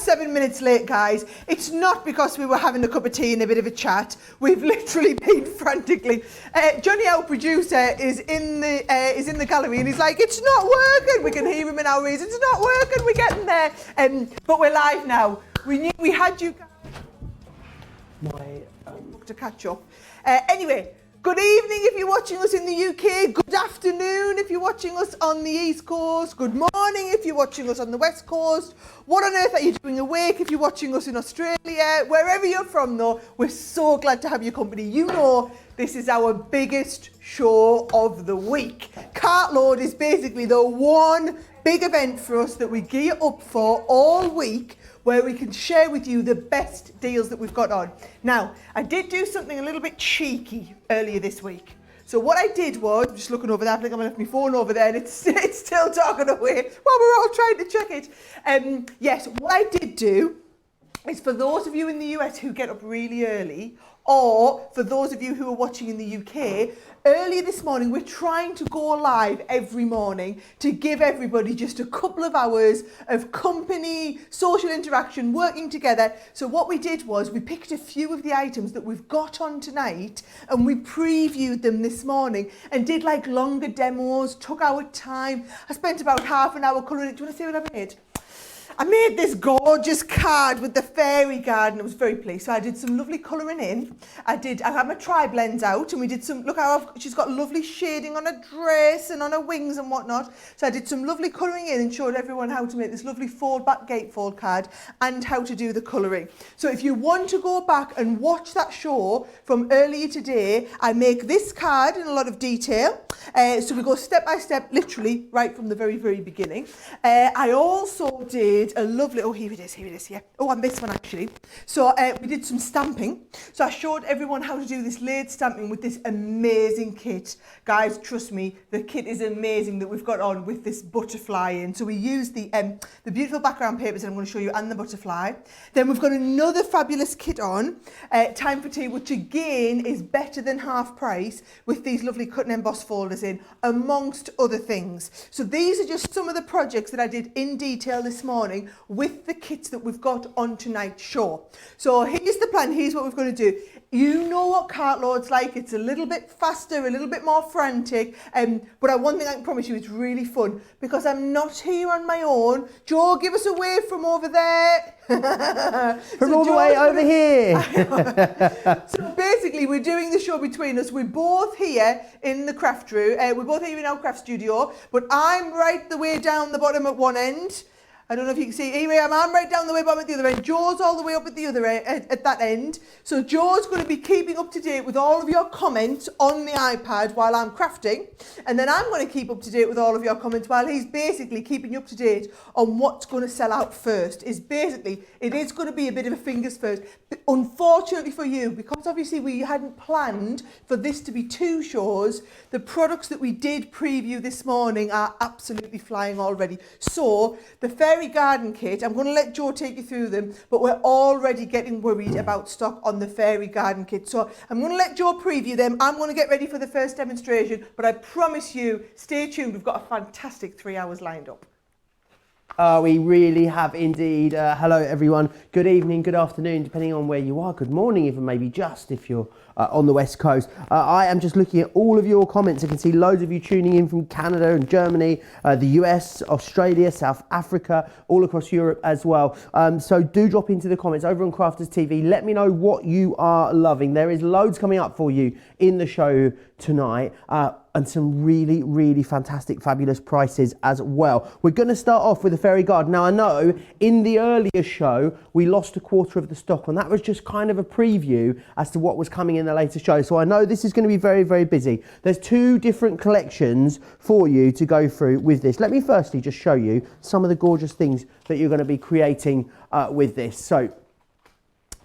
7 minutes late, guys. It's not because we were having a cup of tea and a bit of a chat. We've literally been frantically. Johnny, our producer, is in the gallery and he's like, it's not working. We can hear him in our ears. It's not working. We're getting there. But we're live now. We knew we had you guys to catch up. Anyway. Good evening if you're watching us in the UK, good afternoon if you're watching us on the East Coast, good morning if you're watching us on the West Coast. What on earth are you doing awake if you're watching us in Australia? Wherever you're from though, we're so glad to have your company. You know this is our biggest show of the week. Cartload is basically the one big event for us that we gear up for all week, where we can share with you the best deals that we've got on. Now, I did do something a little bit cheeky earlier this week. So what I did was, I'm just looking over that, I think I'm gonna left my phone over there and it's still talking away while we're all trying to check it. Yes, what I did do is for those of you in the US who get up really early, or for those of you who are watching in the UK, earlier this morning we're trying to go live every morning to give everybody just a couple of hours of company, social interaction, working together. So what we did was we picked a few of the items that we've got on tonight and we previewed them this morning and did like longer demos, took our time. I spent about half an hour colouring it. Do you want to see what I made? I made this gorgeous card with the fairy garden. I was very pleased. So I did some lovely colouring in. I had my tri-blends out and we did some, look how she's got lovely shading on her dress and on her wings and whatnot. So I did some lovely colouring in and showed everyone how to make this lovely fold back gatefold card and how to do the colouring. So if you want to go back and watch that show from earlier today, I make this card in a lot of detail. So we go step by step, literally right from the very, very beginning. I also did a lovely, oh here it is, yeah. Oh, I missed one actually. So we did some stamping. So I showed everyone how to do this laid stamping with this amazing kit. Guys, trust me, the kit is amazing that we've got on with this butterfly in. So we used the beautiful background papers that I'm going to show you and the butterfly. Then we've got another fabulous kit on, Time for Tea, which again is better than half price with these lovely cut and emboss folders in, amongst other things. So these are just some of the projects that I did in detail this morning with the kits that we've got on tonight's show. So here's the plan, here's what we're going to do. You know what Cartload's like, it's a little bit faster, a little bit more frantic, but one thing I can promise you, it's really fun because I'm not here on my own. Joe, give us a wave from over there. From all the way over here. So basically we're doing the show between us. We're both here in the craft room, we're both here in our craft studio, but I'm right the way down the bottom at one end. I don't know if you can see, anyway, I'm right down the way bottom at the other end. Joe's all the way up at the other end, at that end. So Joe's going to be keeping up to date with all of your comments on the iPad while I'm crafting. And then I'm going to keep up to date with all of your comments while he's basically keeping you up to date on what's going to sell out first. It is going to be a bit of a fingers first. But unfortunately for you, because obviously we hadn't planned for this to be two shows, the products that we did preview this morning are absolutely flying already. So the Fairy Garden kit, I'm going to let Joe take you through them, but we're already getting worried about stock on the Fairy Garden kit. So I'm going to let Joe preview them. I'm going to get ready for the first demonstration, but I promise you, stay tuned. We've got a fantastic 3 hours lined up. We really have indeed. Hello everyone, good evening, good afternoon, depending on where you are, good morning even maybe just if you're on the West Coast. I am just looking at all of your comments. I can see loads of you tuning in from Canada and Germany, the US, Australia, South Africa, all across Europe as well. So do drop into the comments over on Crafters TV. Let me know what you are loving. There is loads coming up for you in the show tonight. And some really, really fantastic, fabulous prices as well. We're going to start off with the Fairy Garden. Now, I know in the earlier show, we lost a quarter of the stock, and that was just kind of a preview as to what was coming in the later show. So I know this is going to be very, very busy. There's two different collections for you to go through with this. Let me firstly just show you some of the gorgeous things that you're going to be creating with this. So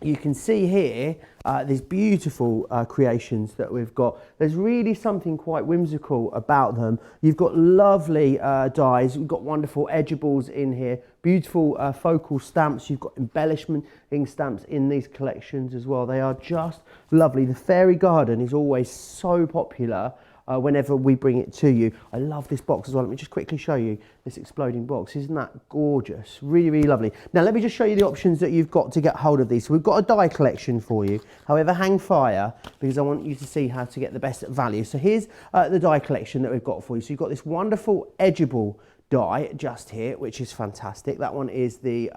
you can see here these beautiful creations that we've got. There's really something quite whimsical about them. You've got lovely dies. We've got wonderful edgeables in here, beautiful focal stamps. You've got embellishmenting stamps in these collections as well. They are just lovely. The Fairy Garden is always so popular whenever we bring it to you. I love this box as well. Let me just quickly show you this exploding box. Isn't that gorgeous? Really, really lovely. Now let me just show you the options that you've got to get hold of these. So we've got a die collection for you. However, hang fire, because I want you to see how to get the best value. So here's the die collection that we've got for you. So you've got this wonderful edgeable die just here, which is fantastic. That one is the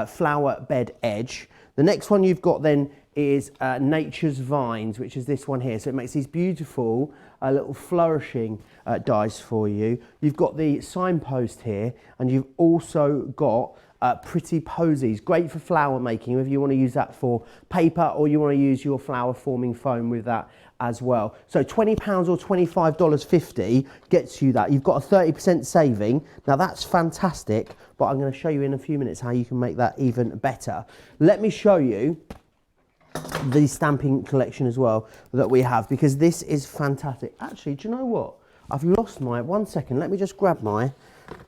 flower bed edge. The next one you've got then is Nature's Vines, which is this one here. So it makes these beautiful little flourishing dies for you. You've got the signpost here, and you've also got Pretty Posies, great for flower making, whether you want to use that for paper or you want to use your flower forming foam with that as well. So £20 or $25.50 gets you that. You've got a 30% saving. Now that's fantastic, but I'm going to show you in a few minutes how you can make that even better. Let me show you the stamping collection as well that we have, because this is fantastic. Actually, do you know what? I've lost my, one second, let me just grab my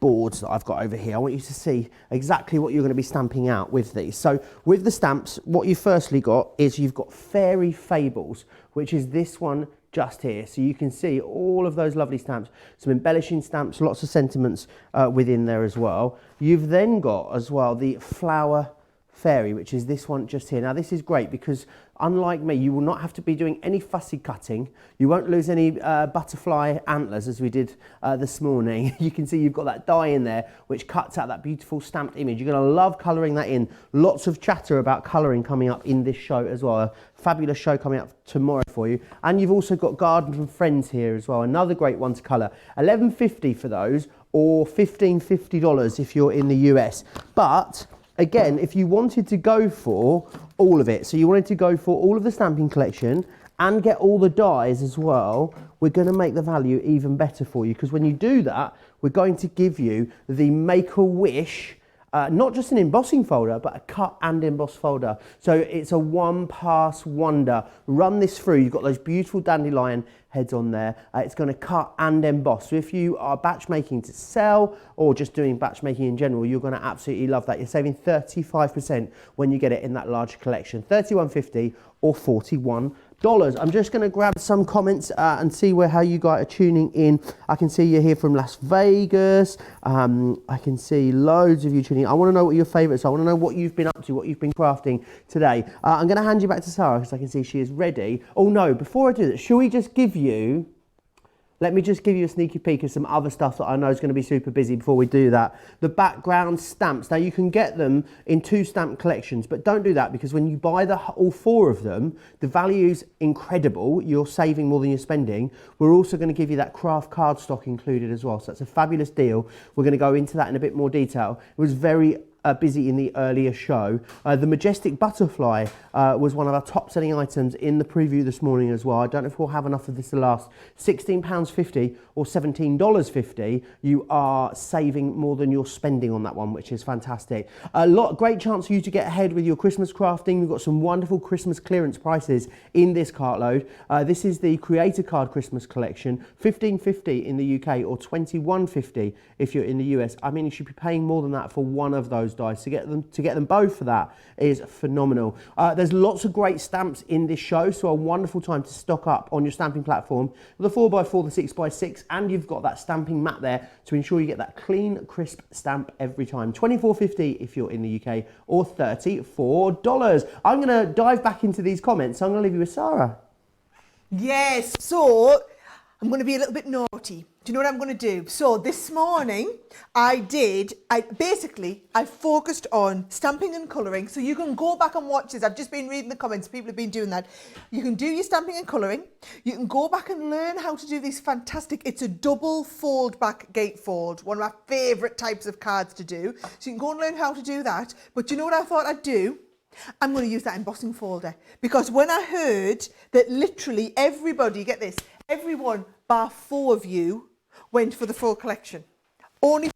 boards that I've got over here. I want you to see exactly what you're going to be stamping out with these. So with the stamps, what you firstly got is you've got Fairy Fables, which is this one just here. So you can see all of those lovely stamps, some embellishing stamps, lots of sentiments within there as well. You've then got as well the Flower Fairy, which is this one just here. Now this is great because unlike me, you will not have to be doing any fussy cutting. You won't lose any butterfly antlers as we did this morning. You can see you've got that die in there which cuts out that beautiful stamped image. You're going to love colouring that in. Lots of chatter about colouring coming up in this show as well. A fabulous show coming up tomorrow for you. And you've also got Garden from Friends here as well. Another great one to colour. $11.50 for those, or $15.50 if you're in the US. But again, if you wanted to go for all of it, so you wanted to go for all of the stamping collection and get all the dies as well, we're going to make the value even better for you, because when you do that, we're going to give you the Make-A-Wish, not just an embossing folder, but a cut and emboss folder. So it's a one-pass wonder. Run this through. You've got those beautiful dandelion heads on there. It's going to cut and emboss. So if you are batch making to sell or just doing batch making in general, you're going to absolutely love that. You're saving 35% when you get it in that large collection. $31.50 or $41. I'm just going to grab some comments and see how you guys are tuning in. I can see you're here from Las Vegas. I can see loads of you tuning in. I want to know what your favourites are. I want to know what you've been up to, what you've been crafting today. I'm going to hand you back to Sara because I can see she is ready. Oh no, before I do that, shall we just give you... Let me just give you a sneaky peek of some other stuff that I know is going to be super busy before we do that. The background stamps. Now you can get them in 2 stamp collections, but don't do that because when you buy all 4 of them, the value's incredible. You're saving more than you're spending. We're also going to give you that craft cardstock included as well. So that's a fabulous deal. We're going to go into that in a bit more detail. It was very busy in the earlier show. The Majestic Butterfly was one of our top selling items in the preview this morning as well. I don't know if we'll have enough of this to last. £16.50 or $17.50. You are saving more than you're spending on that one, which is fantastic. Great chance for you to get ahead with your Christmas crafting. We've got some wonderful Christmas clearance prices in this cartload. This is the Creator Card Christmas collection, $15.50 in the UK or $21.50 if you're in the US. I mean, you should be paying more than that for one of those dies. To get them both for that is phenomenal. There's lots of great stamps in this show, so a wonderful time to stock up on your stamping platform. The 4x4, the 6x6, and you've got that stamping mat there to ensure you get that clean, crisp stamp every time. $24.50 if you're in the UK or $34. I'm going to dive back into these comments. So I'm going to leave you with Sara. Yes, so I'm going to be a little bit naughty. Do you know what I'm going to do? So this morning I focused on stamping and colouring. So you can go back and watch this. I've just been reading the comments. People have been doing that. You can do your stamping and colouring. You can go back and learn how to do these fantastic, it's a double fold back gatefold, one of my favourite types of cards to do. So you can go and learn how to do that. But you know what I thought I'd do? I'm going to use that embossing folder, because when I heard that literally everybody, get this, everyone bar 4 of you went for the full collection. Only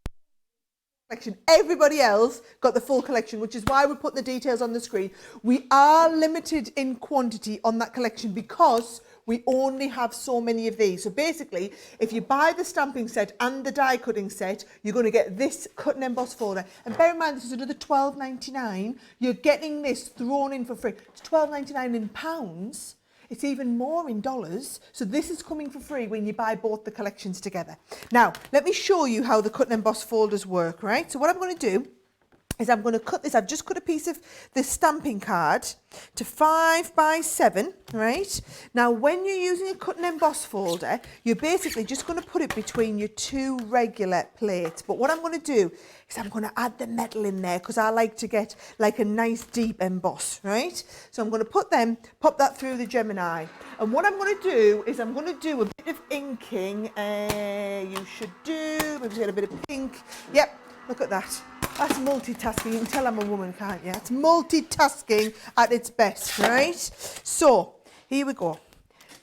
collection. Everybody else got the full collection, which is why we put the details on the screen. We are limited in quantity on that collection because we only have so many of these. So basically, if you buy the stamping set and the die cutting set, you're going to get this cut and emboss folder. And bear in mind, this is another $12.99. You're getting this thrown in for free. It's $12.99 in pounds. it's even more in dollars. So this is coming for free when you buy both the collections together. Now, let me show you how the cut and emboss folders work, right? So what I'm going to do is I'm going to cut this. I've just cut a piece of the stamping card to 5 by 7, right? Now, when you're using a cut and emboss folder, you're basically just going to put it between your two regular plates. But what I'm going to do is I'm going to add the metal in there because I like to get like a nice deep emboss, right? So I'm going to pop that through the Gemini. And what I'm going to do is I'm going to do a bit of inking. You should do, maybe get a bit of pink. Yep, look at that. That's multitasking. You can tell I'm a woman, can't you? It's multitasking at its best, right? So, here we go.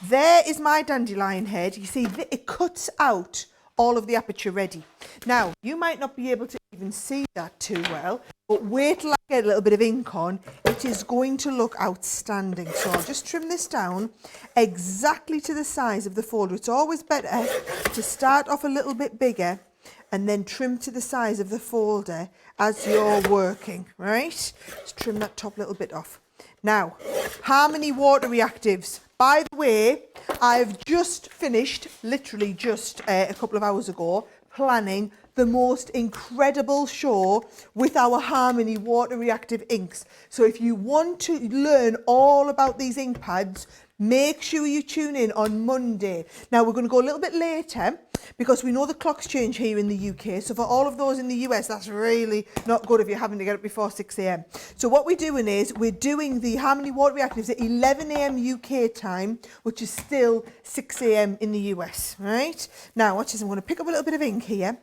There is my dandelion head. You see, it cuts out all of the aperture ready. Now, you might not be able to even see that too well, but wait till I get a little bit of ink on. It is going to look outstanding. So I'll just trim this down exactly to the size of the folder. It's always better to start off a little bit bigger and then trim to the size of the folder as you're working, right? Just trim that top little bit off. Now, Harmony Water Reactives. By the way, I've just finished, literally just a couple of hours ago, planning the most incredible show with our Harmony Water Reactive inks. So if you want to learn all about these ink pads, make sure you tune in on Monday. Now, we're going to go a little bit later because we know the clocks change here in the UK. So for all of those in the US, that's really not good if you're having to get up before 6 a.m. So what we're doing is we're doing the Harmony Water Reactives at 11 a.m. UK time, which is still 6 a.m. in the US, right? Now, watch this. I'm going to pick up a little bit of ink here.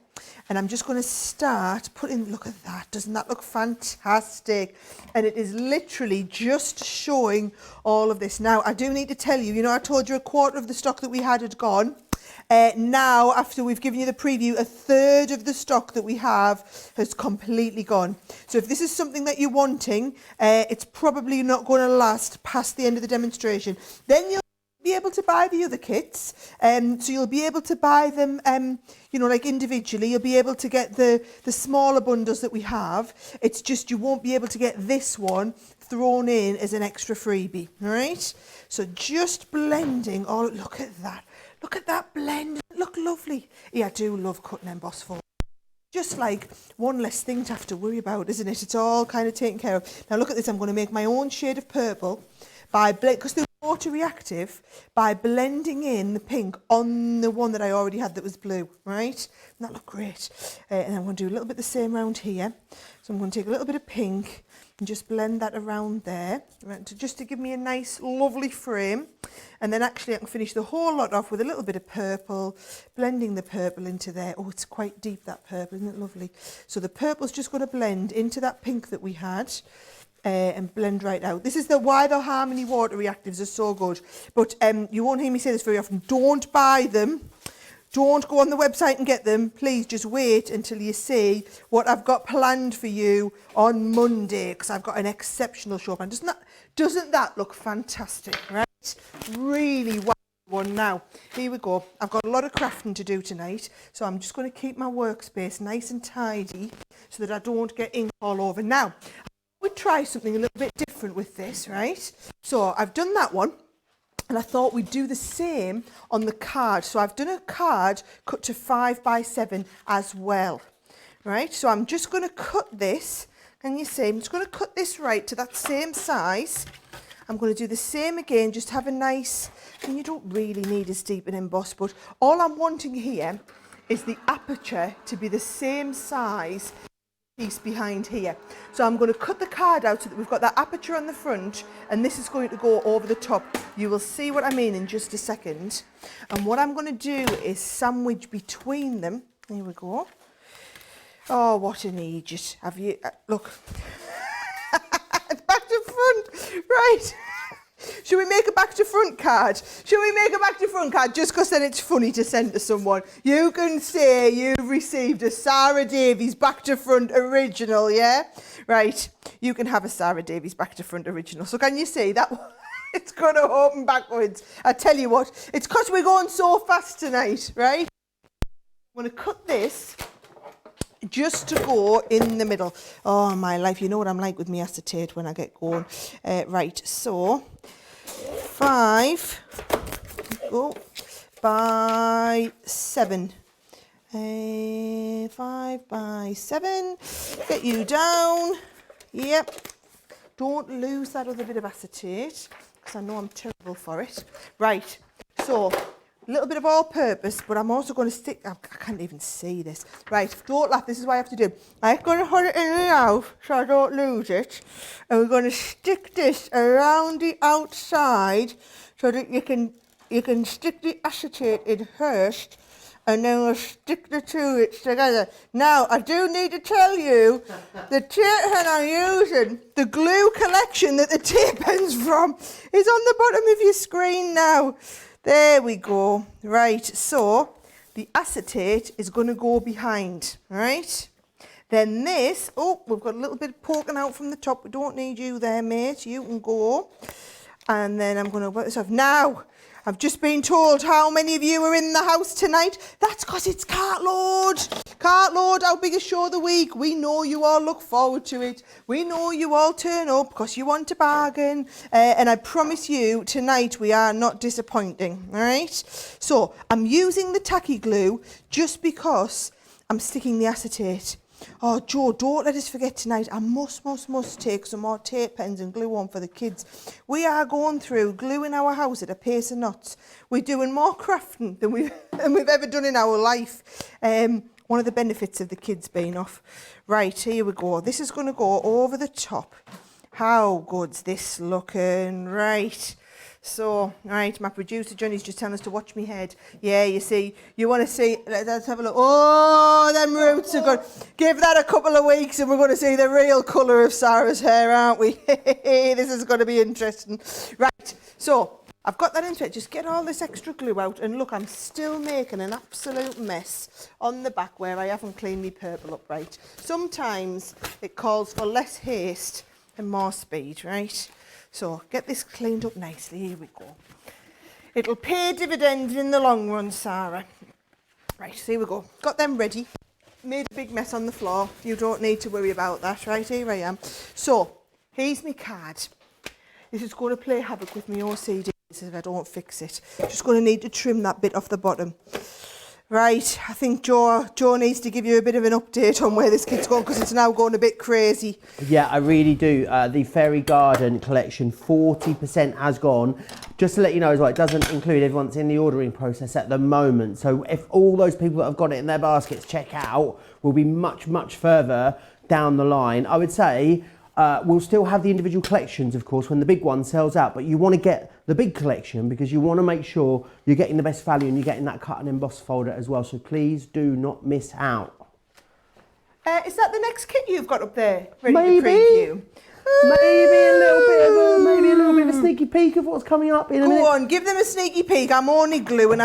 And I'm just going to start putting, look at that, doesn't that look fantastic? And it is literally just showing all of this. Now, I do need to tell you, I told you a quarter of the stock that we had gone. Now, after we've given you the preview, a third of the stock that we have has completely gone. So if this is something that you're wanting, it's probably not going to last past the end of the demonstration. Then you'll be able to buy the other kits, so you'll be able to buy them like individually. You'll be able to get the smaller bundles that we have. It's just you won't be able to get this one thrown in as an extra freebie. All right, so just blending. Oh, look at that blend. Look lovely. Yeah, I do love cutting emboss folders. Just like one less thing to have to worry about, isn't it? It's all kind of taken care of. Now look at this. I'm going to make my own shade of purple because they're water reactive, by blending in the pink on the one that I already had that was blue, right? And that looked great. And I'm going to do a little bit the same around here. So I'm going to take a little bit of pink and just blend that around there, right, just to give me a nice, lovely frame. And then actually I can finish the whole lot off with a little bit of purple, blending the purple into there. Oh, it's quite deep, that purple, isn't it lovely? So the purple's just going to blend into that pink that we had. And blend right out. This is why the Harmony Water Reactives are so good. But you won't hear me say this very often. Don't buy them. Don't go on the website and get them. Please just wait until you see what I've got planned for you on Monday, because I've got an exceptional show plan. Doesn't that look fantastic, right? Really wow. One now. Here we go. I've got a lot of crafting to do tonight, so I'm just going to keep my workspace nice and tidy so that I don't get ink all over. Now, we'd try something a little bit different with this, right? So I've done that one, and I thought we'd do the same on the card. So I've done a card cut to 5 by 7 as well, right? So I'm just going to cut this. Can you see? I'm just going to cut this right to that same size. I'm going to do the same again, just have a nice, and you don't really need as deep an emboss, but all I'm wanting here is the aperture to be the same size piece behind here. So I'm going to cut the card out so that we've got that aperture on the front, and this is going to go over the top. You will see what I mean in just a second. And what I'm going to do is sandwich between them. Here we go. Oh, what an idiot. Have you, look. It's back to front, right. Should we make a back to front card? Should we make a back to front card just because then it's funny to send to someone? You can say you've received a Sara Davies back to front original, yeah? Right, you can have a Sara Davies back to front original. So can you see that one? It's going to open backwards. I tell you what, it's because we're going so fast tonight, right? I'm going to cut this just to go in the middle. Oh, my life, you know what I'm like with me acetate when I get going. Right, so 5 by 7. 5 by 7. Get you down. Yep. Don't lose that other bit of acetate, because I know I'm terrible for it. Right, so a little bit of all-purpose, but I'm also going to stick, I can't even see this. Right, don't laugh, this is what I have to do. I'm going to hold it in and out so I don't lose it. And we're going to stick this around the outside so that you can stick the acetate in first, and then we'll stick the two bits together. Now, I do need to tell you, the tape pen I'm using, the glue collection that the tape pen's from, is on the bottom of your screen now. There we go. Right, so the acetate is going to go behind, right? Then this, oh, we've got a little bit poking out from the top. We don't need you there, mate. You can go. And then I'm going to work this off. Now, I've just been told how many of you are in the house tonight. That's because it's Cartload. Cartload, our biggest show of the week. We know you all look forward to it. We know you all turn up because you want to bargain. And I promise you, tonight we are not disappointing, all right? So I'm using the tacky glue just because I'm sticking the acetate. Oh, Joe, don't let us forget tonight. I must take some more tape pens and glue on for the kids. We are going through glue in our house at a pace of knots. We're doing more crafting than we've ever done in our life. One of the benefits of the kids being off. Right, here we go. This is going to go over the top. How good's this looking? Right. So, right, my producer Johnny's just telling us to watch me head. Yeah, you see, you want to see, let's have a look. Oh, them roots are good. Give that a couple of weeks and we're going to see the real colour of Sara's hair, aren't we? This is going to be interesting. Right, so I've got that into it. Just get all this extra glue out, and look, I'm still making an absolute mess on the back where I haven't cleaned my purple up right. Sometimes it calls for less haste and more speed, right? So get this cleaned up nicely. Here we go. It'll pay dividends in the long run, Sara. Right, so here we go. Got them ready. Made a big mess on the floor. You don't need to worry about that. Right, here I am. So here's my card. This is going to play havoc with my OCD if I don't fix it. Just going to need to trim that bit off the bottom. Right, I think Joe needs to give you a bit of an update on where this kit's going, because it's now going a bit crazy. Yeah, I really do. The Fairy Garden collection, 40% has gone. Just to let you know as well, it doesn't include everyone that's in the ordering process at the moment. So if all those people that have got it in their baskets check out, will be much further down the line. I would say we'll still have the individual collections, of course, when the big one sells out, but you want to get the big collection because you want to make sure you're getting the best value and you're getting that cut and emboss folder as well. So please do not miss out. Is that the next kit you've got up there ready Maybe. to preview? Maybe a little bit of a sneaky peek of what's coming up in a minute. Go on, give them a sneaky peek. I'm only gluing.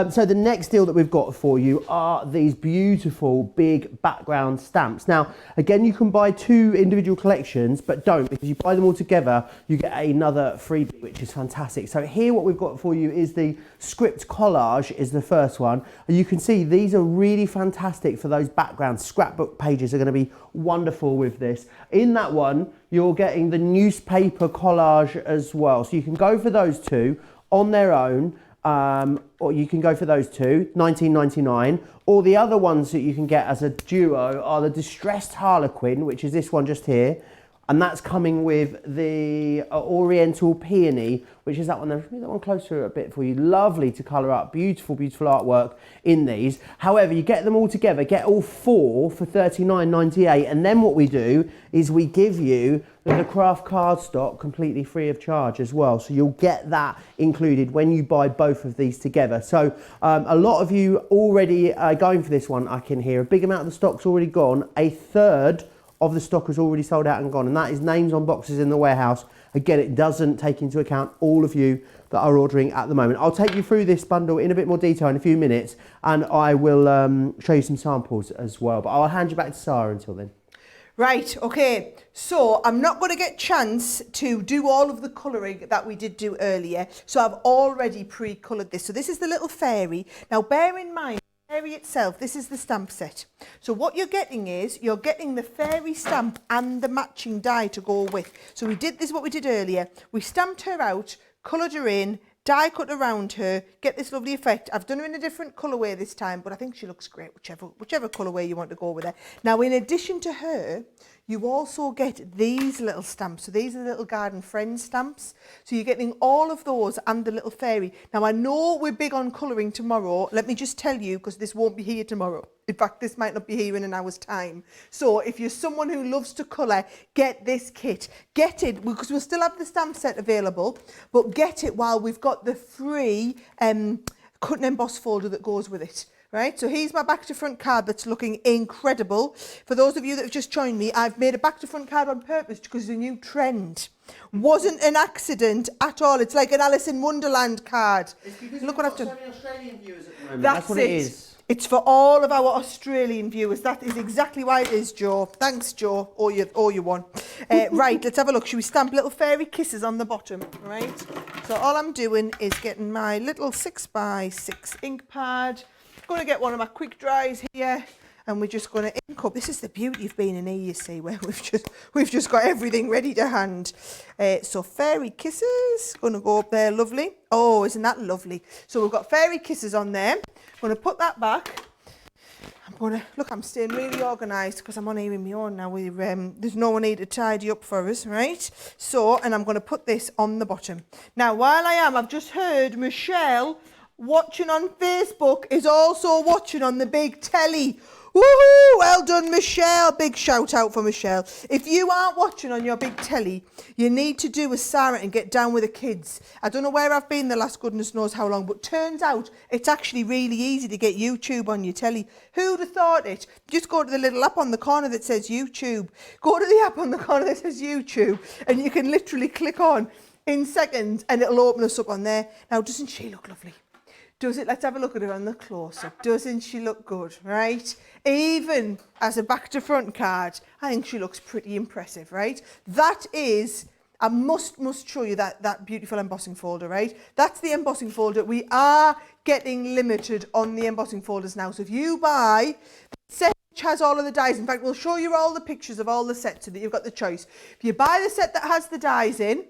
So the next deal that we've got for you are these beautiful big background stamps. Now, again, you can buy 2 individual collections, but don't, because you buy them all together, you get another freebie, which is fantastic. So here what we've got for you is the script collage is the first one. And you can see these are really fantastic for those backgrounds. Scrapbook pages are going to be wonderful with this. In that one, you're getting the newspaper collage as well. So you can go for those 2 on their own, or you can go for those 2, $19.99. Or the other ones that you can get as a duo are the Distressed Harlequin, which is this one just here. And that's coming with the Oriental Peony, which is that one there. Let me that one closer a bit for you. Lovely to colour up. Beautiful artwork in these. However, you get them all together, get all 4 for $39.98. And then what we do is we give you the craft cardstock completely free of charge as well. So you'll get that included when you buy both of these together. So a lot of you already going for this one, I can hear. A big amount of the stock's already gone. A third of the stock has already sold out and gone, and that is names on boxes in the warehouse. Again, it doesn't take into account all of you that are ordering at the moment. I'll take you through this bundle in a bit more detail in a few minutes, and I will show you some samples as well, but I'll hand you back to Sara until then. Right, okay, so I'm not going to get a chance to do all of the colouring that we did do earlier, so I've already pre-coloured this. So this is the little fairy. Now bear in mind, fairy itself, this is the stamp set. So what you're getting is, you're getting the fairy stamp and the matching die to go with. So we did this, what we did earlier. We stamped her out, coloured her in, die cut around her, get this lovely effect. I've done her in a different colourway this time, but I think she looks great, whichever colourway you want to go with her. Now, in addition to her, you also get these little stamps. So these are the little garden friend stamps. So you're getting all of those and the little fairy. Now, I know we're big on colouring tomorrow. Let me just tell you, because this won't be here tomorrow. In fact, this might not be here in an hour's time. So if you're someone who loves to colour, get this kit. Get it, because we'll still have the stamp set available, but get it while we've got the free cut and emboss folder that goes with it. Right, so here's my back to front card that's looking incredible. For those of you that have just joined me, I've made a back to front card on purpose because it's a new trend. Wasn't an accident at all. It's like an Alice in Wonderland card. Look what I've done. So many Australian viewers at the moment. That's what it. it is. It's for all of our Australian viewers. That is exactly why it is, Joe. Thanks, Joe. Or you won. Right, let's have a look. Should we stamp little fairy kisses on the bottom? Right. So all I'm doing is getting my little 6x6 ink pad. Going to get one of my quick dries here, and we're just going to ink up. This is the beauty of being in here, you see, where we've just got everything ready to hand. So fairy kisses, going to go up there, lovely. Oh, isn't that lovely? So we've got fairy kisses on there. I'm going to put that back. I'm staying really organised because I'm on here in my own now. There's no one here to tidy up for us, right? So, and I'm going to put this on the bottom. Now, while I've just heard Michelle watching on Facebook is also watching on the big telly. Woohoo! Well done, Michelle. Big shout out for Michelle. If you aren't watching on your big telly, you need to do as Sara and get down with the kids. I don't know where I've been the last goodness knows how long, but turns out it's actually really easy to get YouTube on your telly. Who'd have thought it? Just go to the little app on the corner that says YouTube. Go to the app on the corner that says YouTube, and you can literally click on in seconds, and it'll open us up on there. Now, doesn't she look lovely? Does it? Let's have a look at her on the close-up. Doesn't she look good, right? Even as a back to front card, I think she looks pretty impressive, right? That is, I must show you that beautiful embossing folder, right? That's the embossing folder. We are getting limited on the embossing folders now. So if you buy the set which has all of the dies, in fact, we'll show you all the pictures of all the sets so that you've got the choice. If you buy the set that has the dies in,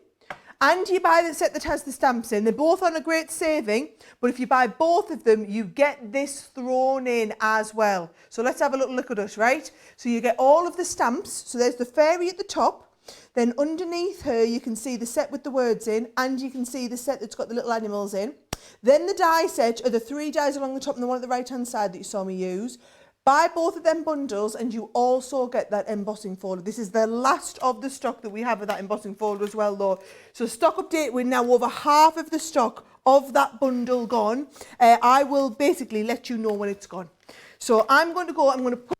and you buy the set that has the stamps in, they're both on a great saving, but if you buy both of them, you get this thrown in as well. So let's have a little look at us, right? So you get all of the stamps. So there's the fairy at the top. Then underneath her, you can see the set with the words in, and you can see the set that's got the little animals in. Then the die set are the 3 dies along the top and the one at the right-hand side that you saw me use. Buy both of them bundles and you also get that embossing folder. This is the last of the stock that we have of that embossing folder as well, though. So stock update, we're now over half of the stock of that bundle gone. I will basically let you know when it's gone. So I'm going to put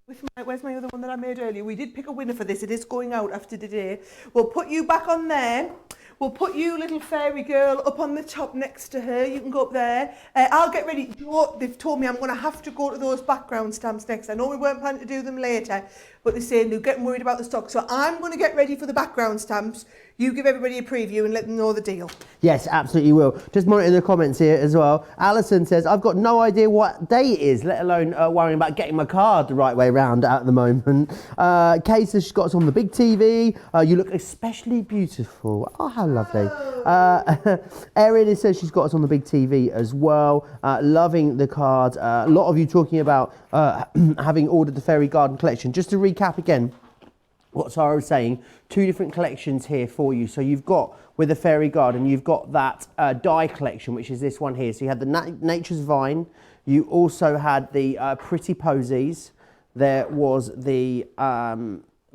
with where's my other one that I made earlier? We did pick a winner for this. It is going out after today. We'll put you back on there. We'll put you, little fairy girl, up on the top next to her. You can go up there. I'll get ready. They've told me I'm going to have to go to those background stamps next. I know we weren't planning to do them later, but they're saying they're getting worried about the stock. So I'm going to get ready for the background stamps. You give everybody a preview and let them know the deal. Yes, absolutely will. Just monitoring the comments here as well. Alison says, I've got no idea what day it is, let alone worrying about getting my card the right way round at the moment. Kay says she's got us on the big TV. You look especially beautiful. Oh, how lovely. Erin says she's got us on the big TV as well. Loving the card. A lot of you talking about having ordered the Fairy Garden collection. Just to recap again, what Sara was saying, 2 different collections here for you. So you've got, with the Fairy Garden, you've got that die collection, which is this one here. So you had the Nature's Vine. You also had the Pretty Posies. There was the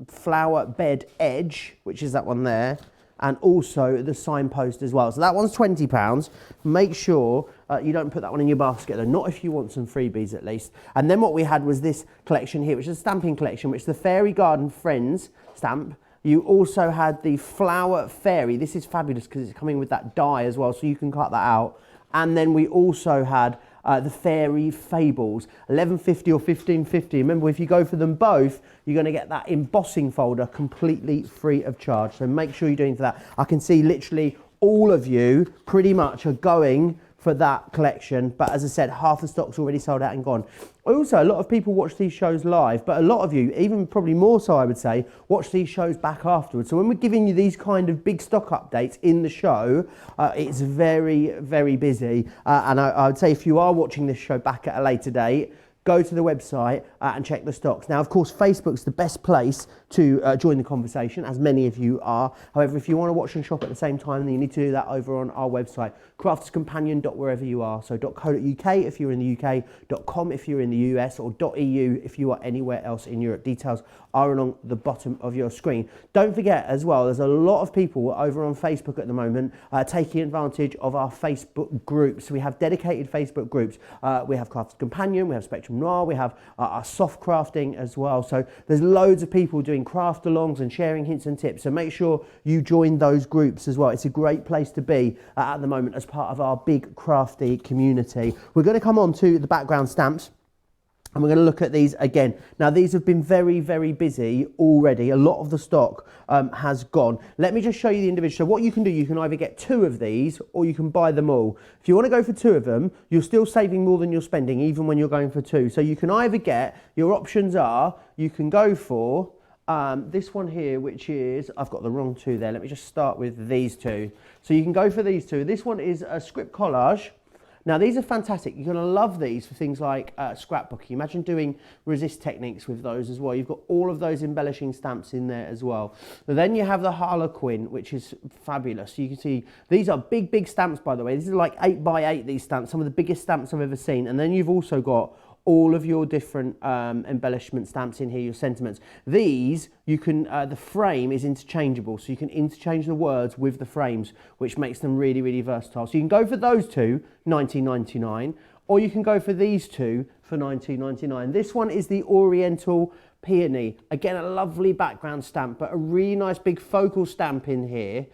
Flower Bed Edge, which is that one there. And also the signpost as well. So that one's £20. Make sure you don't put that one in your basket though, not if you want some freebies at least. And then what we had was this collection here, which is a stamping collection, which is the Fairy Garden Friends stamp. You also had the Flower Fairy. This is fabulous because it's coming with that die as well, so you can cut that out. And then we also had the Fairy Fables, £11.50 or £15.50. Remember, if you go for them both, you're going to get that embossing folder completely free of charge. So make sure you're doing for that. I can see literally all of you pretty much are going for that collection. But as I said, half the stock's already sold out and gone. Also, a lot of people watch these shows live, but a lot of you, even probably more so I would say, watch these shows back afterwards. So when we're giving you these kind of big stock updates in the show, it's very, very busy. And I would say if you are watching this show back at a later date, go to the website and check the stocks. Now, of course, Facebook's the best place to join the conversation, as many of you are. However, if you want to watch and shop at the same time, then you need to do that over on our website, crafterscompanion.wherever you are. So .co.uk if you're in the UK, .com if you're in the US, or .eu if you are anywhere else in Europe. Details are along the bottom of your screen. Don't forget as well, there's a lot of people over on Facebook at the moment taking advantage of our Facebook groups. We have dedicated Facebook groups. We have Crafters Companion, we have Spectrum Noir, we have our soft crafting as well. So there's loads of people doing craft alongs and sharing hints and tips. So make sure you join those groups as well. It's a great place to be at the moment as part of our big crafty community. We're going to come on to the background stamps. And we're going to look at these again. Now, these have been very, very busy already. A lot of the stock has gone. Let me just show you the individual. So what you can do, you can either get 2 of these or you can buy them all. If you want to go for 2 of them, you're still saving more than you're spending, even when you're going for 2. So you can either get, your options are, you can go for this one here, which is, I've got the wrong 2 there. Let me just start with these 2. So you can go for these 2. This one is a script collage. Now, these are fantastic. You're going to love these for things like scrapbooking. Imagine doing resist techniques with those as well. You've got all of those embellishing stamps in there as well. But then you have the Harlequin, which is fabulous. So you can see these are big, big stamps, by the way. These are like 8x8, these stamps, some of the biggest stamps I've ever seen. And then you've also got all of your different embellishment stamps in here, your sentiments. These, you can, the frame is interchangeable, so you can interchange the words with the frames, which makes them really, really versatile. So you can go for those 2, $19.99, or you can go for these 2 for $19.99. This one is the Oriental Peony. Again, a lovely background stamp, but a really nice big focal stamp in here.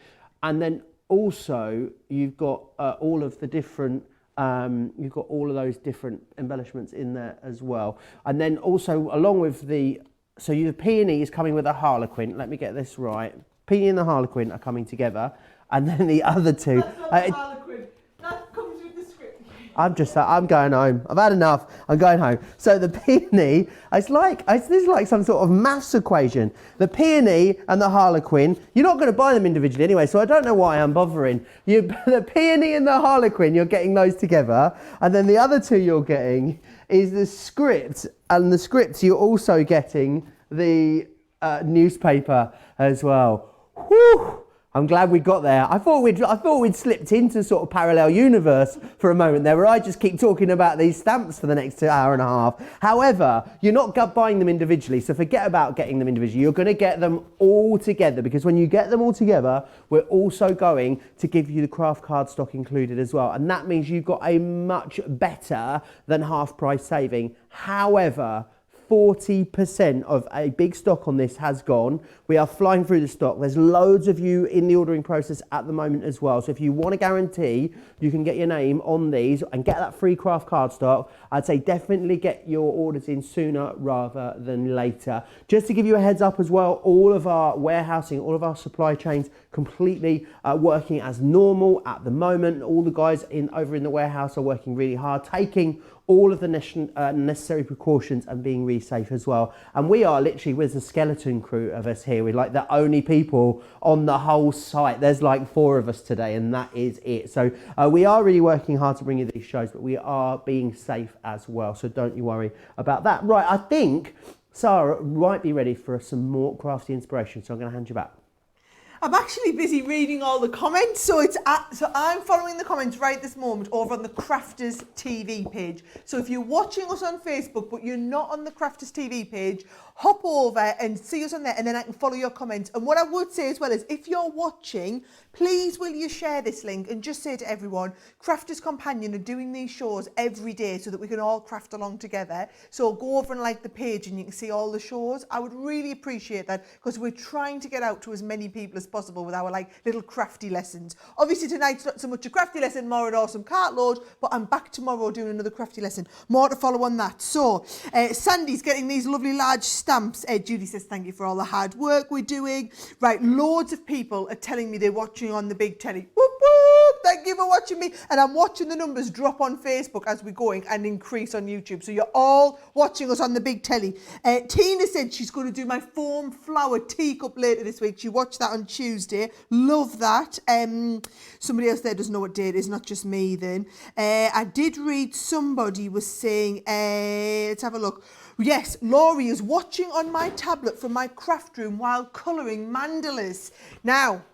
And then also, you've got all of the different you've got all of those different embellishments in there as well. And then also along with the, so your peony is coming with a Harlequin. Let me get this right. Peony and the Harlequin are coming together. And then the other 2. That's not the Harlequin. That comes with the script. I'm going home. I've had enough. I'm going home. So the peony, this is like some sort of maths equation. The peony and the Harlequin, you're not going to buy them individually anyway, so I don't know why I'm bothering. The peony and the Harlequin, you're getting those together. And then the other 2 you're getting is the script. And the scripts, you're also getting the newspaper as well. Whew! I'm glad we got there. I thought we'd slipped into sort of parallel universe for a moment there, where I just keep talking about these stamps for the next 2 hours and a half. However, you're not buying them individually, so forget about getting them individually. You're going to get them all together, because when you get them all together, we're also going to give you the craft card stock included as well, and that means you've got a much better than half price saving. However, 40% of a big stock on this has gone. We are flying through the stock. There's loads of you in the ordering process at the moment as well. So if you want to guarantee you can get your name on these and get that free craft card stock, I'd say definitely get your orders in sooner rather than later. Just to give you a heads up as well, all of our warehousing, all of our supply chains completely working as normal at the moment. All the guys over in the warehouse are working really hard, taking all of the necessary precautions and being really safe as well. And we are literally with the skeleton crew of us here. We're like the only people on the whole site. There's like 4 of us today, and that is it. So we are really working hard to bring you these shows, but we are being safe as well. So don't you worry about that. Right, I think Sara might be ready for some more crafty inspiration. So I'm going to hand you back. I'm actually busy reading all the comments, so I'm following the comments right this moment over on the Crafters TV page. So if you're watching us on Facebook but you're not on the Crafters TV page, hop over and see us on there, and then I can follow your comments. And what I would say as well is, if you're watching, please will you share this link and just say to everyone, Crafters Companion are doing these shows every day so that we can all craft along together. So go over and like the page and you can see all the shows. I would really appreciate that, because we're trying to get out to as many people as possible with our like little crafty lessons. Obviously tonight's not so much a crafty lesson, more an awesome Cartload, but I'm back tomorrow doing another crafty lesson. More to follow on that. So Sandy's getting these lovely large stamps. Judy says thank you for all the hard work we're doing. Right, loads of people are telling me they're watching on the big telly. Whoop whoop! Thank you for watching me. And I'm watching the numbers drop on Facebook as we're going and increase on YouTube. So you're all watching us on the big telly. Tina said she's going to do my foam flower teacup later this week. She watched that on Tuesday. Love that. Somebody else there doesn't know what day it is, not just me then. I did read somebody was saying, let's have a look. Yes, Laurie is watching on my tablet from my craft room while colouring mandalas. Now,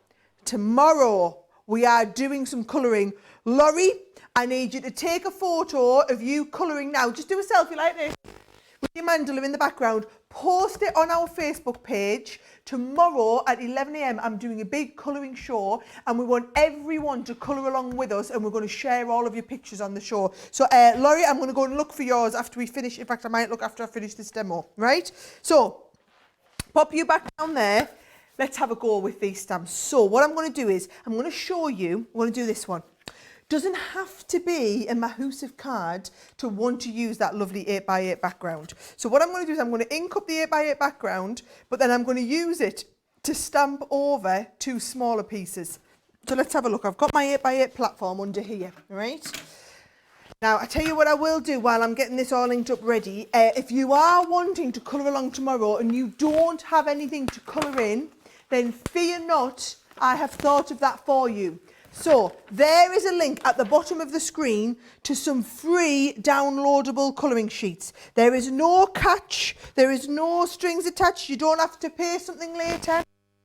tomorrow we are doing some colouring. Laurie, I need you to take a photo of you colouring now. Just do a selfie like this with your mandala in the background. Post it on our Facebook page. Tomorrow at 11 a.m. I'm doing a big colouring show and we want everyone to colour along with us and we're going to share all of your pictures on the show. So Laurie, I'm going to go and look for yours after we finish. In fact, I might look after I finish this demo, right? So pop you back down there. Let's have a go with these stamps. So what I'm going to do is I'm going to show you, I'm going to do this one. Doesn't have to be a massive card to want to use that lovely 8x8 background. So what I'm going to do is I'm going to ink up the 8x8 background, but then I'm going to use it to stamp over 2 smaller pieces. So let's have a look. I've got my 8x8 platform under here, right? Now, I tell you what I will do while I'm getting this all inked up ready. If you are wanting to colour along tomorrow and you don't have anything to colour in, then fear not, I have thought of that for you. So there is a link at the bottom of the screen to some free downloadable colouring sheets. There is no catch, there is no strings attached, you don't have to pay something later.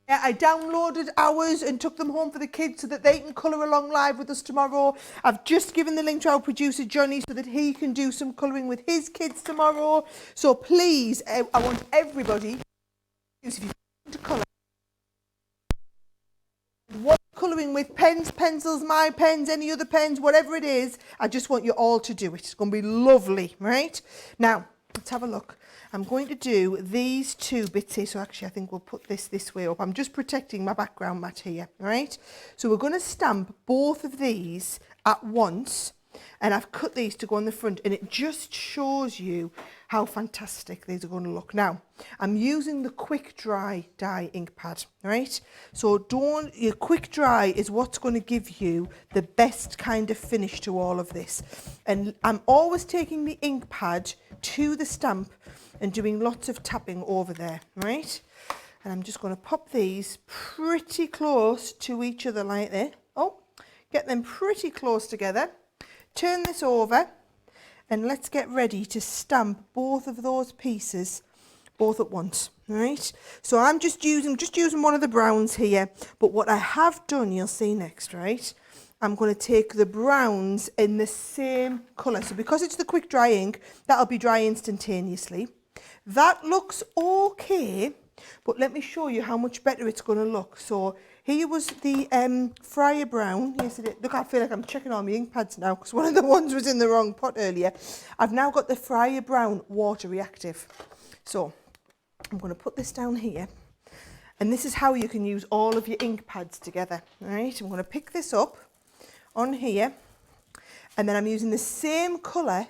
I downloaded ours and took them home for the kids so that they can colour along live with us tomorrow. I've just given the link to our producer Johnny so that he can do some colouring with his kids tomorrow. So please, I want everybody if you want to colour. What colouring with pens, pencils, my pens, any other pens, whatever it is, I just want you all to do it. It's going to be lovely, right? Now, let's have a look. I'm going to do these 2 bits here. So actually, I think we'll put this way up. I'm just protecting my background mat here, right? So we're going to stamp both of these at once. And I've cut these to go on the front and it just shows you how fantastic these are going to look. Now, I'm using the quick dry dye ink pad, right? So your quick dry is what's going to give you the best kind of finish to all of this. And I'm always taking the ink pad to the stamp and doing lots of tapping over there, right? And I'm just going to pop these pretty close to each other like that. Oh, get them pretty close together. Turn this over and let's get ready to stamp both of those pieces both at once, right? So I'm just using one of the browns here, but what I have done, you'll see next, right? I'm going to take the browns in the same colour. So because it's the quick dry ink, that'll be dry instantaneously. That looks okay, but let me show you how much better it's going to look. So here was the Friar Brown. Yes, it is. Look, I feel like I'm checking all my ink pads now because one of the ones was in the wrong pot earlier. I've now got the Friar Brown water reactive. So I'm going to put this down here. And this is how you can use all of your ink pads together. All right, I'm going to pick this up on here. And then I'm using the same colour,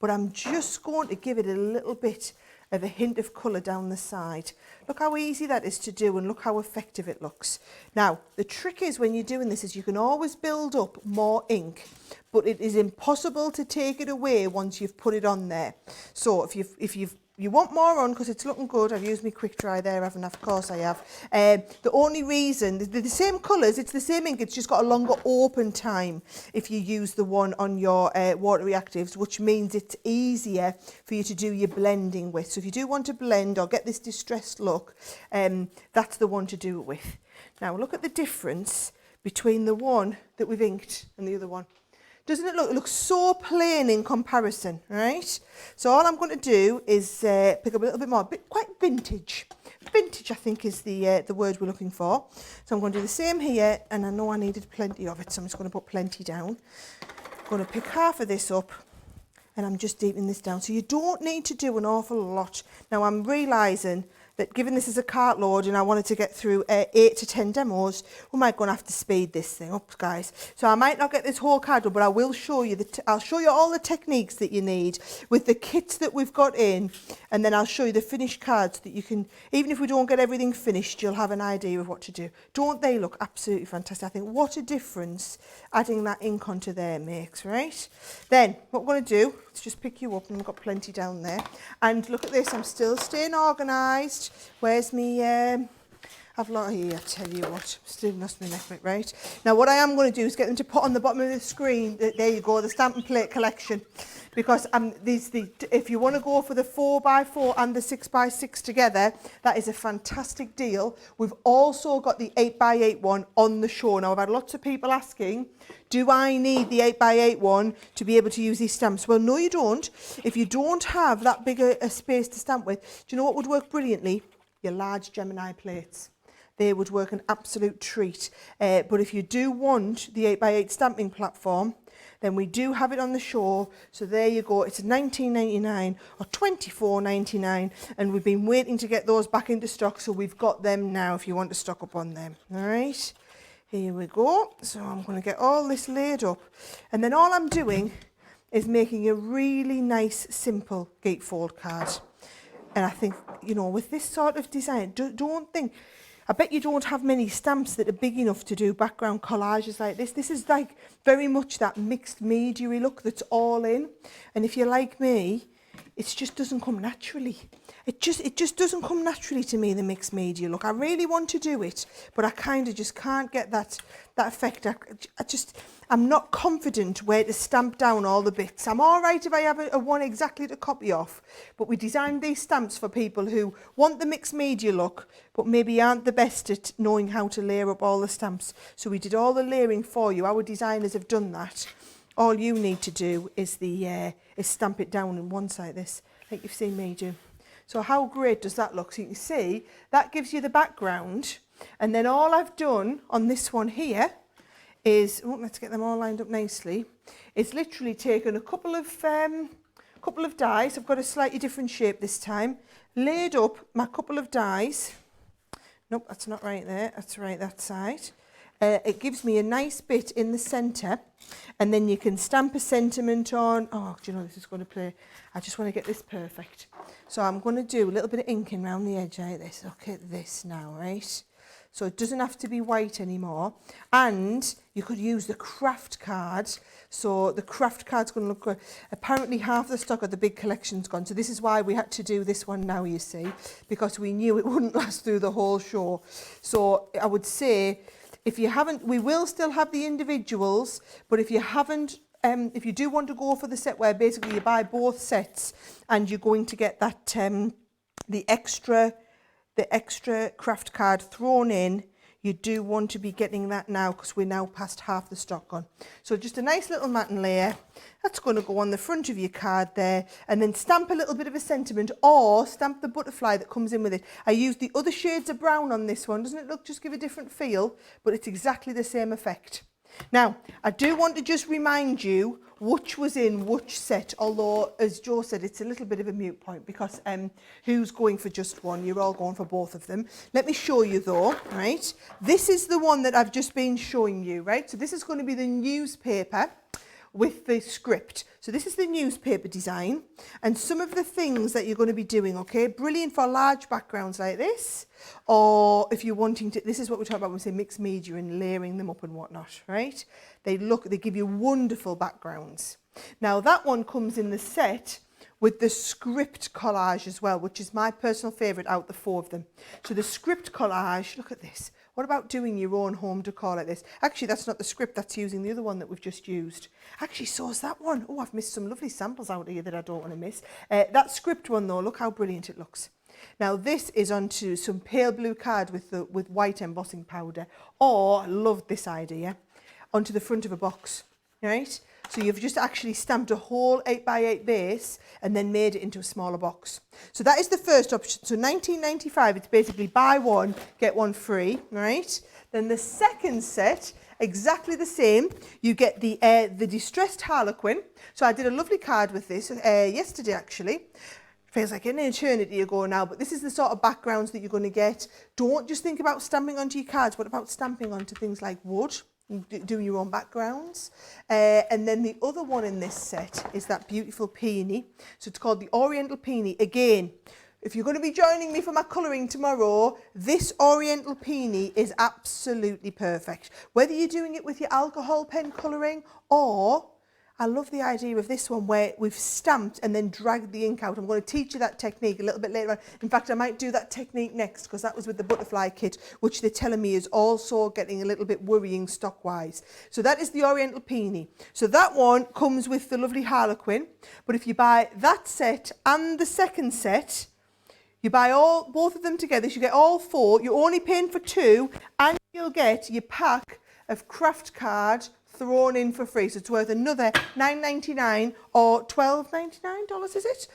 but I'm just going to give it a little bit of a hint of colour down the side. Look how easy that is to do and look how effective it looks. Now, the trick is when you're doing this is you can always build up more ink, but it is impossible to take it away once you've put it on there. So if you want more on because it's looking good, I've used my quick dry there, haven't I? Of course I have. The only reason, they're the same colours, it's the same ink, it's just got a longer open time if you use the one on your water reactives, which means it's easier for you to do your blending with. So if you do want to blend or get this distressed look, that's the one to do it with. Now look at the difference between the one that we've inked and the other one. Doesn't it look? It looks so plain in comparison, right? So all I'm going to do is pick up a little bit more, quite vintage. Vintage, I think, is the word we're looking for. So I'm going to do the same here, and I know I needed plenty of it, so I'm just going to put plenty down. I'm going to pick half of this up, and I'm just deepening this down. So you don't need to do an awful lot. Now I'm realising that given this is a Cartload and I wanted to get through 8 to 10 demos, we might go and have to speed this thing up, guys. So I might not get this whole card done, but I will show you, I'll show you all the techniques that you need with the kits that we've got in, and then I'll show you the finished cards that you can, even if we don't get everything finished, you'll have an idea of what to do. Don't they look absolutely fantastic? I think what a difference adding that ink onto there makes, right? Then what we're going to do is just pick you up, and we've got plenty down there. And look at this, I'm still staying organised. Where's me, I've lot here, I tell you what, still lost my neck, right? Now what I am going to do is get them to put on the bottom of the screen, there you go, the stamp and plate collection. Because if you want to go for the 4x4 and the 6x6 together, that is a fantastic deal. We've also got the 8x8 one on the show. Now I've had lots of people asking, do I need the 8x8 one to be able to use these stamps? Well, no you don't. If you don't have that big a space to stamp with, do you know what would work brilliantly? Your large Gemini plates. They would work an absolute treat. But if you do want the 8x8 stamping platform, then we do have it on the show. So there you go. It's $19.99 or $24.99, and we've been waiting to get those back into stock, so we've got them now if you want to stock up on them. All right, here we go. So I'm going to get all this laid up, and then all I'm doing is making a really nice, simple gatefold card. And I think, you know, with this sort of design, don't think, I bet you don't have many stamps that are big enough to do background collages like this. This is like very much that mixed media look that's all in. And if you're like me, it just doesn't come naturally. It just doesn't come naturally to me, the mixed media look. I really want to do it, but I kind of just can't get that effect. I'm not confident where to stamp down all the bits. I'm all right if I have a one exactly to copy off, but we designed these stamps for people who want the mixed media look, but maybe aren't the best at knowing how to layer up all the stamps. So we did all the layering for you. Our designers have done that. All you need to do is stamp it down in one like this, like you've seen me do. So how great does that look? So you can see that gives you the background, and then all I've done on this one here is, let's get them all lined up nicely, is literally taken a couple of dies. I've got a slightly different shape this time, laid up my couple of dies. Nope, that's not right there, that's right that side. It gives me a nice bit in the centre, and then you can stamp a sentiment on. Oh, do you know, this is going to play, I just want to get this perfect. So I'm going to do a little bit of inking around the edge like this. Look at this now, right? So it doesn't have to be white anymore. And you could use the craft card. So the craft card's going to look good. Apparently half the stock of the big collection's gone. So this is why we had to do this one now, you see, because we knew it wouldn't last through the whole show. So I would say, if you haven't, we will still have the individuals, but if you haven't, if you do want to go for the set where basically you buy both sets and you're going to get that the extra craft card thrown in, you do want to be getting that now, because we're now past half the stock gone. So just a nice little matten layer, that's going to go on the front of your card there, and then stamp a little bit of a sentiment, or stamp the butterfly that comes in with it. I used the other shades of brown on this one. Doesn't it look, just give a different feel, but it's exactly the same effect. Now, I do want to just remind you which was in which set, although, as Joe said, it's a little bit of a moot point, because who's going for just one? You're all going for both of them. Let me show you though, right? This is the one that I've just been showing you, right? So this is going to be the newspaper with the script. So this is the newspaper design, and some of the things that you're going to be doing, okay? Brilliant for large backgrounds like this, or if you're wanting to, this is what we talk about when we say mixed media and layering them up and whatnot, right? They give you wonderful backgrounds. Now that one comes in the set with the script collage as well, which is my personal favourite out of the four of them. So the script collage, look at this. What about doing your own home decor like this? Actually, that's not the script, that's using the other one that we've just used. Actually, so is that one. Oh, I've missed some lovely samples out here that I don't want to miss. That script one though, look how brilliant it looks. Now this is onto some pale blue card with white embossing powder, or, I love this idea, onto the front of a box, right? So you've just actually stamped a whole 8x8 base and then made it into a smaller box. So that is the first option. So $19.95, it's basically buy one, get one free, right? Then the second set, exactly the same. You get the distressed Harlequin. So I did a lovely card with this yesterday actually. feels like an eternity ago now, but this is the sort of backgrounds that you're going to get. Don't just think about stamping onto your cards. What about stamping onto things like wood? Doing your own backgrounds. And then the other one in this set is that beautiful peony. So it's called the Oriental Peony. Again, if you're going to be joining me for my colouring tomorrow, this Oriental Peony is absolutely perfect. Whether you're doing it with your alcohol pen colouring, or I love the idea of this one where we've stamped and then dragged the ink out. I'm going to teach you that technique a little bit later on. In fact, I might do that technique next, because that was with the butterfly kit, which they're telling me is also getting a little bit worrying stock-wise. So that is the Oriental Peony. So that one comes with the lovely Harlequin. But if you buy that set and the second set, you buy both of them together, so you get all four. You're only paying for two, and you'll get your pack of craft card thrown in for free. So it's worth another $9.99 or $12.99, is it?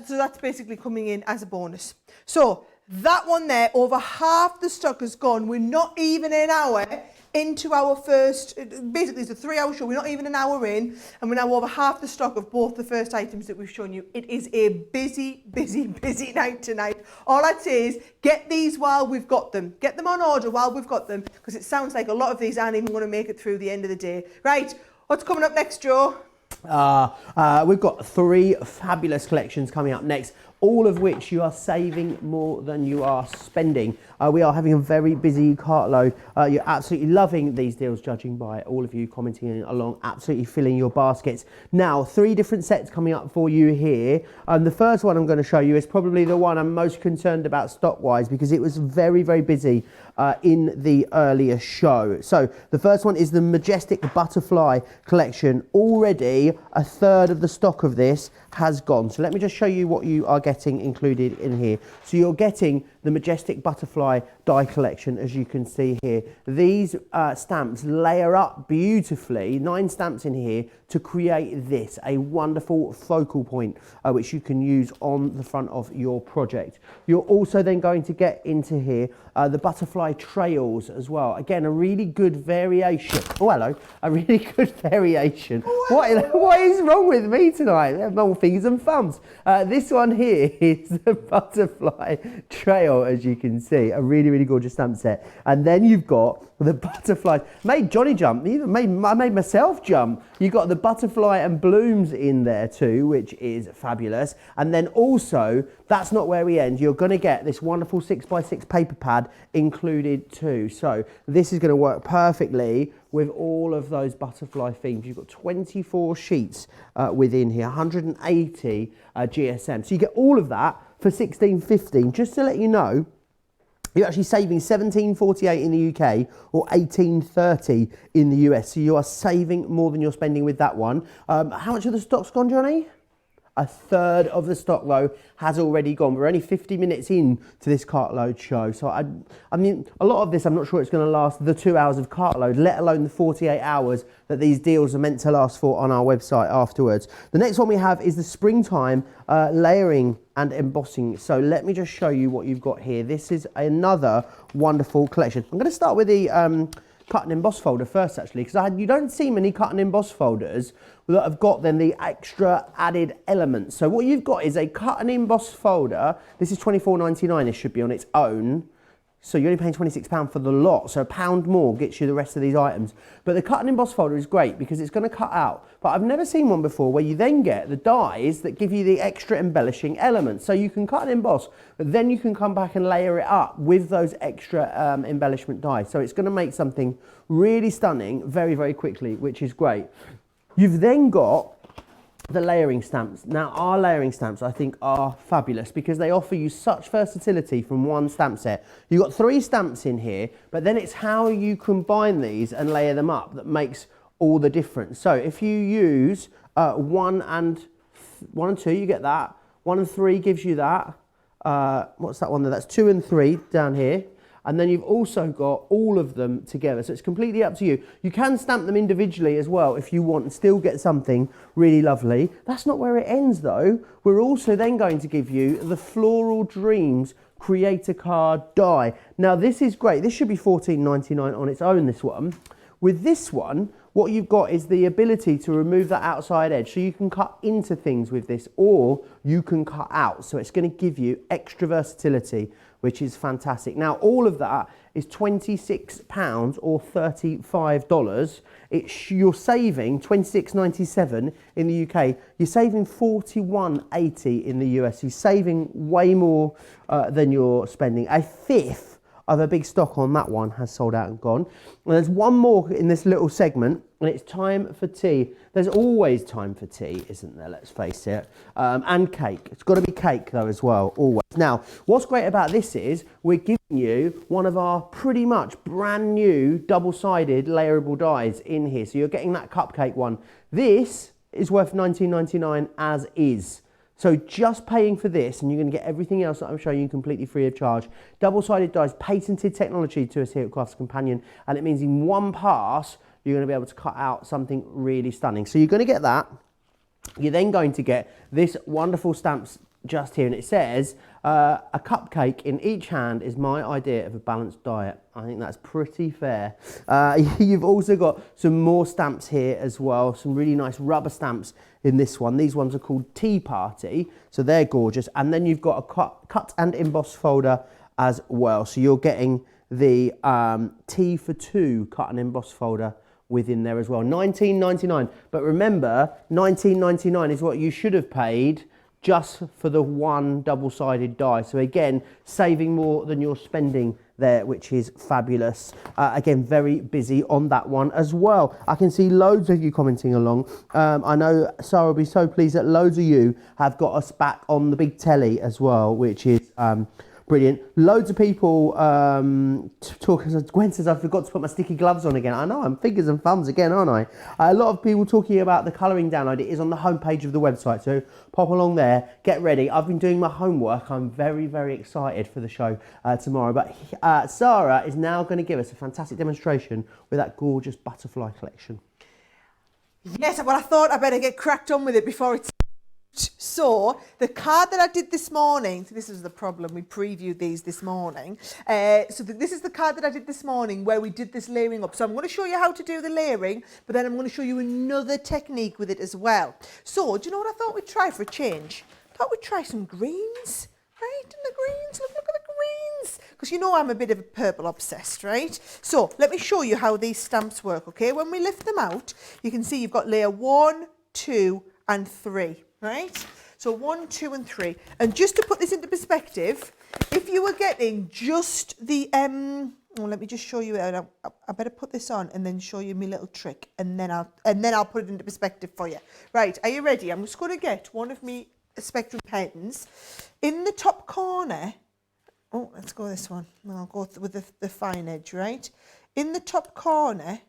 So that's basically coming in as a bonus. So that one there, over half the stock has gone. We're not even an hour into our first, basically it's a 3-hour show. We're not even an hour in, and we're now over half the stock of both the first items that we've shown you. It is a busy, busy, busy night tonight. All I'd say is get these while we've got them. Get them on order while we've got them, because it sounds like a lot of these aren't even going to make it through the end of the day. Right, what's coming up next, Joe? We've got 3 fabulous collections coming up next, all of which you are saving more than you are spending. We are having a very busy cartload. You're absolutely loving these deals, judging by all of you commenting along, absolutely filling your baskets. Now, 3 different sets coming up for you here. The first one I'm going to show you is probably the one I'm most concerned about stock-wise, because it was very, very busy in the earlier show. So the first one is the Majestic Butterfly collection. Already a third of the stock of this has gone. So let me just show you what you are getting included in here. So you're getting the Majestic Butterfly die collection, as you can see here. These stamps layer up beautifully, 9 stamps in here, to create this, a wonderful focal point which you can use on the front of your project. You're also then going to get into here the butterfly trails as well. Again, a really good variation. Oh, hello. A really good variation. What is wrong with me tonight? More fingers and thumbs. This one here is the butterfly trail, as you can see. A really, really gorgeous stamp set. And then you've got the butterflies. Made Johnny jump. I made myself jump. You've got the butterfly and blooms in there too, which is fabulous. And then also, that's not where we end. You're going to get this wonderful 6x6 paper pad included too. So this is going to work perfectly with all of those butterfly themes. You've got 24 sheets within here, 180 GSM. So you get all of that for $16.15. Just to let you know, you're actually saving $17.48 in the UK or $18.30 in the US. So you are saving more than you're spending with that one. How much of the stock's gone, Johnny? A third of the stock, though, has already gone. We're only 50 minutes in to this cartload show. So, I mean, a lot of this, I'm not sure it's going to last the 2 hours of cartload, let alone the 48 hours that these deals are meant to last for on our website afterwards. The next one we have is the springtime layering and embossing. So let me just show you what you've got here. This is another wonderful collection. I'm going to start with the cut and emboss folder first, actually, because you don't see many cut and emboss folders that have got then the extra added elements. So what you've got is a cut and emboss folder. This is $24.99. It should be on its own. So you're only paying £26 for the lot, so £1 more gets you the rest of these items. But the cut and emboss folder is great because it's going to cut out. But I've never seen one before where you then get the dies that give you the extra embellishing elements. So you can cut and emboss, but then you can come back and layer it up with those extra embellishment dies. So it's going to make something really stunning very, very quickly, which is great. You've then got the layering stamps. Now, our layering stamps, I think, are fabulous because they offer you such versatility from one stamp set. You've got 3 stamps in here, but then it's how you combine these and layer them up that makes all the difference. So if you use 1 and 2, you get that. 1 and 3 gives you that. What's that one there? That's 2 and 3 down here. And then you've also got all of them together. So it's completely up to you. You can stamp them individually as well if you want and still get something really lovely. That's not where it ends though. We're also then going to give you the Floral Dreams Creator Card die. Now this is great. This should be $14.99 on its own, this one. With this one, what you've got is the ability to remove that outside edge. So you can cut into things with this, or you can cut out. So it's going to give you extra versatility, which is fantastic. Now, all of that is £26 or $35. You're saving $26.97 in the UK. You're saving $41.80 in the US. You're saving way more than you're spending. A fifth of a big stock on that one has sold out and gone. And there's one more in this little segment, and it's time for tea. There's always time for tea, isn't there? Let's face it. And cake. It's got to be cake though as well, always. Now, what's great about this is we're giving you one of our pretty much brand new double-sided layerable dies in here. So you're getting that cupcake one. This is worth $19.99 as is. So just paying for this, and you're going to get everything else that I'm showing you completely free of charge. Double-sided dies, patented technology to us here at Crafts Companion, and it means in one pass, you're going to be able to cut out something really stunning. So you're going to get that. You're then going to get this wonderful stamps just here, and it says, a cupcake in each hand is my idea of a balanced diet. I think that's pretty fair. You've also got some more stamps here as well, some really nice rubber stamps in this one. These ones are called Tea Party, so they're gorgeous. And then you've got a cut and emboss folder as well. So you're getting the Tea for Two cut and emboss folder within there as well. $19.99. But remember, $19.99 is what you should have paid just for the one double-sided die. So again, saving more than you're spending there, which is fabulous. Again, very busy on that one as well. I can see loads of you commenting along. I know Sara will be so pleased that loads of you have got us back on the big telly as well, which is brilliant. Loads of people talking. Gwen says, I forgot to put my sticky gloves on again. I know, I'm fingers and thumbs again, aren't I? A lot of people talking about the colouring download. It is on the homepage of the website, so pop along there, get ready. I've been doing my homework. I'm very, very excited for the show tomorrow. But Sara is now going to give us a fantastic demonstration with that gorgeous butterfly collection. Yes, well, I thought I better get cracked on with it before it's... So the card that I did this morning, so this is the problem, we previewed these this morning. This is the card that I did this morning where we did this layering up. So I'm going to show you how to do the layering, but then I'm going to show you another technique with it as well. So do you know what I thought we'd try for a change? I thought we'd try some greens, right? And the greens, look at the greens. Because you know I'm a bit of a purple obsessed, right? So let me show you how these stamps work, okay? When we lift them out, you can see you've got layer 1, 2 and 3. Right? So 1, 2 and 3. And just to put this into perspective, if you were getting just the, let me just show you, I better put this on and then show you my little trick, and then I'll put it into perspective for you. Right, are you ready? I'm just going to get one of my Spectrum pens. In the top corner, oh, let's go this one. I'll go with the fine edge, right? In the top corner,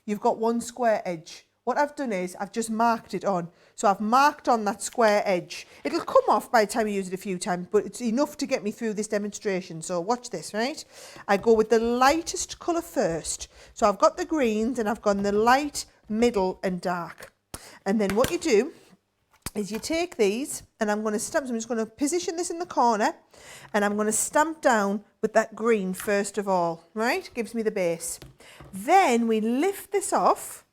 you've got one square edge. What I've done is I've just marked it on. So I've marked on that square edge. It'll come off by the time you use it a few times, but it's enough to get me through this demonstration. So watch this, right? I go with the lightest colour first. So I've got the greens and I've gone the light, middle and dark. And then what you do is you take these, and I'm going to stamp, so I'm just going to position this in the corner, and I'm going to stamp down with that green first of all, right? Gives me the base. Then we lift this off.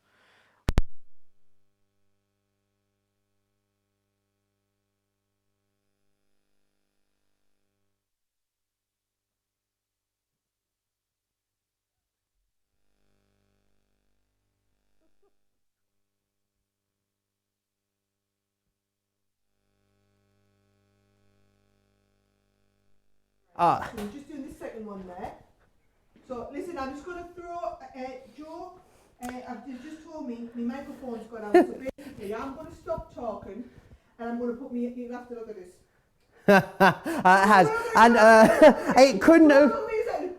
So we're just doing the second one there. So listen, I'm just going to throw, Joe, you've just told me my microphone's gone out, so basically I'm going to stop talking and I'm going to put me, you have to look at this. It has, and it couldn't have...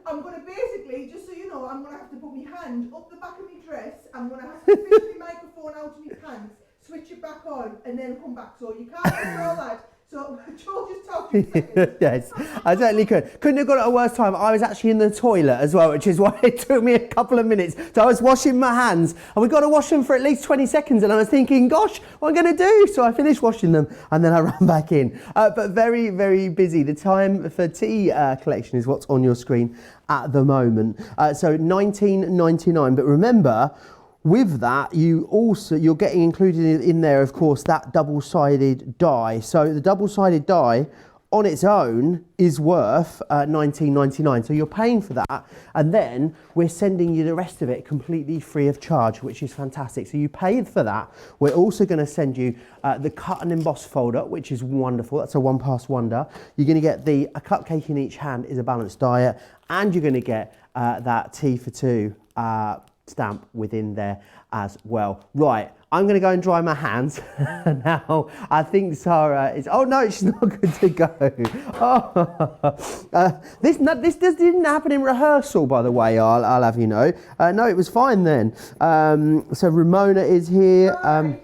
I'm going to basically, just so you know, I'm going to have to put my hand up the back of my dress, I'm going to have to fish my microphone out of my pants, switch it back on and then come back, so you can't do all that. So, Joe just talked to you. Yes, I certainly could. Couldn't have got it at a worse time. I was actually in the toilet as well, which is why it took me a couple of minutes. So I was washing my hands, and we've got to wash them for at least 20 seconds. And I was thinking, gosh, what am I going to do? So I finished washing them, and then I ran back in. But very, very busy. The time for tea collection is what's on your screen at the moment. So $19.99. But remember, with that, you're getting included in there, of course, that double-sided die. So the double-sided die on its own is worth $19.99. So you're paying for that, and then we're sending you the rest of it completely free of charge, which is fantastic. So you paid for that. We're also going to send you the cut and emboss folder, which is wonderful. That's a one-pass wonder. You're going to get a cupcake in each hand is a balanced diet, and you're going to get that tea for two stamp within there as well. Right, I'm going to go and dry my hands now. I think Sara is, oh no, she's not good to go. Oh. This didn't happen in rehearsal, by the way, I'll have you know. No, it was fine then. So Ramona is here. It's all right.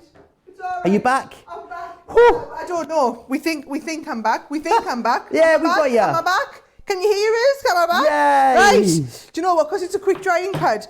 Are you back? I'm back. Whew. I don't know. We think I'm back. We think I'm back. Yeah, we've got you. Am I back? Can you hear us? Am I back? Yay. Right. Do you know what? Because it's a quick drying pad.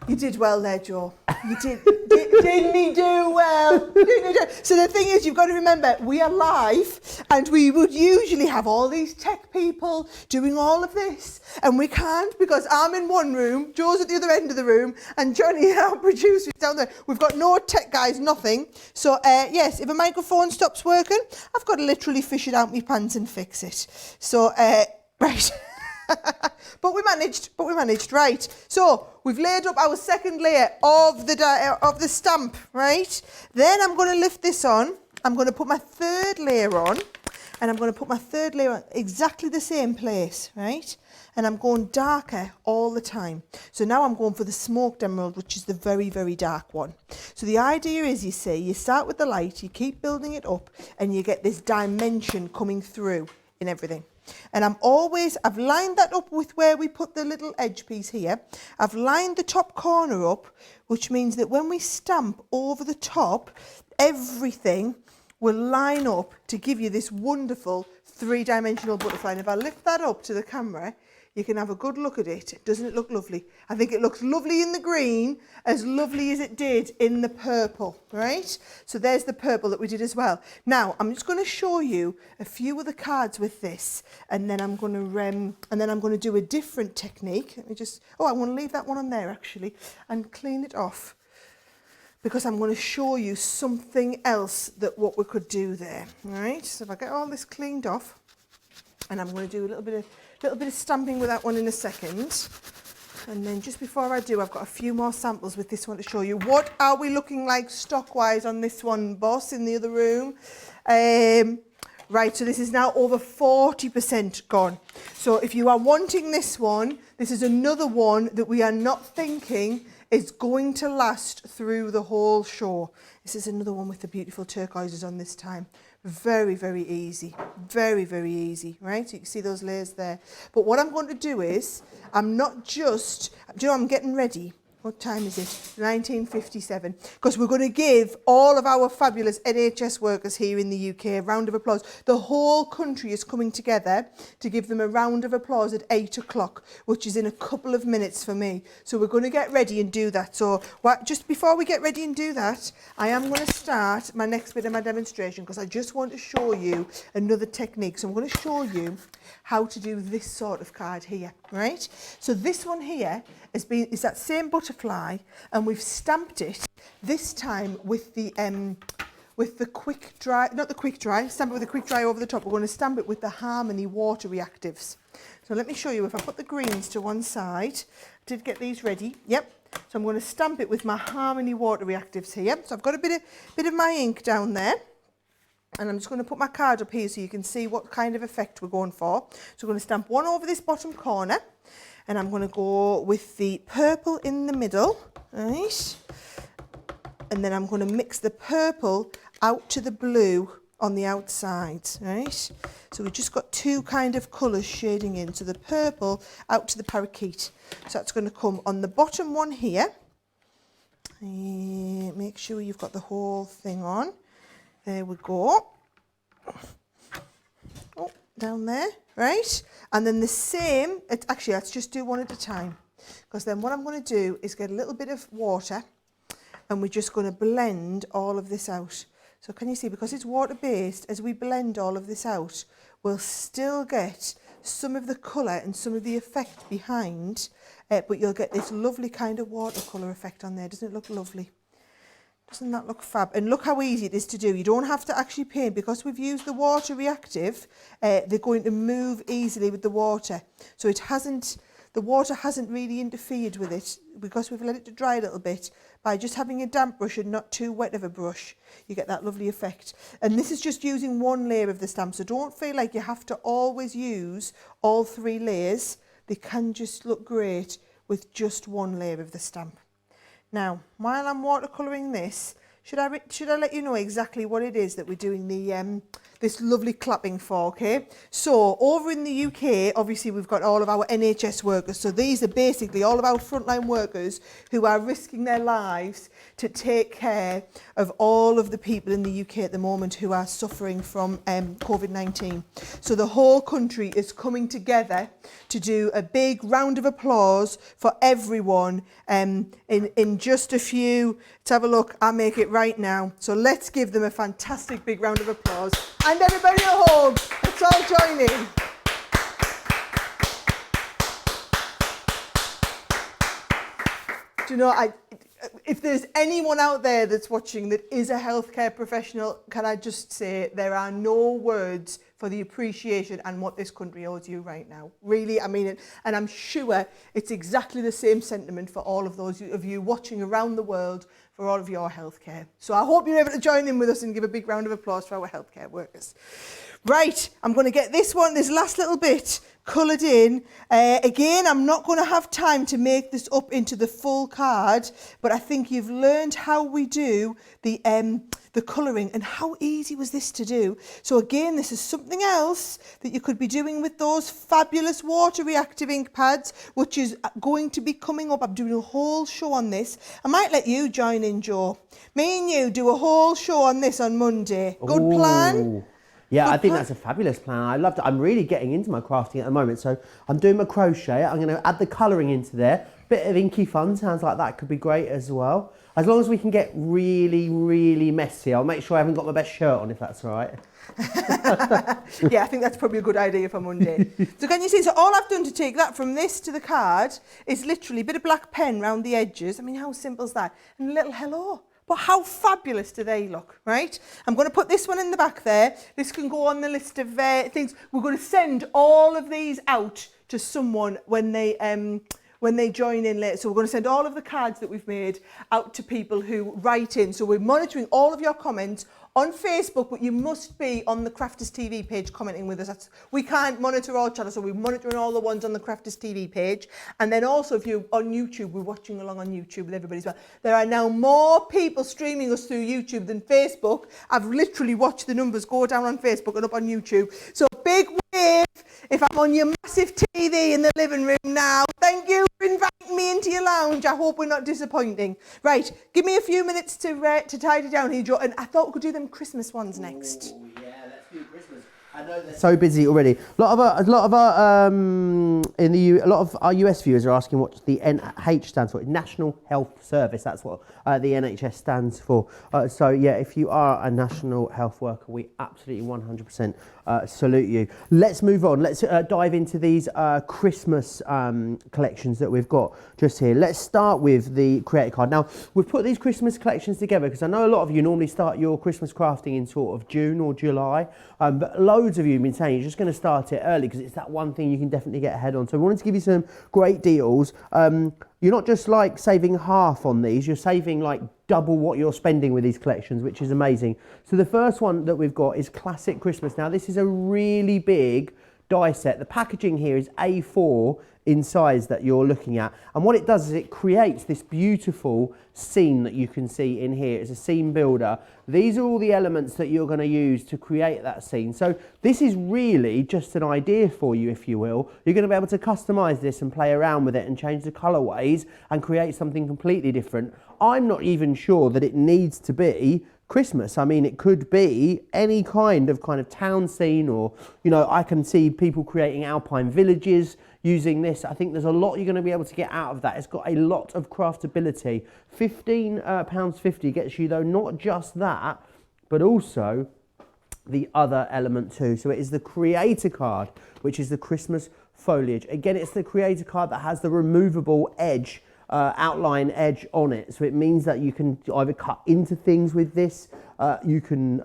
You did well there, Joe. You did. Didn't he do well? Didn't he do? So the thing is, you've got to remember, we are live, and we would usually have all these tech people doing all of this, and we can't because I'm in one room, Joe's at the other end of the room, and Johnny, our producer, is down there. We've got no tech guys, nothing. So yes, if a microphone stops working, I've got to literally fish it out my pants and fix it. So right. But we managed, right. So we've laid up our second layer of the stamp, right? Then I'm going to lift this on. I'm going to put my third layer on, and I'm going to put my third layer on exactly the same place, right? And I'm going darker all the time. So now I'm going for the smoked emerald, which is the very, very dark one. So the idea is, you see, you start with the light, you keep building it up, and you get this dimension coming through in everything. And I've lined that up with where we put the little edge piece here. I've lined the top corner up, which means that when we stamp over the top, everything will line up to give you this wonderful three-dimensional butterfly. And if I lift that up to the camera, you can have a good look at it. Doesn't it look lovely? I think it looks lovely in the green, as lovely as it did in the purple, right? So there's the purple that we did as well. Now, I'm just going to show you a few of the cards with this, and then I'm going to do a different technique. Let me just, I want to leave that one on there actually, and clean it off, because I'm going to show you something else that what we could do there, right? So if I get all this cleaned off, and I'm going to do a little bit of stamping with that one in a second. And then just before I do, I've got a few more samples with this one to show you. What are we looking like stock-wise on this one, boss, in the other room? Right, so this is now over 40% gone. So if you are wanting this one, this is another one that we are not thinking is going to last through the whole show. This is another one with the beautiful turquoises on this time. Very, very easy. Very, very easy, right? So you can see those layers there. But what I'm going to do is, I'm getting ready. What time is it? 19:57. Because we're going to give all of our fabulous NHS workers here in the UK a round of applause. The whole country is coming together to give them a round of applause at 8 o'clock, which is in a couple of minutes for me. So we're going to get ready and do that. So just before we get ready and do that, I am going to start my next bit of my demonstration, because I just want to show you another technique. So I'm going to show you how to do this sort of card here, right? So this one here is that same butterfly, and we've stamped it this time with the quick dry, not the quick dry, stamp it with the quick dry over the top. We're going to stamp it with the Harmony water reactives. So let me show you. If I put the greens to one side, I did get these ready. Yep. So I'm going to stamp it with my Harmony water reactives here. So I've got a bit of my ink down there. And I'm just going to put my card up here so you can see what kind of effect we're going for. So we're going to stamp one over this bottom corner, and I'm going to go with the purple in the middle, right? And then I'm going to mix the purple out to the blue on the outside, right? So we've just got two kind of colours shading in. So the purple out to the parakeet. So that's going to come on the bottom one here. Make sure you've got the whole thing on. There we go. Oh, down there, right? And then the same, actually, let's just do one at a time. Because then what I'm going to do is get a little bit of water, and we're just going to blend all of this out. So can you see, because it's water-based, as we blend all of this out, we'll still get some of the colour and some of the effect behind, but you'll get this lovely kind of watercolour effect on there. Doesn't it look lovely? Doesn't that look fab? And look how easy it is to do. You don't have to actually paint. Because we've used the water reactive, they're going to move easily with the water. So the water hasn't really interfered with it, because we've let it to dry a little bit. By just having a damp brush and not too wet of a brush, you get that lovely effect. And this is just using one layer of the stamp, so don't feel like you have to always use all 3 layers. They can just look great with just one layer of the stamp. Now, while I'm watercolouring this, should I let you know exactly what it is that we're doing this lovely clapping for, okay? So, over in the UK, obviously we've got all of our NHS workers. So these are basically all of our frontline workers who are risking their lives to take care of all of the people in the UK at the moment who are suffering from COVID-19. So the whole country is coming together to do a big round of applause for everyone in just a few. Let's have a look. I'll make it right now. So let's give them a fantastic big round of applause. And everybody at home, let's all join in. Do you know, if there's anyone out there that's watching that is a healthcare professional, can I just say there are no words for the appreciation and what this country owes you right now. Really, I mean it. And I'm sure it's exactly the same sentiment for all of those of you watching around the world for all of your healthcare. So I hope you're able to join in with us and give a big round of applause for our healthcare workers. Right, I'm going to get this last little bit coloured in. Again, I'm not going to have time to make this up into the full card, but I think you've learned how we do the colouring, and how easy was this to do. So again, this is something else that you could be doing with those fabulous water reactive ink pads, which is going to be coming up. I'm doing a whole show on this. I might let you join in, Joe. Me and you do a whole show on this on Monday. Good plan? Yeah, I think that's a fabulous plan. I loved it. I'm really getting into my crafting at the moment. So I'm doing my crochet. I'm going to add the colouring into there. Bit of inky fun, sounds like that could be great as well. As long as we can get really, really messy. I'll make sure I haven't got my best shirt on, if that's all right. Yeah, I think that's probably a good idea for Monday. So can you see, so all I've done to take that from this to the card is literally a bit of black pen round the edges. I mean, how simple is that? And a little hello. But how fabulous do they look, right? I'm going to put this one in the back there. This can go on the list of things. We're going to send all of these out to someone when they join in later. So we're going to send all of the cards that we've made out to people who write in. So we're monitoring all of your comments on Facebook, but you must be on the Crafters TV page commenting with us. We can't monitor all channels, so we're monitoring all the ones on the Crafters TV page. And then also, if you're on YouTube, we're watching along on YouTube with everybody as well. There are now more people streaming us through YouTube than Facebook. I've literally watched the numbers go down on Facebook and up on YouTube. So big wave if I'm on your massive TV in the living room now. Thank you for inviting me into your lounge. I hope we're not disappointing. Right, give me a few minutes to tidy down here, Joe. And I thought we could do them Christmas ones next. Oh, yeah, let's do Christmas. I know they're so busy already. A lot of our US viewers are asking what the NH stands for. National Health Service. That's what the NHS stands for. So yeah, if you are a national health worker, we absolutely 100% salute you. Let's move on. Let's dive into these Christmas collections that we've got just here. Let's start with the Create card. Now, we've put these Christmas collections together because I know a lot of you normally start your Christmas crafting in sort of June or July, but loads of you have been saying you're just going to start it early because it's that one thing you can definitely get ahead on. So we wanted to give you some great deals. You're not just like saving half on these, you're saving like double what you're spending with these collections, which is amazing. So the first one that we've got is Classic Christmas. Now this is a really big die set. The packaging here is A4 in size that you're looking at, and what it does is it creates this beautiful scene that you can see in here. It's a scene builder. These are all the elements that you're going to use to create that scene. So this is really just an idea for you, if you will. You're going to be able to customize this and play around with it and change the colorways and create something completely different. I'm not even sure that it needs to be Christmas. I mean, it could be any kind of town scene, or, you know, I can see people creating alpine villages using this. I think there's a lot you're going to be able to get out of that. It's got a lot of craftability. £15.50 gets you, though, not just that, but also the other element too. So it is the creator card, which is the Christmas foliage. Again, it's the creator card that has the removable edge, outline edge on it. So it means that you can either cut into things with this, you can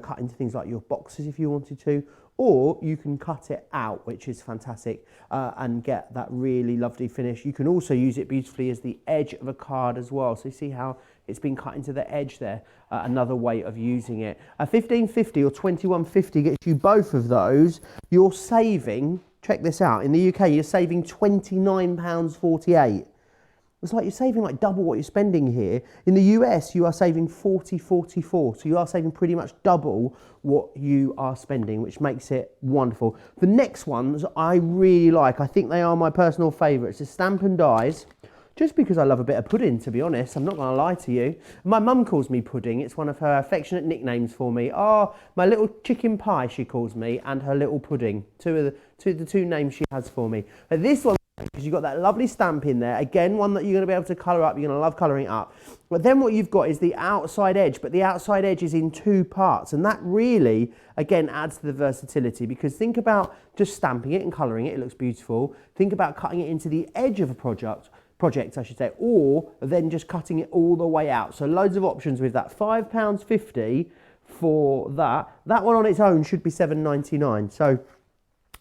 cut into things like your boxes if you wanted to, or you can cut it out, which is fantastic, and get that really lovely finish. You can also use it beautifully as the edge of a card as well. So you see how it's been cut into the edge there, another way of using it. $15.50 or $21.50 gets you both of those. You're saving, check this out, in the UK you're saving £29.48. It's like you're saving like double what you're spending here. In the US, you are saving $40.44. So you are saving pretty much double what you are spending, which makes it wonderful. The next ones I really like. I think they are my personal favourites. The Stamp and Dies. Just because I love a bit of pudding, to be honest. I'm not going to lie to you. My mum calls me Pudding. It's one of her affectionate nicknames for me. Oh, my little chicken pie, she calls me, and her little pudding. The two names she has for me. But this one, because you've got that lovely stamp in there. Again, one that you're going to be able to colour up. You're going to love colouring it up. But then what you've got is the outside edge. But the outside edge is in two parts. And that really, again, adds to the versatility. Because think about just stamping it and colouring it. It looks beautiful. Think about cutting it into the edge of a project, I should say, or then just cutting it all the way out. So loads of options with that. £5.50 for that. That one on its own should be $7.99. So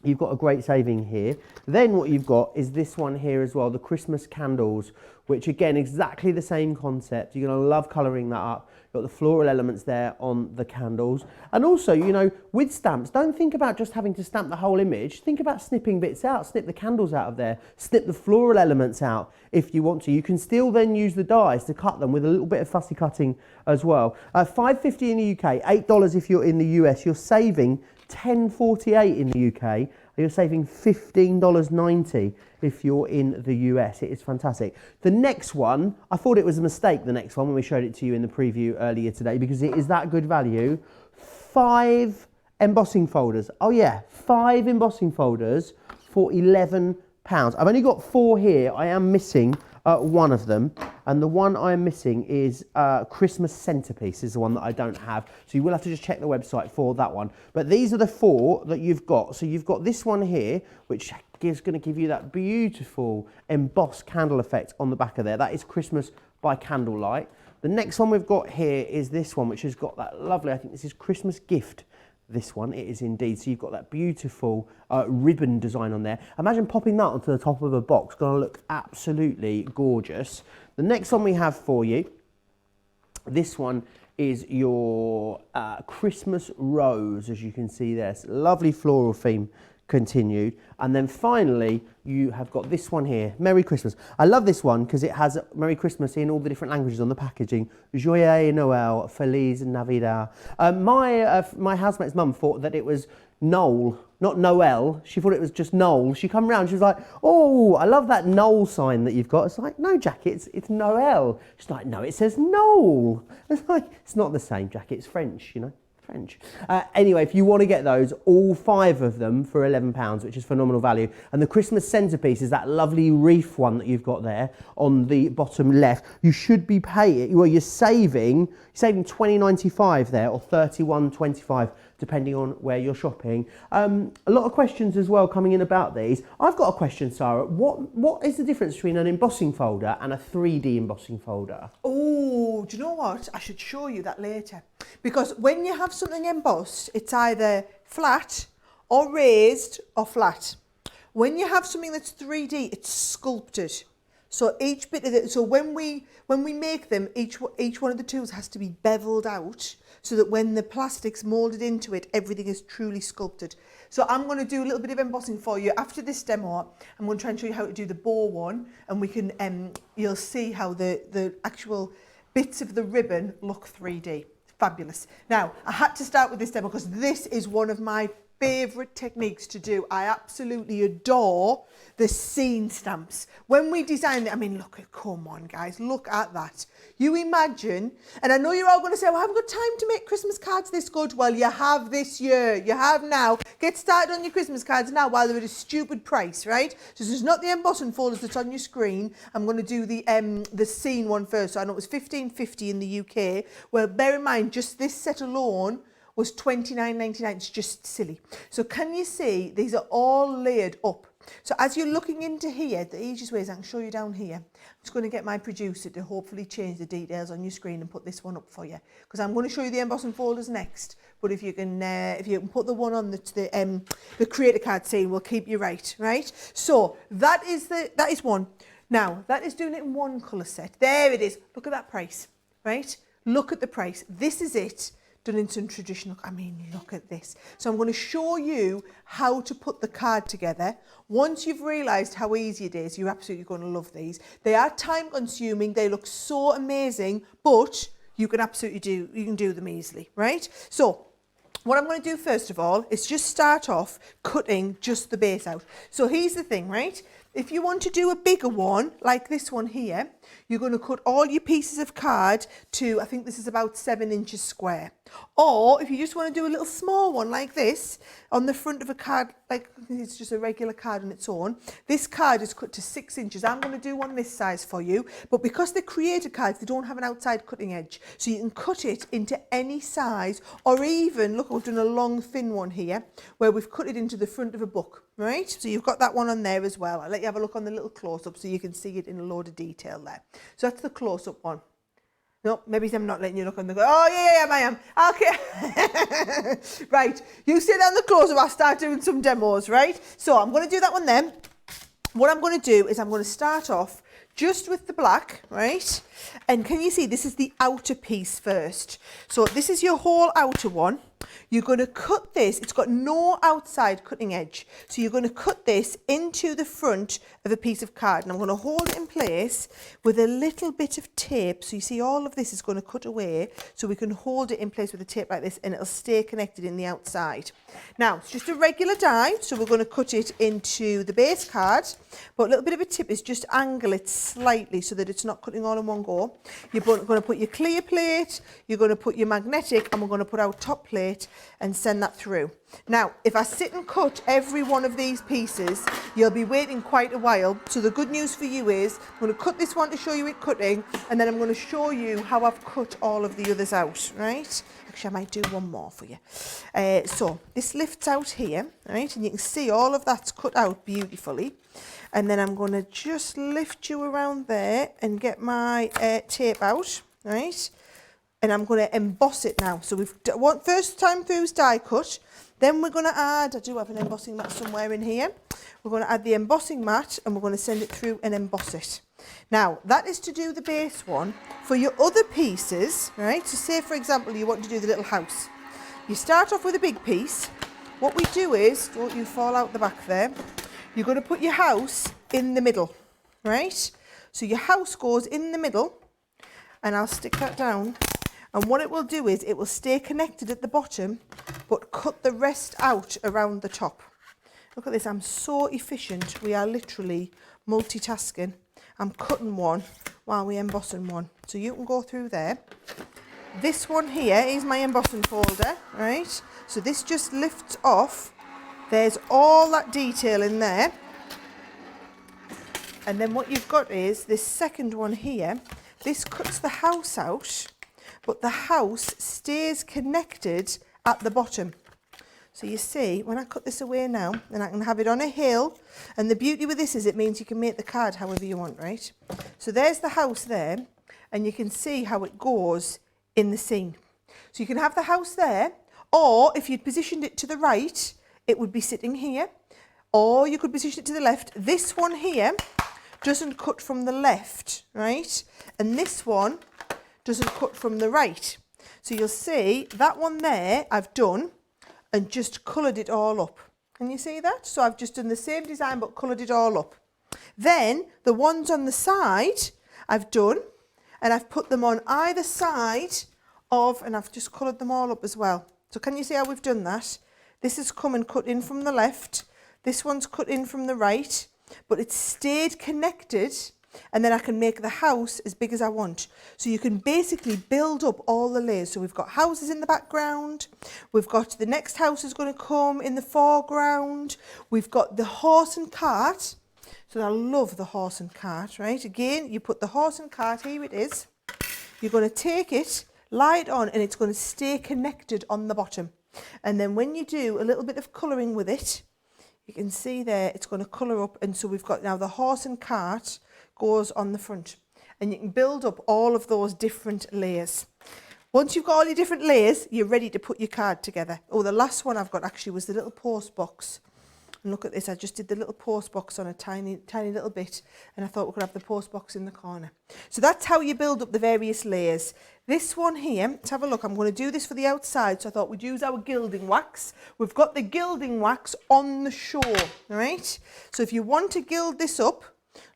you've got a great saving here. Then what you've got is this one here as well, the Christmas candles, which again, exactly the same concept. You're gonna love colouring that up. You've got the floral elements there on the candles. And also, you know, with stamps, don't think about just having to stamp the whole image. Think about snipping bits out, snip the candles out of there, snip the floral elements out if you want to. You can still then use the dies to cut them with a little bit of fussy cutting as well. $5.50 in the UK, $8 if you're in the US. You're saving $10.48 in the UK. You're saving $15.90 if you're in the US. It is fantastic. The next one, I thought it was a mistake, the next one, when we showed it to you in the preview earlier today, because it is that good value. 5 embossing folders. Oh yeah, 5 embossing folders for £11. I've only got 4 here. I am missing one of them, and the one I'm missing is Christmas centerpiece is the one that I don't have, so you will have to just check the website for that one. But these are the 4 that you've got. So you've got this one here, which is going to give you that beautiful embossed candle effect on the back of there. That is Christmas by candlelight. The next one we've got here is this one, which has got that lovely, I think this is Christmas gift. This one, it is indeed. So you've got that beautiful ribbon design on there. Imagine popping that onto the top of a box. Going to look absolutely gorgeous. The next one we have for you, this one is your Christmas rose, as you can see there. It's a lovely floral theme continued. And then finally, you have got this one here, Merry Christmas. I love this one because it has Merry Christmas in all the different languages on the packaging. Joyeux Noël, Feliz Navidad. My housemate's mum thought that it was Noel, not Noel. She thought it was just Noel. She come round, she was like, oh, I love that Noel sign that you've got. It's like, no, Jackie, it's Noel. She's like, no, it says Noel. It's like, it's not the same, Jackie, it's French, you know. French. Anyway, if you want to get those, all 5 of them for £11, which is phenomenal value. And the Christmas centerpiece is that lovely wreath one that you've got there on the bottom left. You should be paying, well, you're saving $20.95 there, or $31.25, depending on where you're shopping. A lot of questions as well coming in about these. I've got a question, Sarah. What is the difference between an embossing folder and a 3D embossing folder? Oh, do you know what? I should show you that later. Because when you have something embossed, it's either flat or raised or flat. When you have something that's 3D, it's sculpted. So each bit of it, so when we make them, each one of the tools has to be beveled out so that when the plastic's moulded into it, everything is truly sculpted. So I'm going to do a little bit of embossing for you. After this demo, I'm going to try and show you how to do the bow one, and we can, you'll see how the actual bits of the ribbon look 3D. Fabulous. Now, I had to start with this demo because this is one of my favourite techniques to do. I absolutely adore the scene stamps. When we design it, I mean, look at, come on guys, look at that. You imagine, and I know you're all going to say, well, I haven't got time to make Christmas cards this good. Well, you have this year, you have now. Get started on your Christmas cards now while they're at a stupid price, right? So this is not the embossing folders that's on your screen. I'm going to do the scene one first. So I know it was $15.50 in the UK. Well, bear in mind, just this set alone was $29.99. It's just silly. So can you see these are all layered up? So as you're looking into here, the easiest way is I can show you down here. I'm just going to get my producer to hopefully change the details on your screen and put this one up for you, because I'm going to show you the embossing folders next. But if you can put the one on the creator card scene, we'll keep you right. So that is one. Now that is doing it in one colour set. There it is. Look at that price, right? Look at the price. This is it. Done in some traditional, I mean, look at this. So I'm going to show you how to put the card together. Once you've realised how easy it is, you're absolutely going to love these. They are time consuming, they look so amazing, but you can absolutely do them easily, right? So what I'm going to do first of all is just start off cutting just the base out. So here's the thing, right? If you want to do a bigger one, like this one here, you're going to cut all your pieces of card to, I think this is about 7 inches square. Or if you just want to do a little small one like this, on the front of a card, like it's just a regular card on its own, this card is cut to 6 inches. I'm going to do one this size for you, but because they're creator cards, they don't have an outside cutting edge. So you can cut it into any size, or even, look, we've done a long thin one here, where we've cut it into the front of a book. Right, so you've got that one on there as well. I'll let you have a look on the little close-up so you can see it in a load of detail there. So that's the close-up one. No, maybe I'm not letting you look on the... Oh, yeah, I am. Okay. Right, you sit on the close-up, I'll start doing some demos, right? So I'm going to do that one then. What I'm going to do is I'm going to start off just with the black, right? And can you see this is the outer piece first? So this is your whole outer one. You're going to cut this, it's got no outside cutting edge. So you're going to cut this into the front of a piece of card. And I'm going to hold it in place with a little bit of tape. So you see all of this is going to cut away. So we can hold it in place with a tape like this and it'll stay connected in the outside. Now, it's just a regular die. So we're going to cut it into the base card. But a little bit of a tip is just angle it slightly so that it's not cutting all in one go. You're going to put your clear plate, you're going to put your magnetic, and we're going to put our top plate and send that through. Now, if I sit and cut every one of these pieces, you'll be waiting quite a while. So the good news for you is, I'm going to cut this one to show you it cutting, and then I'm going to show you how I've cut all of the others out, right? Actually, I might do one more for you. So this lifts out here, right? And you can see all of that's cut out beautifully. And then I'm going to just lift you around there and get my tape out, right? And I'm going to emboss it now. So we've first time through is die cut. Then we're going to add, I do have an embossing mat somewhere in here. We're going to add the embossing mat and we're going to send it through and emboss it. Now, that is to do the base one. For your other pieces, right, so say for example you want to do the little house. You start off with a big piece. What we do is, don't you fall out the back there, you're going to put your house in the middle, right? So your house goes in the middle, and I'll stick that down. And what it will do is it will stay connected at the bottom, but cut the rest out around the top. Look at this, I'm so efficient. We are literally multitasking. I'm cutting one while we're embossing one. So you can go through there. This one here is my embossing folder, right? So this just lifts off. There's all that detail in there. And then what you've got is this second one here. This cuts the house out, but the house stays connected at the bottom. So you see, when I cut this away now, then I can have it on a hill. And the beauty with this is it means you can make the card however you want, right? So there's the house there, and you can see how it goes in the scene. So you can have the house there, or if you'd positioned it to the right, it would be sitting here, or you could position it to the left. This one here doesn't cut from the left, right? And this one doesn't cut from the right. So you'll see that one there I've done and just coloured it all up. Can you see that? So I've just done the same design but coloured it all up. Then the ones on the side I've done, and I've put them on either side of, and I've just coloured them all up as well. So can you see how we've done that? This has come and cut in from the left. This one's cut in from the right, but it's stayed connected, and then I can make the house as big as I want. So you can basically build up all the layers. So we've got houses in the background. We've got the next house is going to come in the foreground. We've got the horse and cart. So I love the horse and cart, right? Again, you put the horse and cart, here it is. You're going to take it, lie it on, and it's going to stay connected on the bottom. And then when you do a little bit of colouring with it, you can see there it's going to colour up, and so we've got now the horse and cart goes on the front, and you can build up all of those different layers. Once you've got all your different layers, you're ready to put your card together. Oh, the last one I've got actually was the little post box. And look at this, I just did the little post box on a tiny little bit, and I thought we could have the post box in the corner. So that's how you build up the various layers. This one here, let's have a look. I'm going to do this for the outside, so I thought we'd use our gilding wax. We've got the gilding wax on the shore, all right? So if you want to gild this up,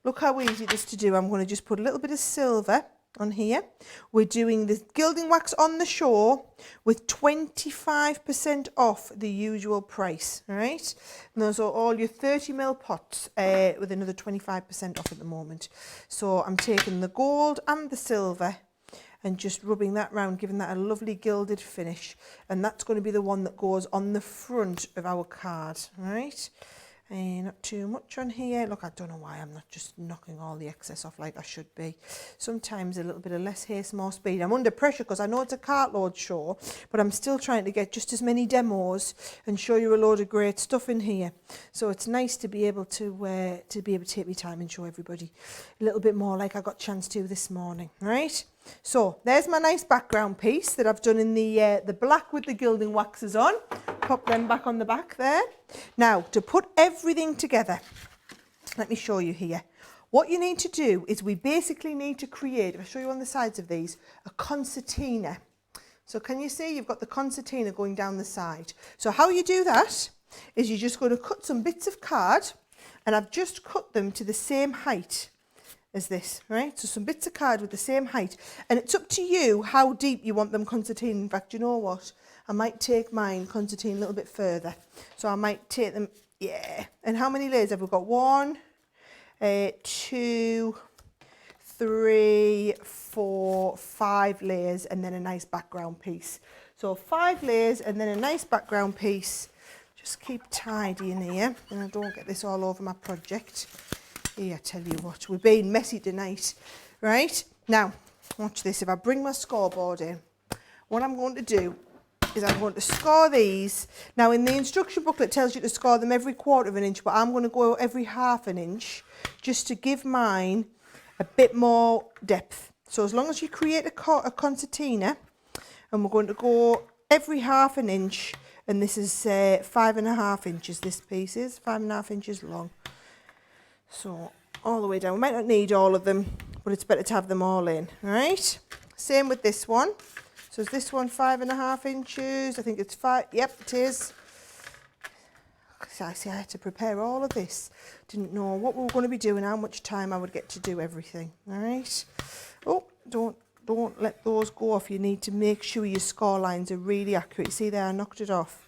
look how easy it is to do. I'm going to just put a little bit of silver on here. We're doing the gilding wax on the shore with 25% off the usual price, all right? And those are all your 30ml pots with another 25% off at the moment. So I'm taking the gold and the silver and just rubbing that round, giving that a lovely gilded finish. And that's going to be the one that goes on the front of our card, all right? Not too much on here. Look, I don't know why I'm not just knocking all the excess off like I should be. Sometimes a little bit of less haste, more speed. I'm under pressure because I know it's a Cartload show, but I'm still trying to get just as many demos and show you a load of great stuff in here. So it's nice to be able to take my time and show everybody a little bit more like I got a chance to this morning, right? So there's my nice background piece that I've done in the black with the gilding waxes on. Pop them back on the back there. Now, to put everything together, let me show you here. What you need to do is we basically need to create, if I show you on the sides of these, a concertina. So can you see you've got the concertina going down the side? So how you do that is you're just going to cut some bits of card, and I've just cut them to the same height as this, right? So some bits of card with the same height, and it's up to you how deep you want them concertina. In fact, you know what? I might take mine concertina a little bit further. So I might take them, yeah. And how many layers have we got? 1, 2, 3, 4, 5 layers, and then a nice background piece. So 5 layers and then a nice background piece. Just keep tidying here, and I don't get this all over my project. Here, I tell you what, we're being messy tonight, right? Now, watch this. If I bring my scoreboard in, what I'm going to do is I'm going to score these. Now, in the instruction booklet, it tells you to score them every 1/4 of an inch, but I'm going to go every 1/2 an inch just to give mine a bit more depth. So as long as you create a concertina, and we're going to go every 1/2 an inch, and this is 5.5 inches, this piece is 5.5 inches long. So all the way down. We might not need all of them, but it's better to have them all in, all right? Same with this one. So is this one 5.5 inches? I think it's 5. Yep, it is. I see I had to prepare all of this. Didn't know what we were going to be doing, how much time I would get to do everything, all right? Oh, don't let those go off. You need to make sure your score lines are really accurate. See there, I knocked it off.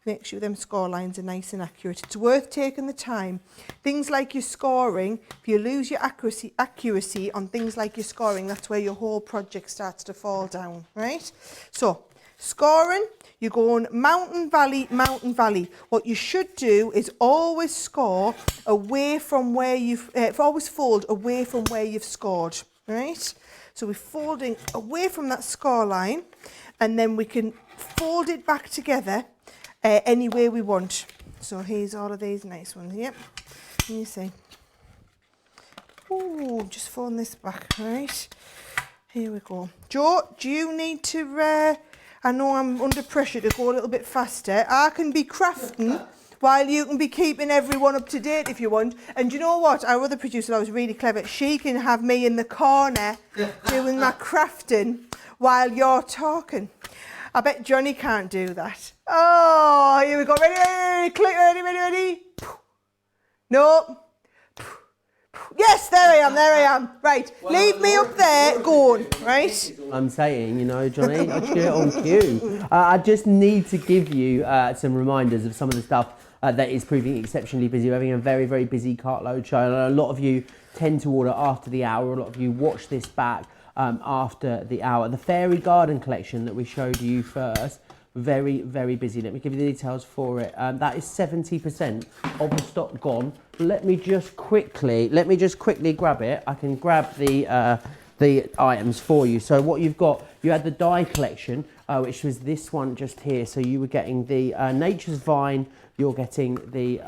Make sure them score lines are nice and accurate. It's worth taking the time. Things like your scoring, if you lose your accuracy on things like your scoring, that's where your whole project starts to fall down, right? So, scoring, you're going mountain, valley, mountain, valley. What you should do is always score away from where you've, always fold away from where you've scored, right? So we're folding away from that score line, and then we can fold it back together any way we want. So here's all of these nice ones. Yep. Can you see? Oh, just folding this back, right? Here we go. Joe, do you need to, I know I'm under pressure to go a little bit faster. I can be crafting while you can be keeping everyone up to date if you want. And you know what? Our other producer that was really clever. She can have me in the corner doing my crafting while you're talking. I bet Johnny can't do that. Oh, here we go. Ready, click, ready. No. Yes, there I am. Right, leave me up there, going, right? I'm saying, you know, Johnny, I should on cue. I just need to give you some reminders of some of the stuff that is proving exceptionally busy. We're having a very, very busy Cartload show. And a lot of you tend to order after the hour. A lot of you watch this back after the hour. The Fairy Garden collection that we showed you first, very, very busy. Let me give you the details for it. That is 70% of the stock gone. Let me just quickly grab it. I can grab the the items for you. So what you've got, you had the die collection, which was this one just here. So you were getting the Nature's Vine, you're getting the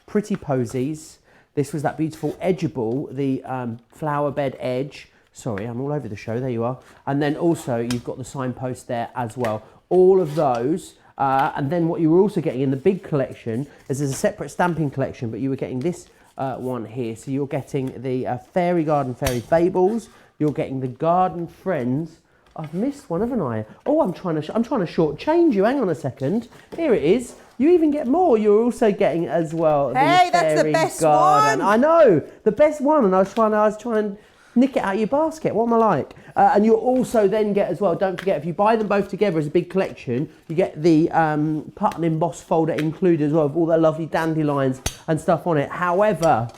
Pretty Posies. This was that beautiful Edgeable, the flower bed edge. Sorry, I'm all over the show, there you are. And then also you've got the signpost there as well. All of those. And then what you were also getting in the big collection is there's a separate stamping collection, but you were getting this one here. So you're getting the Fairy Garden Fairy Fables. You're getting the Garden Friends. I've missed one, haven't I? Oh, I'm trying to shortchange you. Hang on a second. Here it is. You even get more. You're also getting as well. Hey, that's the best one. I know, the best one. And I was trying to nick it out of your basket. What am I like? And you'll also then get as well, don't forget, if you buy them both together as a big collection, you get the Putton Emboss folder included as well, with all the lovely dandelions and stuff on it. However,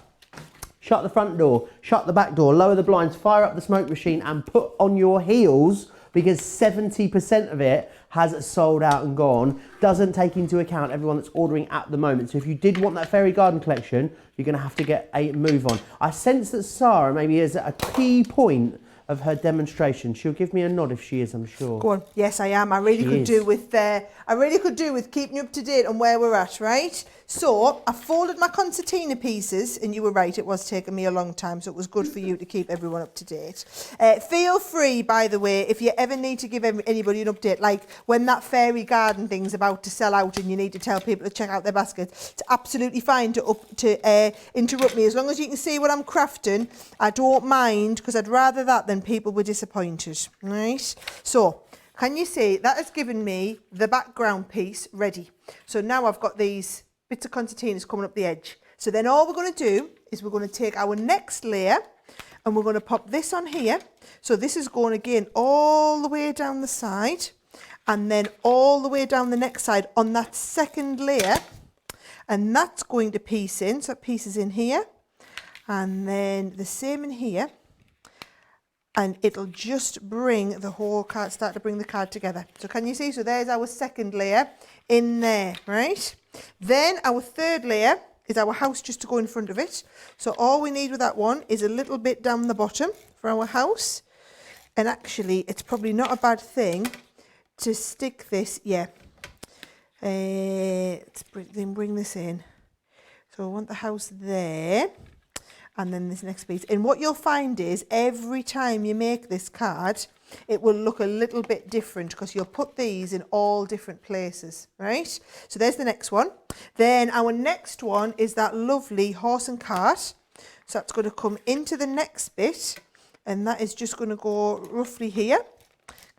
shut the front door, shut the back door, lower the blinds, fire up the smoke machine and put on your heels, because 70% of it has sold out and gone. Doesn't take into account everyone that's ordering at the moment. So if you did want that Fairy Garden collection, you're going to have to get a move on. I sense that Sara maybe is at a key point of her demonstration. She'll give me a nod if she is, I'm sure. Go on. Yes, I am. I really could do with keeping you up to date on where we're at, right? So I folded my concertina pieces, and you were right, it was taking me a long time, so it was good for you to keep everyone up to date. Feel free, by the way, if you ever need to give anybody an update, like when that fairy garden thing's about to sell out and you need to tell people to check out their baskets, it's absolutely fine to interrupt me. As long as you can see what I'm crafting, I don't mind, because I'd rather that than people were disappointed, right? So, can you see, that has given me the background piece ready. So now I've got these bits of concertinas coming up the edge. So then all we're going to do is we're going to take our next layer and we're going to pop this on here. So this is going again all the way down the side and then all the way down the next side on that second layer. And that's going to piece in. So that piece is in here. And then the same in here. And it'll just bring the whole card, start to bring the card together. So can you see? So there's our second layer in there, right? Then our third layer is our house just to go in front of it. So all we need with that one is a little bit down the bottom for our house. And actually, it's probably not a bad thing to stick this, let's bring this in. So I want the house there. And then this next piece. And what you'll find is every time you make this card, it will look a little bit different because you'll put these in all different places, right? So there's the next one. Then our next one is that lovely horse and cart. So that's going to come into the next bit. And that is just going to go roughly here.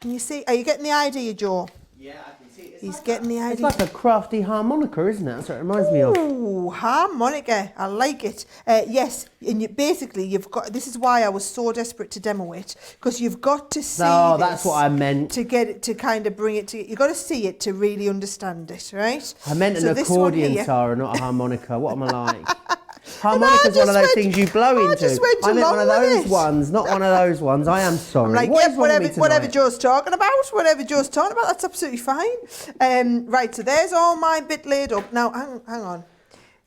Can you see? Are you getting the idea, Joe? Yeah, I can see it. He's getting the idea. It's like a crafty harmonica, isn't it? That's what it reminds me of. Ooh, harmonica. I like it. Yes, and you've got. This is why I was so desperate to demo it, because you've got to see. Oh, that's what I meant. To get it to kind of bring it to. You've got to see it to really understand it, right? I meant an accordion, Sara, not a harmonica. What am I like? Harmonica's one of those things you blow into. I meant one of those ones, not one of those ones. I am sorry. Like, whatever Joe's talking about, that's absolutely fine. Right, so there's all my bit laid up. Now, hang on.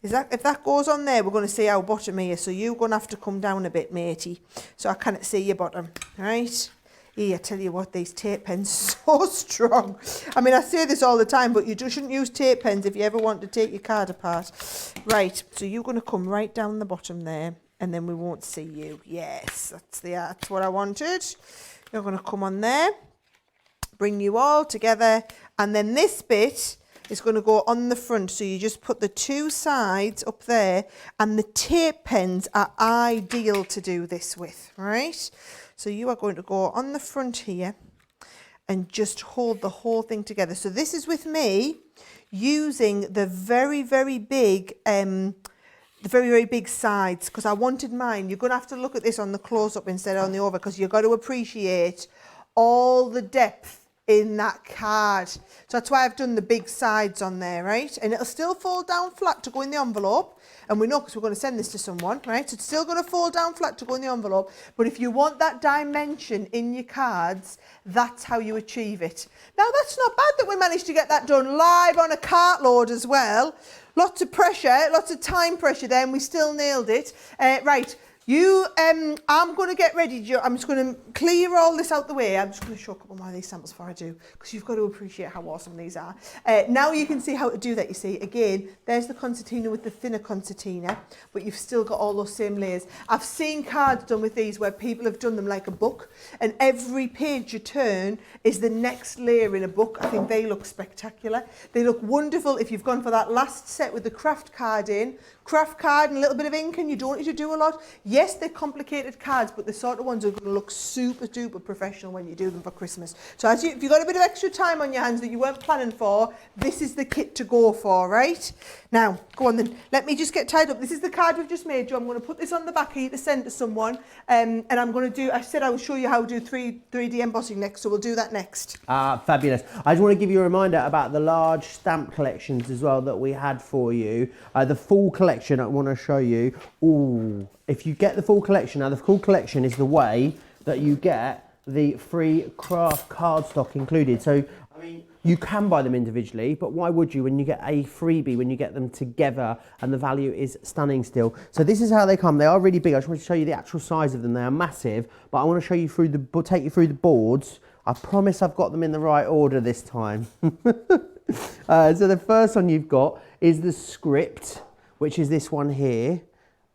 If that goes on there, we're going to see our bottom here. So you're going to have to come down a bit, matey. So I can't see your bottom, right? I tell you what, these tape pens are so strong. I mean, I say this all the time, but you just shouldn't use tape pens if you ever want to take your card apart. Right, so you're going to come right down the bottom there, and then we won't see you. Yes, that's what I wanted. You're going to come on there, bring you all together, and then this bit is going to go on the front. So you just put the two sides up there, and the tape pens are ideal to do this with, right? So you are going to go on the front here and just hold the whole thing together. So this is with me using the very, very big sides, because I wanted mine. You're going to have to look at this on the close-up instead of on the over, because you've got to appreciate all the depth in that card. So that's why I've done the big sides on there, right? And it'll still fold down flat to go in the envelope. And we know because we're going to send this to someone, right? So it's still going to fold down flat to go in the envelope. But if you want that dimension in your cards, that's how you achieve it. Now, that's not bad that we managed to get that done live on a Cartload as well. Lots of pressure, lots of time pressure there, and we still nailed it. Right, I'm going to get ready, Joe. I'm just going to clear all this out the way. I'm just going to show a couple more of these samples before I do, because you've got to appreciate how awesome these are. Now you can see how to do that, you see. Again, there's the concertina with the thinner concertina, but you've still got all those same layers. I've seen cards done with these where people have done them like a book, and every page you turn is the next layer in a book. I think they look spectacular. They look wonderful if you've gone for that last set with the craft card in, craft card and a little bit of ink, and you don't need to do a lot. Yes, they're complicated cards, but the sort of ones are going to look super duper professional when you do them for Christmas. So if you've got a bit of extra time on your hands that you weren't planning for, this is the kit to go for, right? Now, go on then. Let me just get tied up. This is the card we've just made, Joe. I'm going to put this on the back here to send to someone, and I'm going to do, I said I will show you how to do 3D embossing next, so we'll do that next. Fabulous. I just want to give you a reminder about the large stamp collections as well that we had for you. The full collection I want to show you. Ooh, if you get the full collection, now the full collection is the way that you get the free craft cardstock included. So, I mean, you can buy them individually, but why would you when you get a freebie, when you get them together, and the value is stunning still. So this is how they come. They are really big. I just want to show you the actual size of them. They are massive, but I want to show you through take you through the boards. I promise I've got them in the right order this time. So the first one you've got is the script, which is this one here.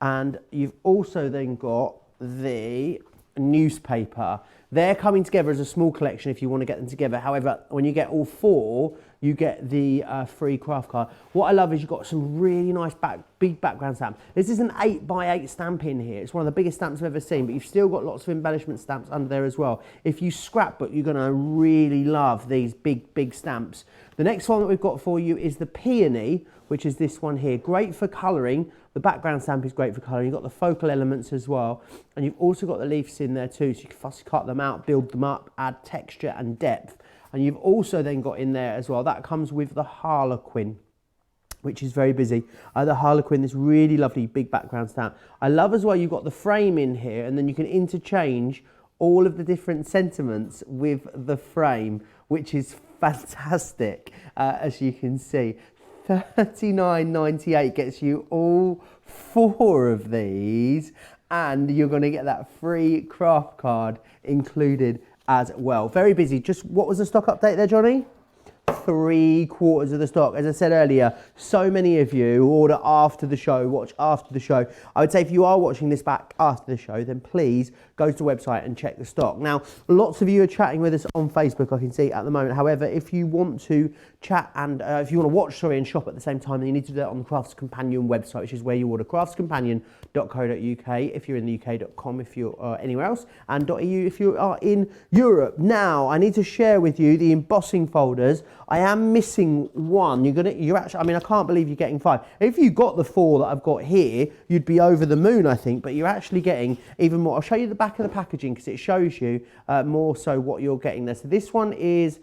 And you've also then got the newspaper. They're coming together as a small collection if you want to get them together. However, when you get all four, you get the free craft card. What I love is you've got some really nice big background stamp. This is an 8x8 stamp in here. It's one of the biggest stamps I've ever seen, but you've still got lots of embellishment stamps under there as well. If you scrapbook, you're going to really love these big stamps. The next one that we've got for you is the Peony, which is this one here. Great for colouring. The background stamp is great for colouring. You've got the focal elements as well. And you've also got the leaves in there too, so you can fussy cut them out, build them up, add texture and depth. And you've also then got in there as well, that comes with the Harlequin, which is very busy. The Harlequin, this really lovely big background stamp. I love as well, you've got the frame in here, and then you can interchange all of the different sentiments with the frame, which is fantastic, as you can see. $39.98 gets you all four of these, and you're going to get that free craft card included as well. Very busy. Just what was the stock update there, Johnny? 3/4 of the stock. As I said earlier, so many of you order after the show, watch after the show. I would say if you are watching this back after the show, then please go to the website and check the stock. Now, lots of you are chatting with us on Facebook, I can see at the moment. However, if you want to chat and if you want to watch, and shop at the same time, then you need to do that on the Crafts Companion website, which is where you order, craftscompanion.co.uk if you're in the UK.com if you're anywhere else, and .eu if you are in Europe. Now, I need to share with you the embossing folders. I am missing one. You're actually, I mean, I can't believe you're getting 5. If you got the 4 that I've got here, you'd be over the moon, I think, but you're actually getting even more. I'll show you the back of the packaging because it shows you more so what you're getting there. So this one is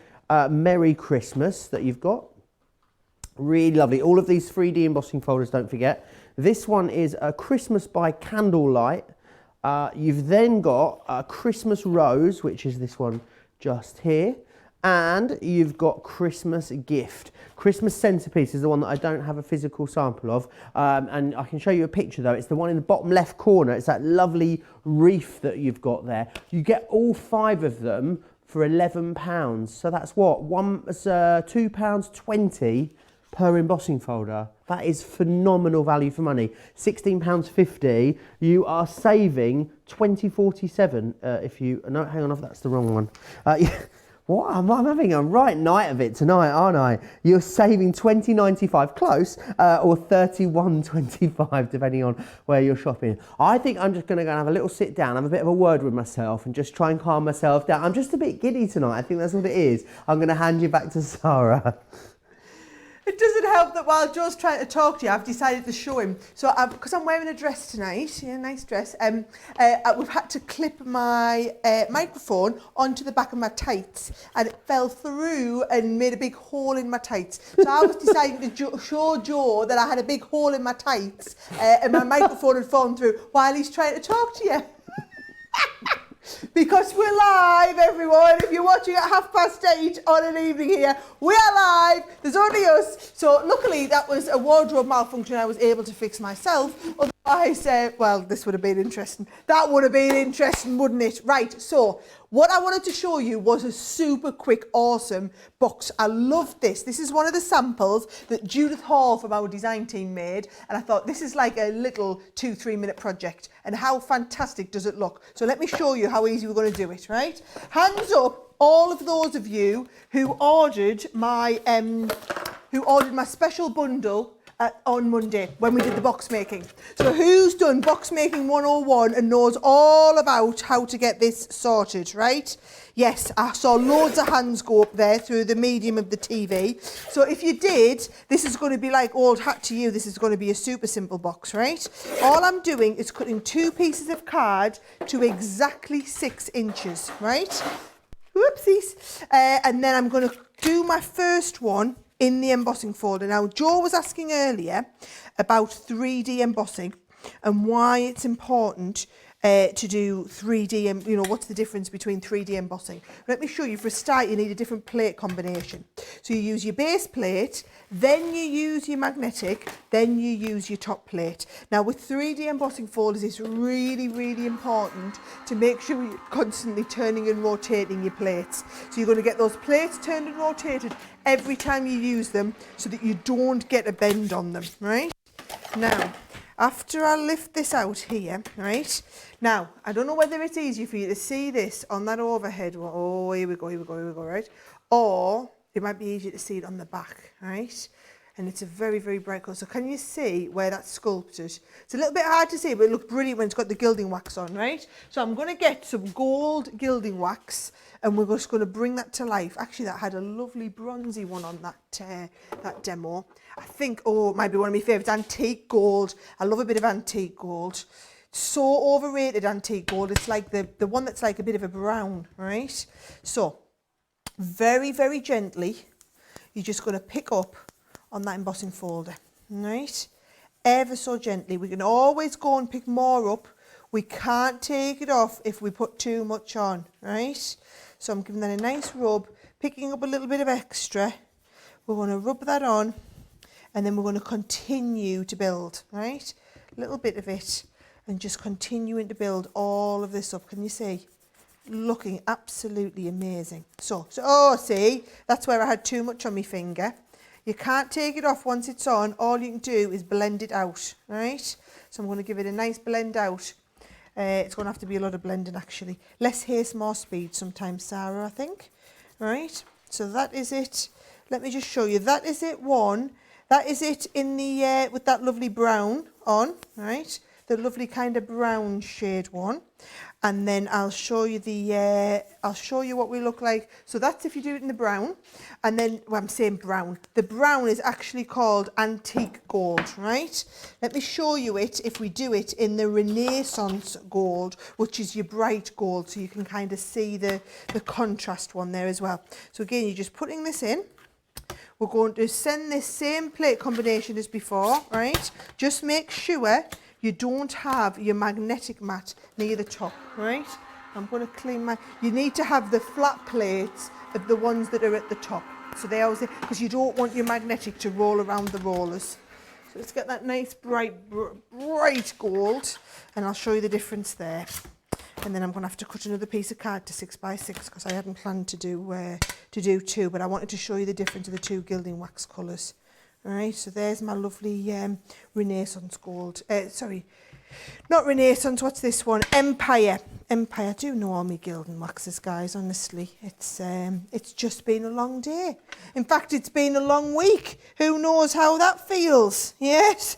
Merry Christmas that you've got. Really lovely. All of these 3D embossing folders, don't forget. This one is Christmas by Candlelight. You've then got Christmas Rose, which is this one just here. And you've got Christmas Gift. Christmas Centerpiece is the one that I don't have a physical sample of. And I can show you a picture though. It's the one in the bottom left corner. It's that lovely wreath that you've got there. You get all 5 of them for £11. So that's what? £2.20 per embossing folder. That is phenomenal value for money. £16.50. You are saving £20.47 if you... No, hang on, that's the wrong one. What? I'm having a right night of it tonight, aren't I? You're saving $20.95, close, or $31.25, depending on where you're shopping. I think I'm just going to go and have a little sit down, have a bit of a word with myself, and just try and calm myself down. I'm just a bit giddy tonight. I think that's what it is. I'm going to hand you back to Sara. It doesn't help that while Joe's trying to talk to you, I've decided to show him. So, because I'm wearing a dress tonight, yeah, nice dress, we've had to clip my microphone onto the back of my tights, and it fell through and made a big hole in my tights. So I was deciding to show Joe that I had a big hole in my tights, and my microphone had fallen through while he's trying to talk to you. Because we're live, everyone. If you're watching at 8:30 on an evening here, we are live. There's only us. So luckily that was a wardrobe malfunction I was able to fix myself. I said, well, this would have been interesting. That would have been interesting, wouldn't it? Right, so what I wanted to show you was a super quick, awesome box. I love this. This is one of the samples that Judith Hall from our design team made. And I thought this is like a little 2-3 minute project. And how fantastic does it look? So let me show you how easy we're going to do it, right? Hands up, all of those of you who ordered my special bundle on Monday when we did the box making. So who's done box making 101 and knows all about how to get this sorted, right? Yes, I saw loads of hands go up there through the medium of the TV. So if you did, this is going to be like old hat to you. This is going to be a super simple box, right? All I'm doing is cutting 2 pieces of card to exactly 6 inches, right? Whoopsies. And then I'm going to do my first one in the embossing folder. Now, Joe was asking earlier about 3D embossing and why it's important to do 3D, and you know, what's the difference between 3D embossing. Let me show you. For a start, you need a different plate combination. So you use your base plate, then you use your magnetic, then you use your top plate. Now with 3D embossing folders, it's really, really important to make sure you're constantly turning and rotating your plates. So you're going to get those plates turned and rotated every time you use them so that you don't get a bend on them, right? Now, after I lift this out here, right? Now, I don't know whether it's easier for you to see this on that overhead. Oh, here we go, right? Or it might be easier to see it on the back, right? And it's a very, very bright colour. So can you see where that's sculpted? It's a little bit hard to see, but it looks brilliant when it's got the gilding wax on, right? So I'm going to get some gold gilding wax and we're just going to bring that to life. Actually, that had a lovely bronzy one on that demo. I think, oh, it might be one of my favourites, antique gold. I love a bit of antique gold. So overrated antique gold. It's like the one that's like a bit of a brown, right? So very, very gently, you're just going to pick up on that embossing folder, right? Ever so gently. We can always go and pick more up. We can't take it off if we put too much on, right? So I'm giving that a nice rub, picking up a little bit of extra. We're going to rub that on and then we're going to continue to build, right? A little bit of it and just continuing to build all of this up. Can you see? Looking absolutely amazing. So oh, see, that's where I had too much on my finger. You can't take it off once it's on. All you can do is blend it out, right? So I'm going to give it a nice blend out. It's going to have to be a lot of blending, actually. Less haste, more speed sometimes, Sarah, I think. Right? So that is it. Let me just show you. That is it, one. That is it in the with that lovely brown on, right? The lovely kind of brown shade one. And then I'll show you what we look like. So that's if you do it in the brown. And then, well, I'm saying brown. The brown is actually called antique gold, right? Let me show you it if we do it in the Renaissance gold, which is your bright gold. So you can kind of see the contrast one there as well. So again, you're just putting this in. We're going to send this same plate combination as before, right? Just make sure you don't have your magnetic mat near the top, right? I'm going to clean my... You need to have the flat plates of the ones that are at the top. So they always... Because you don't want your magnetic to roll around the rollers. So let's get that nice bright gold. And I'll show you the difference there. And then I'm going to have to cut another piece of card to 6x6 because I hadn't planned to do 2. But I wanted to show you the difference of the 2 gilding wax colours. All right, so there's my lovely Renaissance gold. Sorry, not Renaissance, what's this one? Empire. I do know all my gilding waxes, guys, honestly. It's just been a long day. In fact, it's been a long week. Who knows how that feels? Yes?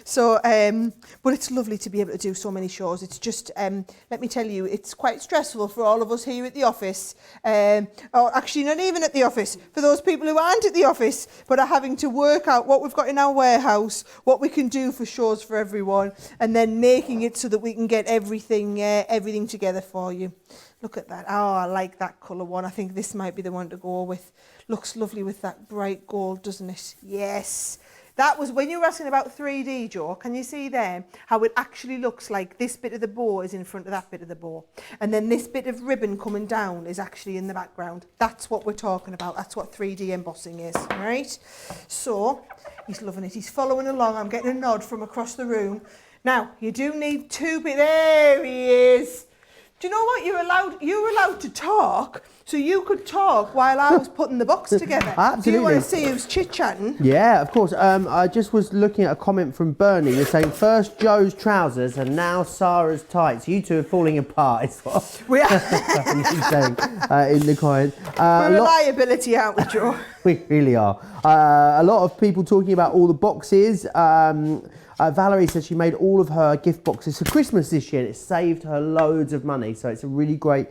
So, but it's lovely to be able to do so many shows. It's just, let me tell you, it's quite stressful for all of us here at the office. Or actually, not even at the office. For those people who aren't at the office, but are having to work out what we've got in our warehouse, what we can do for shows for everyone, and then making it so that we can get everything together for you. Look at that. Oh, I like that colour one. I think this might be the one to go with. Looks lovely with that bright gold, doesn't it? Yes. That was when you were asking about 3D, Joe. Can you see there how it actually looks like this bit of the bow is in front of that bit of the bow? And then this bit of ribbon coming down is actually in the background. That's what we're talking about. That's what 3D embossing is, right? So He's loving it. He's following along. I'm getting a nod from across the room. Now, you do need two bits. There he is. Do you know what? You're allowed to talk, so you could talk while I was putting the box together. Absolutely. Do you want to see who's chit-chatting? Yeah, of course. I just was looking at a comment from Bernie. They're saying first Joe's trousers and now Sara's tights. You two are falling apart. Is what We are. he's saying in the comment. We're a liability, aren't we, Joe? We really are. A lot of people talking about all the boxes. Valerie says she made all of her gift boxes for Christmas this year and it saved her loads of money. So it's a really great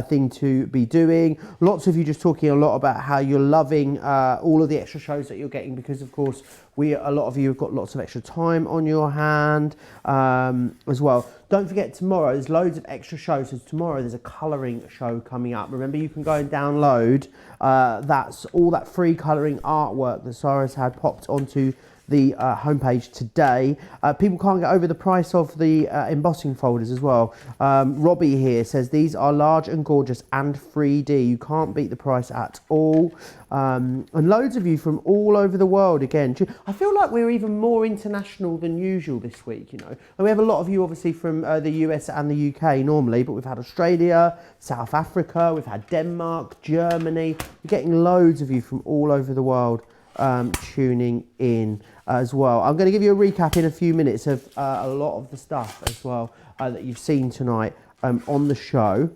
thing to be doing. Lots of you just talking a lot about how you're loving all of the extra shows that you're getting because, of course, a lot of you have got lots of extra time on your hand as well. Don't forget tomorrow, there's loads of extra shows. So tomorrow there's a colouring show coming up. Remember, you can go and download that's all that free colouring artwork that Sara's had popped onto the homepage today. People can't get over the price of the embossing folders as well. Robbie here says these are large and gorgeous and 3D. You can't beat the price at all. And loads of you from all over the world again. I feel like we're even more international than usual this week, you know. And we have a lot of you obviously from the US and the UK normally, but we've had Australia, South Africa, we've had Denmark, Germany. We're getting loads of you from all over the world tuning in as well. I'm going to give you a recap in a few minutes of a lot of the stuff as well that you've seen tonight on the show.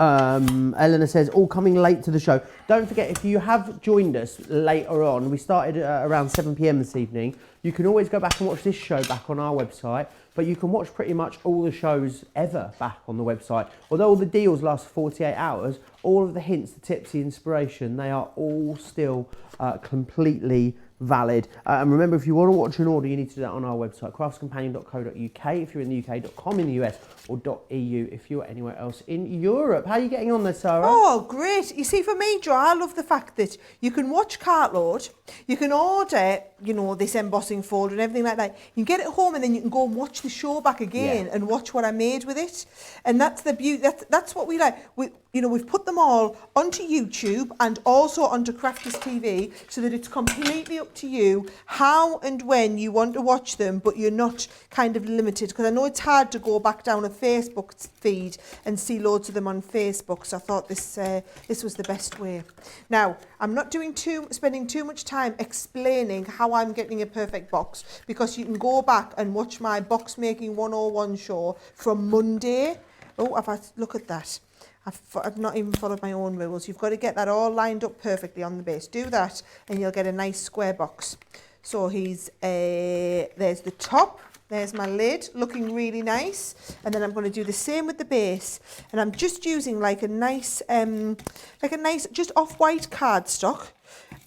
Eleanor says, all coming late to the show. Don't forget, if you have joined us later on, we started around 7 p.m. this evening. You can always go back and watch this show back on our website, but you can watch pretty much all the shows ever back on the website. Although all the deals last 48 hours, all of the hints, the tips, the inspiration, they are all still completely valid. And remember, if you want to watch an order, you need to do that on our website, craftscompanion.co.uk if you're in the UK, .com in the US, or .eu if you're anywhere else in Europe. How are you getting on there, Sara? Oh, great. You see, for me, Joe, I love the fact that you can watch Cartload, you can order, you know, this embossing folder and everything like that. You can get it home and then you can go and watch the show back again and watch what I made with it. And that's the beauty. That's what we like. We've put them all onto YouTube and also onto Crafters TV so that it's completely up to you how and when you want to watch them, but you're not kind of limited. Because I know it's hard to go back down a Facebook feed and see loads of them on Facebook. So I thought this was the best way. Now, I'm not spending too much time explaining how I'm getting a perfect box, because you can go back and watch my Box Making 101 show from Monday. Oh, look at that. I've not even followed my own rules. You've got to get that all lined up perfectly on the base. Do that and you'll get a nice square box. So there's the top. There's my lid, looking really nice. And then I'm going to do the same with the base. And I'm just using like a nice just off-white cardstock.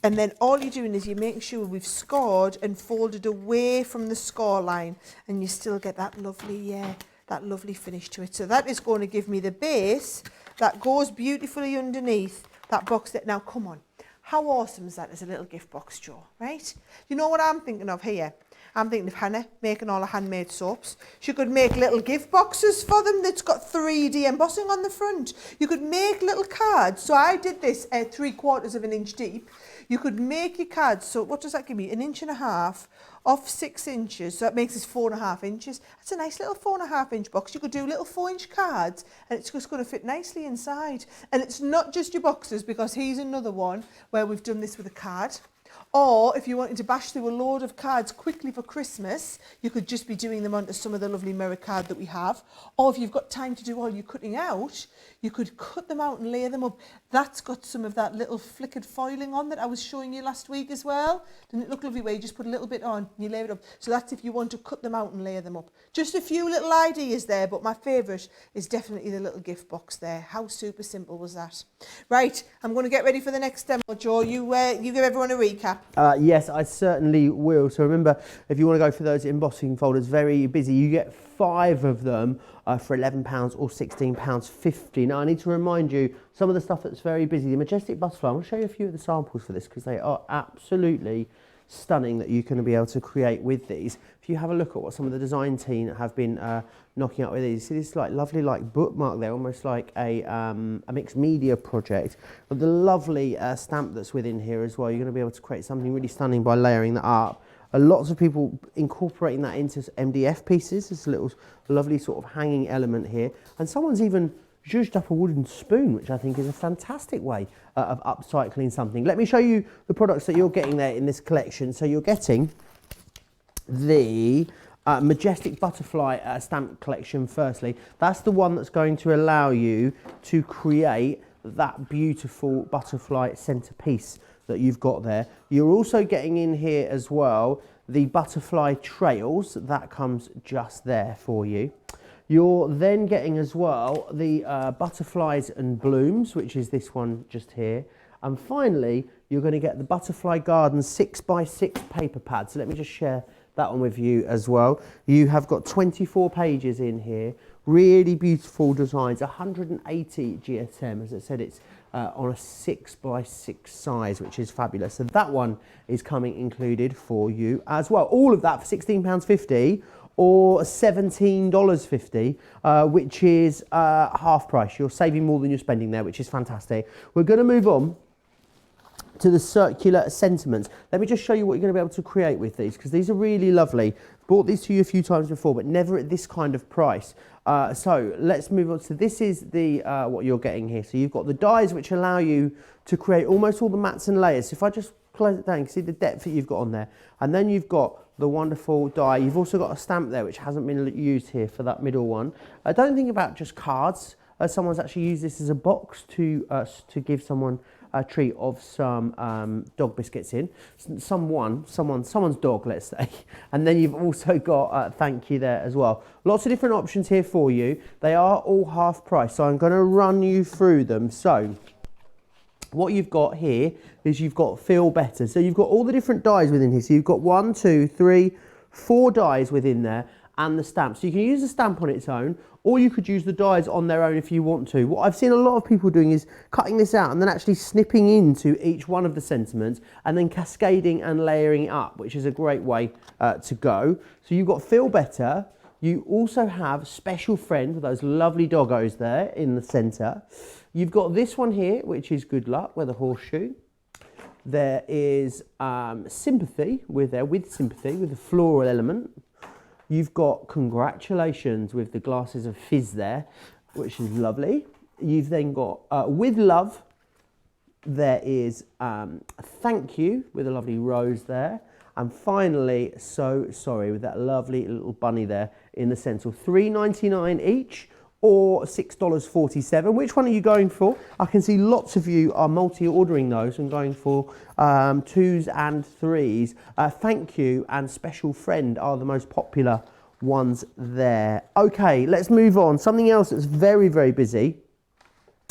And then all you're doing is you're making sure we've scored and folded away from the score line. And you still get that lovely finish to it. So that is going to give me the base that goes beautifully underneath that box. Now, come on. How awesome is that as a little gift box, Joe, right? You know what I'm thinking of here? I'm thinking of Hannah making all her handmade soaps. She could make little gift boxes for them that's got 3D embossing on the front. You could make little cards. So I did this 3/4 of an inch deep. You could make your cards. So what does that give me? 1.5 inches off 6 inches. So that makes us 4.5 inches. That's a nice little 4.5 inch box. You could do little 4-inch cards and it's just going to fit nicely inside. And it's not just your boxes, because here's another one where we've done this with a card. Or if you wanted to bash through a load of cards quickly for Christmas, you could just be doing them onto some of the lovely mirror card that we have. Or if you've got time to do all your cutting out, you could cut them out and layer them up. That's got some of that little flickered foiling on that I was showing you last week as well. Doesn't it look lovely where you just put a little bit on and you layer it up? So that's if you want to cut them out and layer them up. Just a few little ideas there, but my favourite is definitely the little gift box there. How super simple was that? Right, I'm going to get ready for the next demo, Joe. You give everyone a recap. Yes, I certainly will. So remember, if you want to go for those embossing folders, very busy, you get 5 of them for £11 or £16.50. Now I need to remind you, some of the stuff that's very busy, the Majestic Butterfly, I'm going to show you a few of the samples for this because they are absolutely stunning that you're going to be able to create with these. If you have a look at what some of the design team have been knocking out with these, see this like lovely like bookmark there, almost like a mixed media project. But the lovely stamp that's within here as well, you're going to be able to create something really stunning by layering that up. Lots of people incorporating that into MDF pieces. This little lovely sort of hanging element here. And someone's even zhuzhed up a wooden spoon, which I think is a fantastic way of upcycling something. Let me show you the products that you're getting there in this collection. So you're getting the Majestic Butterfly stamp collection firstly. That's the one that's going to allow you to create that beautiful butterfly centerpiece that you've got there. You're also getting in here as well the butterfly trails. That comes just there for you. You're then getting as well the butterflies and blooms, which is this one just here. And finally, you're going to get the Butterfly Garden 6x6 paper pad. So let me just share that one with you as well. You have got 24 pages in here, really beautiful designs, 180 GSM. As I said, it's on a 6x6 size, which is fabulous. So that one is coming included for you as well. All of that for £16.50 or $17.50, which is half price. You're saving more than you're spending there, which is fantastic. We're going to move on to the circular sentiments. Let me just show you what you're going to be able to create with these, because these are really lovely. Brought these to you a few times before, but never at this kind of price. So let's move on. So this is the what you're getting here. So you've got the dies which allow you to create almost all the mats and layers. So if I just close it down, you can see the depth that you've got on there. And then you've got the wonderful die. You've also got a stamp there which hasn't been used here for that middle one. Don't think about just cards. Someone's actually used this as a box to give someone a treat of some dog biscuits in. Someone's dog, let's say. And then you've also got thank you there as well. Lots of different options here for you. They are all half price, so I'm going to run you through them. So what you've got here is you've got Feel Better. So you've got all the different dies within here. So you've got 1, 2, 3, 4 dies within there and the stamp. So you can use the stamp on its own, or you could use the dies on their own if you want to. What I've seen a lot of people doing is cutting this out and then actually snipping into each one of the sentiments and then cascading and layering it up, which is a great way to go. So you've got Feel Better. You also have Special Friend with those lovely doggos there in the centre. You've got this one here, which is Good Luck with a horseshoe. There is Sympathy with Sympathy with the floral element. You've got Congratulations with the glasses of fizz there, which is lovely. You've then got With Love. There is Thank You with a lovely rose there. And finally, So Sorry with that lovely little bunny there in the centre. $3.99 each or $6.47. Which one are you going for? I can see lots of you are multi-ordering those and going for 2s and 3s. Thank You and Special Friend are the most popular ones there. Okay, let's move on. Something else that's very, very busy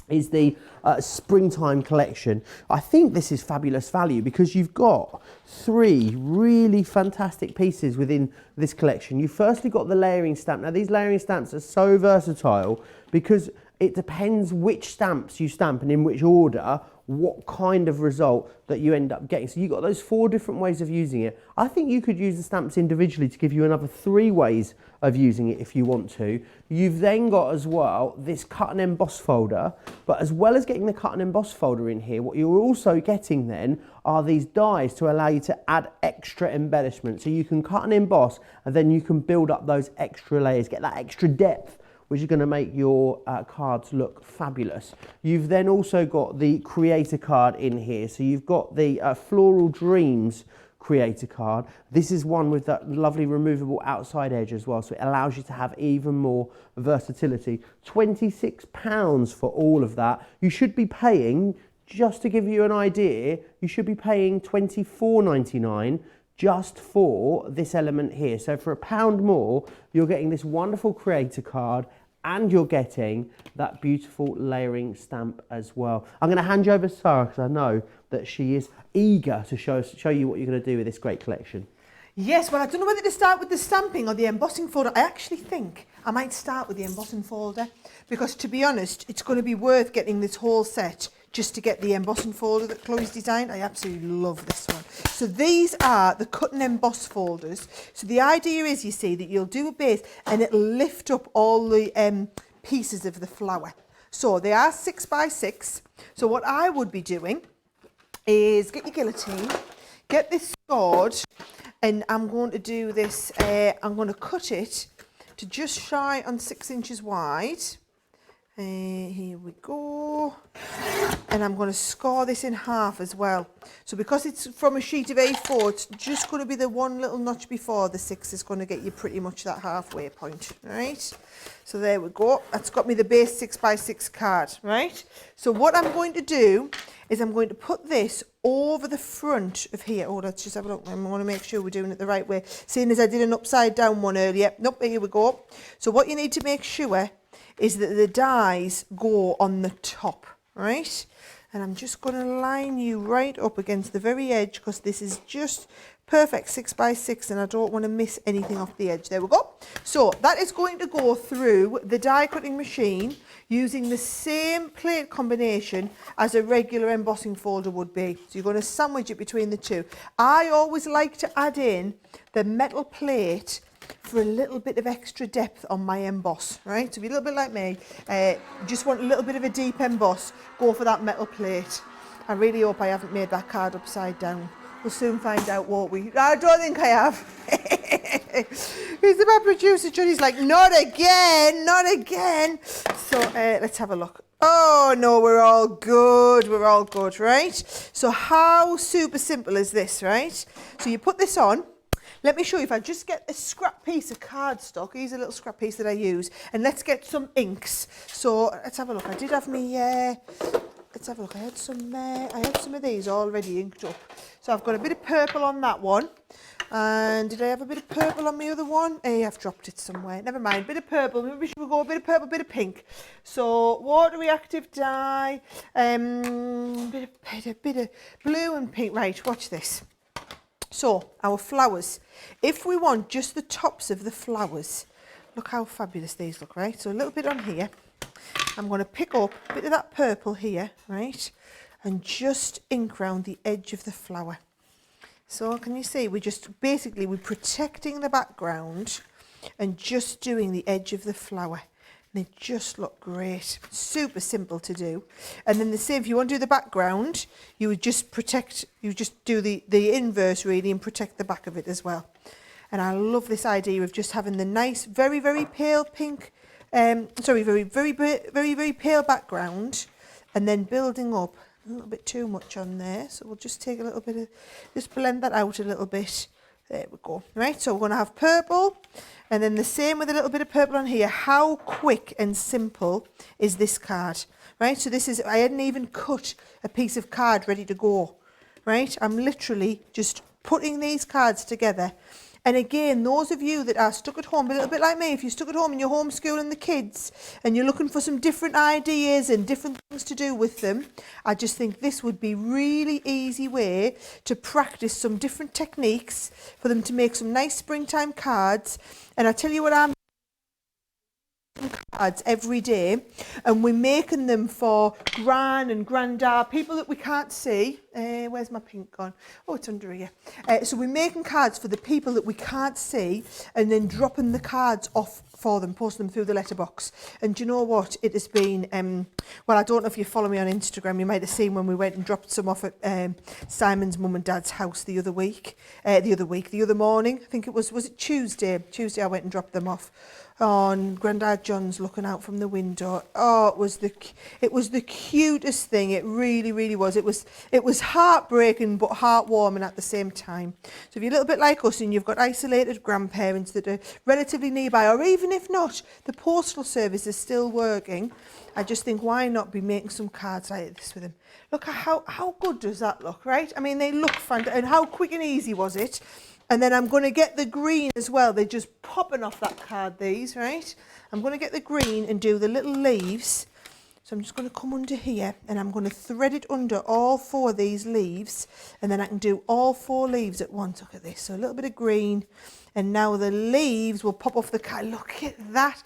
is the springtime collection. I think this is fabulous value because you've got 3 really fantastic pieces within this collection. You've firstly got the layering stamp. Now these layering stamps are so versatile because it depends which stamps you stamp and in which order, what kind of result that you end up getting. So you've got those 4 different ways of using it. I think you could use the stamps individually to give you another 3 ways of using it if you want to. You've then got as well this cut and emboss folder, but as well as getting the cut and emboss folder in here, what you're also getting then are these dies to allow you to add extra embellishment. So you can cut and emboss and then you can build up those extra layers, get that extra depth, which is going to make your cards look fabulous. You've then also got the creator card in here. So you've got the Floral Dreams creator card. This is one with that lovely removable outside edge as well, so it allows you to have even more versatility. £26 for all of that. You should be paying, just to give you an idea, you should be paying £24.99 just for this element here. So for £1 more, you're getting this wonderful creator card and you're getting that beautiful layering stamp as well. I'm going to hand you over to Sara because I know that she is eager to show you what you're going to do with this great collection. Yes, well, I don't know whether to start with the stamping or the embossing folder. I actually think I might start with the embossing folder because, to be honest, it's going to be worth getting this whole set just to get the embossing folder that Chloe's designed. I absolutely love this one. So these are the cut and emboss folders. So the idea is, you see, that you'll do a base and it'll lift up all the pieces of the flower. So they are 6 by 6. So what I would be doing is get your guillotine, get this sword, and I'm going to do this, I'm going to cut it to just shy on 6 inches wide. Here we go. And I'm going to score this in half as well. So because it's from a sheet of A4, it's just going to be the one little notch before the 6 is going to get you pretty much that halfway point, right? So there we go. That's got me the base 6 by 6 card, right? So what I'm going to do is I'm going to put this over the front of here. Oh, let's just have a look. I want to make sure we're doing it the right way. Seeing as I did an upside down one earlier. Nope, here we go. So what you need to make sure is that the dies go on the top, right? And I'm just going to line you right up against the very edge, because this is just perfect 6 by 6 and I don't want to miss anything off the edge. There we go. So that is going to go through the die cutting machine using the same plate combination as a regular embossing folder would be. So you're going to sandwich it between the two. I always like to add in the metal plate for a little bit of extra depth on my emboss, right? So if you're a little bit like me, just want a little bit of a deep emboss, go for that metal plate. I really hope I haven't made that card upside down. We'll soon find out, won't we? I don't think I have. Who's my producer? Johnny's like, not again, not again. So let's have a look. Oh no, we're all good, right? So how super simple is this, right? So you put this on. Let me show you. If I just get a scrap piece of cardstock, here's a little scrap piece that I use, and let's get some inks. So let's have a look. I did have me, let's have a look. I had some of these already inked up. So I've got a bit of purple on that one. And did I have a bit of purple on my other one? Hey, I've dropped it somewhere. Never mind. Bit of purple. Maybe we should go a bit of purple, bit of pink. So water reactive dye, bit of blue and pink. Right, watch this. So our flowers, if we want just the tops of the flowers, look how fabulous these look, right? So a little bit on here. I'm going to pick up a bit of that purple here, right? And just ink round the edge of the flower. So can you see, we're protecting the background and just doing the edge of the flower. They just look great. Super simple to do. And then the same, if you want to do the background, you would just do the inverse really and protect the back of it as well. And I love this idea of just having the nice, very, very pale pink, very pale background, and then building up a little bit too much on there. So we'll just take a little bit of, just blend that out a little bit. There we go. Right, so we're going to have purple, and then the same with a little bit of purple on here. How quick and simple is this card? Right, so this is, I hadn't even cut a piece of card ready to go. Right, I'm literally just putting these cards together. And again, those of you that are stuck at home, a little bit like me, if you're stuck at home and you're homeschooling the kids and you're looking for some different ideas and different things to do with them, I just think this would be really easy way to practice some different techniques for them to make some nice springtime cards. And I tell you what, I'm cards every day, and we're making them for gran and granddad, people that we can't see. Where's my pink gone? Oh, it's under here. So we're making cards for the people that we can't see, and then dropping the cards off for them, posting them through the letterbox. And do you know what? It has been, well, I don't know if you follow me on Instagram, you might have seen when we went and dropped some off at Simon's mum and dad's house the other morning. I think was it Tuesday? Tuesday I went and dropped them off. On Grandad John's looking out from the window. Oh, it was the cutest thing. It really, really was. It was heartbreaking but heartwarming at the same time. So if you're a little bit like us and you've got isolated grandparents that are relatively nearby, or even if not, the postal service is still working, I just think, why not be making some cards like this with them? Look how good does that look, right? I mean, they look fantastic. And how quick and easy was it? And then I'm going to get the green as well. They're just popping off that card, these, right? I'm going to get the green and do the little leaves. So I'm just going to come under here and I'm going to thread it under all 4 of these leaves. And then I can do all 4 leaves at once. Look at this. So a little bit of green. And now the leaves will pop off the card. Look at that.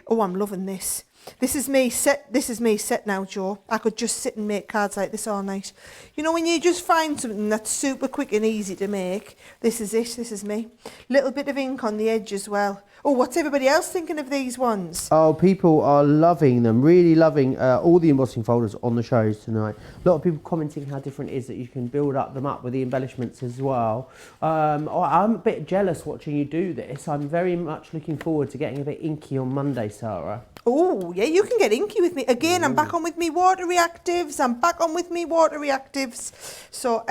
Oh, I'm loving this. This is me set now, Joe. I could just sit and make cards like this all night. You know, when you just find something that's super quick and easy to make, this is it. This is me. Little bit of ink on the edge as well. Oh, what's everybody else thinking of these ones? Oh, people are loving them, really loving all the embossing folders on the shows tonight. A lot of people commenting how different it is that you can build them up with the embellishments as well. I'm a bit jealous watching you do this. I'm very much looking forward to getting a bit inky on Monday, Sara. Oh, yeah, you can get inky with me. Again, I'm back on with me water reactives. So,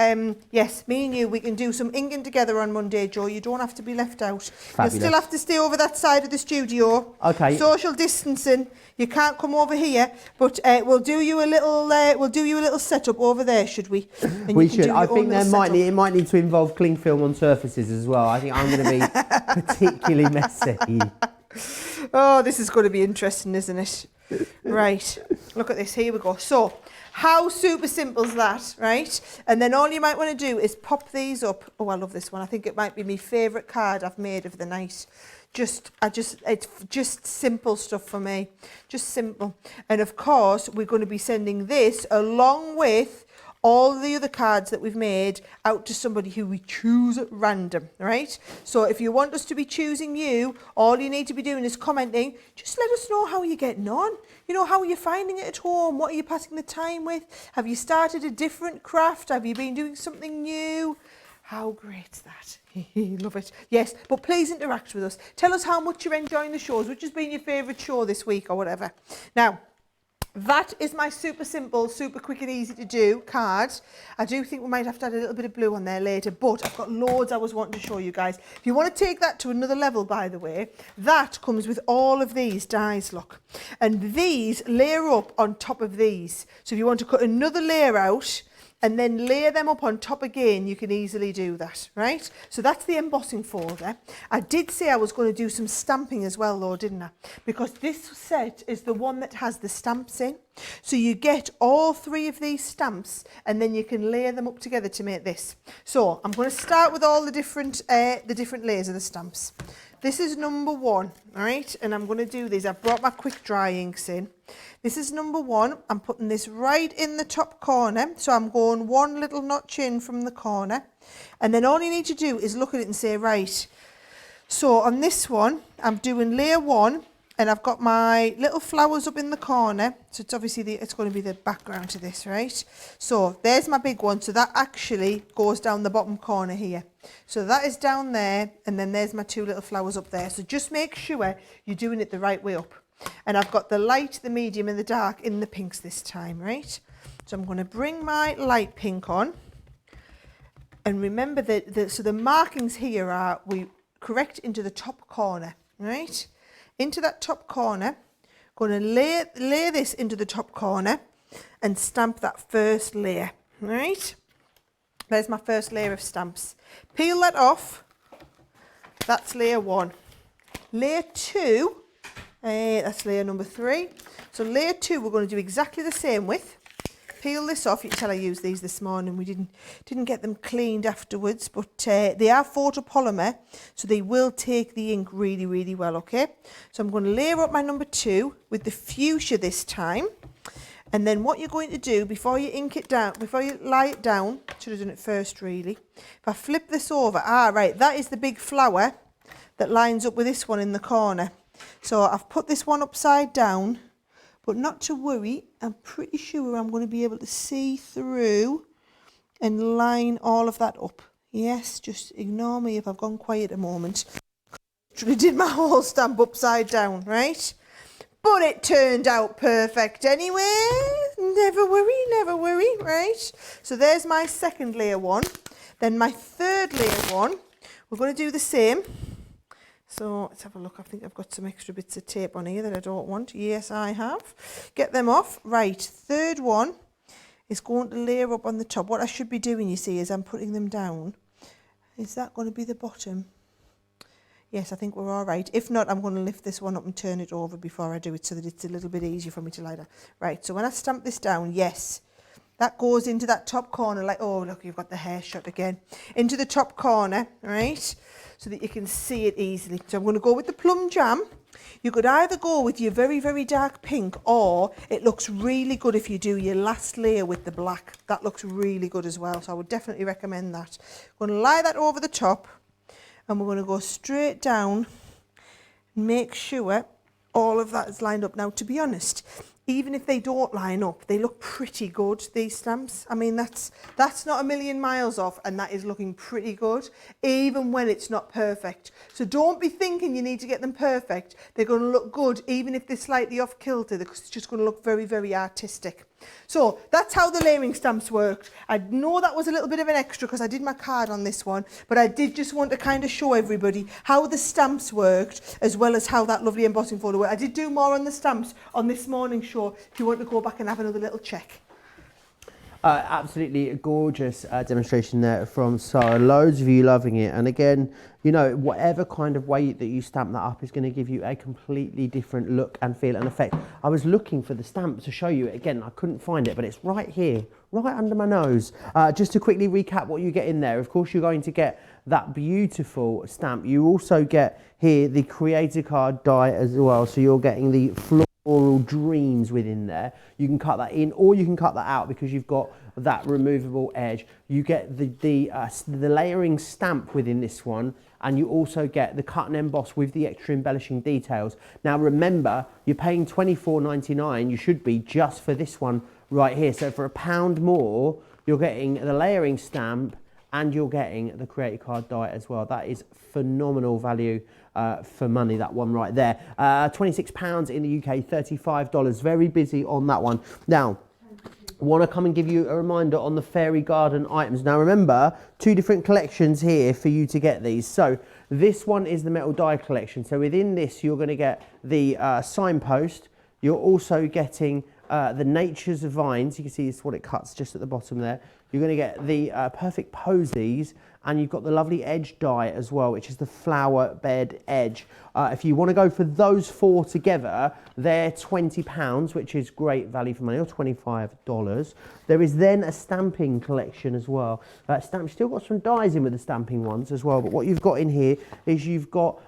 yes, me and you, we can do some inking together on Monday, Joe. You don't have to be left out. Fabulous. You'll still have to stay over that side of the studio. Okay. Social distancing. You can't come over here, but we'll do you a little setup over there, should we? And we you can should. do I your think own it might need to involve cling film on surfaces as well. I think I'm going to be particularly messy. Oh, this is going to be interesting, isn't it? Right, look at this. Here we go. So, how super simple is that, right? And then all you might want to do is pop these up. Oh, I love this one. I think it might be my favourite card I've made of the night. It's just simple stuff for me. Just simple. And of course, we're going to be sending this along with all the other cards that we've made out to somebody who we choose at random, right? So if you want us to be choosing you, all you need to be doing is commenting. Just let us know how you're getting on. You know, how are you finding it at home? What are you passing the time with? Have you started a different craft? Have you been doing something new? How great's that? Love it. Yes, but please interact with us. Tell us how much you're enjoying the shows, which has been your favourite show this week or whatever. Now, that is my super simple, super quick and easy to do card. I do think we might have to add a little bit of blue on there later, but I've got loads I was wanting to show you guys. If you want to take that to another level, by the way, that comes with all of these dies, look. And these layer up on top of these. So if you want to cut another layer out, and then layer them up on top again, you can easily do that, right? So that's the embossing folder. I did say I was going to do some stamping as well though, didn't I? Because this set is the one that has the stamps in. So you get all three of these stamps and then you can layer them up together to make this. So I'm going to start with all the different layers of the stamps. This is number one, all right? And I'm going to do these. I've brought my quick dry inks in. This is number one. I'm putting this right in the top corner. So I'm going one little notch in from the corner. And then all you need to do is look at it and say, right, so on this one, I'm doing layer one. And I've got my little flowers up in the corner. So it's obviously, it's going to be the background to this, right? So there's my big one. So that actually goes down the bottom corner here. So that is down there. And then there's my two little flowers up there. So just make sure you're doing it the right way up. And I've got the light, the medium and the dark in the pinks this time, right? So I'm going to bring my light pink on. And remember that so the markings here are, we correct into the top corner, right? Into that top corner, going to lay this into the top corner and stamp that first layer, right? There's my first layer of stamps. Peel that off. That's layer one. Layer two, that's layer number three. So layer two, we're going to do exactly the same with. Peel this off. You can tell I used these this morning. We didn't get them cleaned afterwards, but they are photopolymer, so they will take the ink really, really well, okay? So I'm going to layer up my number two with the fuchsia this time. And then what you're going to do before you ink it down, before you lie it down, should have done it first really. If I flip this over, right, that is the big flower that lines up with this one in the corner. So I've put this one upside down. But not to worry, I'm pretty sure I'm going to be able to see through and line all of that up. Yes, just ignore me if I've gone quiet a moment. I did my whole stamp upside down, right? But it turned out perfect anyway. Never worry, right? So there's my second layer one. Then my third layer one, we're going to do the same. So let's have a look. I think I've got some extra bits of tape on here that I don't want. Yes, I have. Get them off. Right, third one is going to layer up on the top. What I should be doing, you see, is I'm putting them down. Is that going to be the bottom? Yes, I think we're all right. If not, I'm going to lift this one up and turn it over before I do it so that it's a little bit easier for me to lie down. Right, so when I stamp this down, yes, that goes into that top corner like, oh, look, you've got the hair shot again. Into the top corner, right? So that you can see it easily. So I'm going to go with the plum jam You could either go with your very, very dark pink, or it looks really good if you do your last layer with the black. That looks really good as well, so I would definitely recommend that. I'm going to lie that over the top, and we're going to go straight down and make sure all of that is lined up. Now, to be honest, even if they don't line up, they look pretty good, these stamps. I mean, that's not a million miles off, and that is looking pretty good, even when it's not perfect. So don't be thinking you need to get them perfect. They're going to look good, even if they're slightly off kilter. They're just going to look very, very artistic. So that's how the layering stamps worked. I know that was a little bit of an extra because I did my card on this one, but I did just want to kind of show everybody how the stamps worked, as well as how that lovely embossing folder worked. I did do more on the stamps on this morning's show if you want to go back and have another little check. Absolutely gorgeous demonstration there from Sara. Loads of you loving it. And again, you know, whatever kind of way that you stamp that up is going to give you a completely different look and feel and effect. I was looking for the stamp to show you it again. I couldn't find it, but it's right here, right under my nose. Just to quickly recap what you get in there. Of course, you're going to get that beautiful stamp. You also get here the creator card die as well. So you're getting the floral dreams within there. You can cut that in, or you can cut that out because you've got that removable edge. You get the layering stamp within this one, and you also get the cut and emboss with the extra embellishing details. Now remember, you're paying $24.99. You should be just for this one right here. So for £1 more, you're getting the layering stamp and you're getting the creator card die as well. That is phenomenal value for money, that one right there. £26 in the UK, $35. Very busy on that one. Now, I want to come and give you a reminder on the fairy garden items. Now remember, 2 different collections here for you to get these. So this one is the metal die collection. So within this, you're going to get the signpost. You're also getting the Nature's Vines. You can see this is what it cuts just at the bottom there. You're going to get the perfect posies, and you've got the lovely edge die as well, which is the flower bed edge. If you want to go for those 4 together, they're £20, which is great value for money, or $25. There is then a stamping collection as well. Still got some dies in with the stamping ones as well, but what you've got in here is you've got,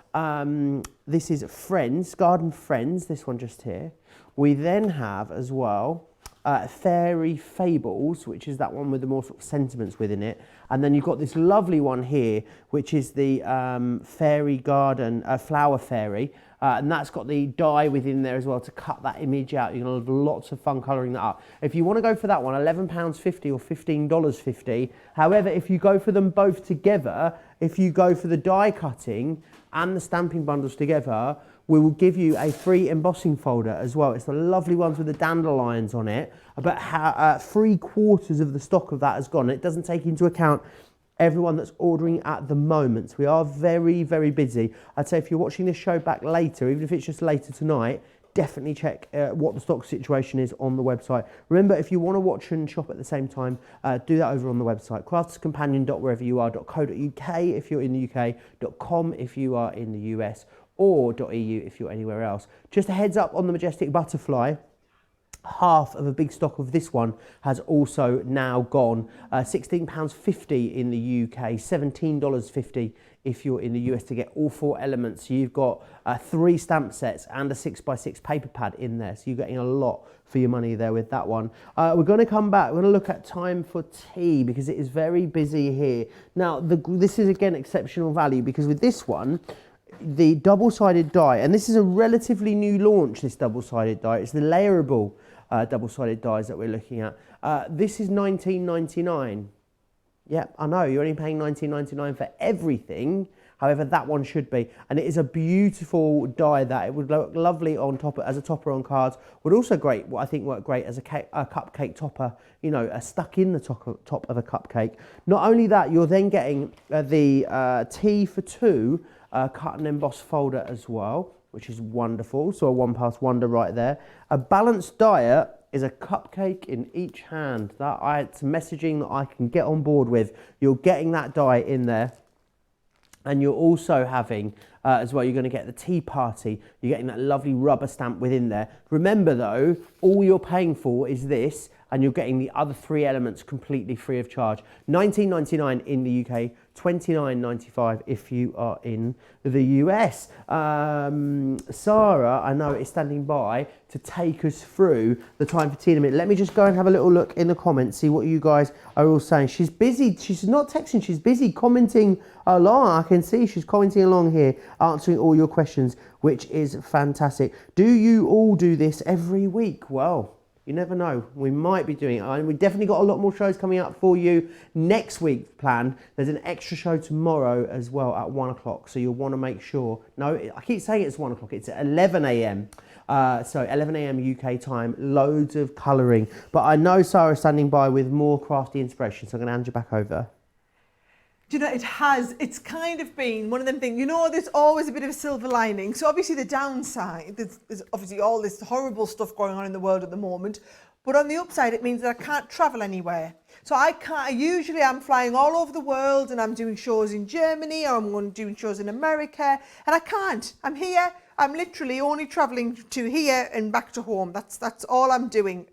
this is Friends, Garden Friends, this one just here. We then have as well Fairy Fables, which is that one with the more sort of sentiments within it. And then you've got this lovely one here, which is the Fairy Garden, Flower Fairy. And that's got the die within there as well to cut that image out. You're going to have lots of fun colouring that up. If you want to go for that one, £11.50 or $15.50. However, if you go for them both together, if you go for the die cutting and the stamping bundles together, we will give you a free embossing folder as well. It's the lovely ones with the dandelions on it. About 3/4 of the stock of that has gone. It doesn't take into account everyone that's ordering at the moment. We are very, very busy. I'd say if you're watching this show back later, even if it's just later tonight, definitely check what the stock situation is on the website. Remember, if you want to watch and shop at the same time, do that over on the website. crafterscompanion.wherever-you-are.co.uk if you're in the UK, .com if you are in the US, or .eu if you're anywhere else. Just a heads up on the Majestic Butterfly. Half of a big stock of this one has also now gone. £16.50 in the UK, $17.50 if you're in the US to get all 4 elements. You've got 3 stamp sets and a 6x6 paper pad in there, so you're getting a lot for your money there with that one. We're going to come back, we're going to look at time for tea because it is very busy here. Now, this is again exceptional value because with this one, the double-sided die, and this is a relatively new launch, this double-sided die. It's the layerable double-sided dies that we're looking at. This is $19.99. Yep, I know, you're only paying $19.99 for everything. However, that one should be. And it is a beautiful die that it would look lovely on top as a topper on cards. Would also great, what I think worked great as a cupcake topper, you know, stuck in the top of a cupcake. Not only that, you're then getting the T for 2 cut and emboss folder as well, which is wonderful. So a 1+ wonder right there. A balanced diet is a cupcake in each hand. It's messaging that I can get on board with. You're getting that die in there. And you're also having, as well, you're going to get the tea party. You're getting that lovely rubber stamp within there. Remember though, all you're paying for is this, and you're getting the other 3 elements completely free of charge. $19.99 in the UK, $29.95 if you are in the US. Sara, I know, is standing by to take us through the time for tea in a minute. Let me just go and have a little look in the comments, see what you guys are all saying. She's busy, she's not texting, she's busy commenting along. I can see she's commenting along here, answering all your questions, which is fantastic. Do you all do this every week? Well, you never know. We might be doing it. And we've definitely got a lot more shows coming up for you next week planned. There's an extra show tomorrow as well at 1 o'clock. So you'll want to make sure. No, I keep saying it's 1 o'clock. It's at 11 a.m. So 11 a.m. UK time. Loads of colouring. But I know Sara's standing by with more crafty inspiration. So I'm going to hand you back over. Do you know, it's kind of been one of them things, you know, there's always a bit of a silver lining. So obviously the downside, there's obviously all this horrible stuff going on in the world at the moment. But on the upside, it means that I can't travel anywhere. So usually I'm flying all over the world and I'm doing shows in Germany or I'm doing shows in America. And I can't. I'm here. I'm literally only traveling to here and back to home. That's all I'm doing.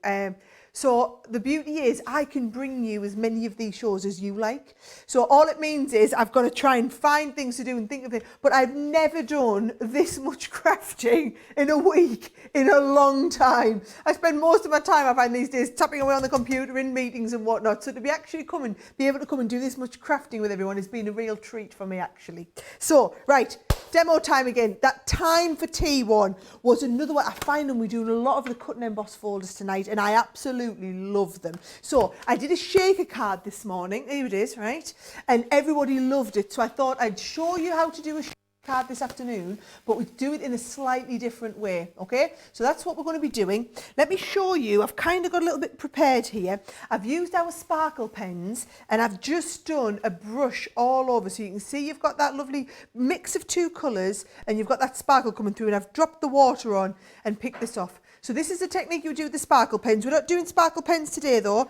So the beauty is I can bring you as many of these shows as you like. So all it means is I've got to try and find things to do and think of it. But I've never done this much crafting in a week in a long time. I spend most of my time, I find these days, tapping away on the computer in meetings and whatnot. So to be able to come and do this much crafting with everyone has been a real treat for me, actually. So, right. Demo time again. That time for tea one was another one. I find them, we're doing a lot of the cut and emboss folders tonight and I absolutely love them. So I did a shaker card this morning. Here it is, right? And everybody loved it. So I thought I'd show you how to do a shaker card this afternoon, but we do it in a slightly different way, okay? So that's what we're going to be doing. Let me show you, I've kind of got a little bit prepared here. I've used our sparkle pens and I've just done a brush all over, so you can see you've got that lovely mix of 2 colours and you've got that sparkle coming through, and I've dropped the water on and picked this off. So this is the technique you would do with the sparkle pens. We're not doing sparkle pens today though.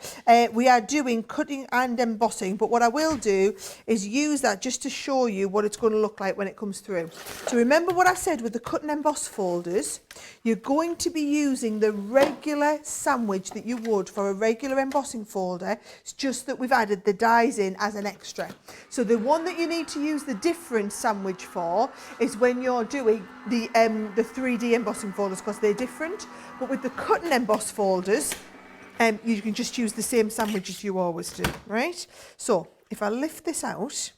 We are doing cutting and embossing, but what I will do is use that just to show you what it's going to look like when it comes through. So remember what I said with the cut and emboss folders, you're going to be using the regular sandwich that you would for a regular embossing folder. It's just that we've added the dies in as an extra. So the one that you need to use the different sandwich for is when you're doing the 3D embossing folders, because they're different. But with the cut and emboss folders, you can just use the same sandwich as you always do, right? So if I lift this out,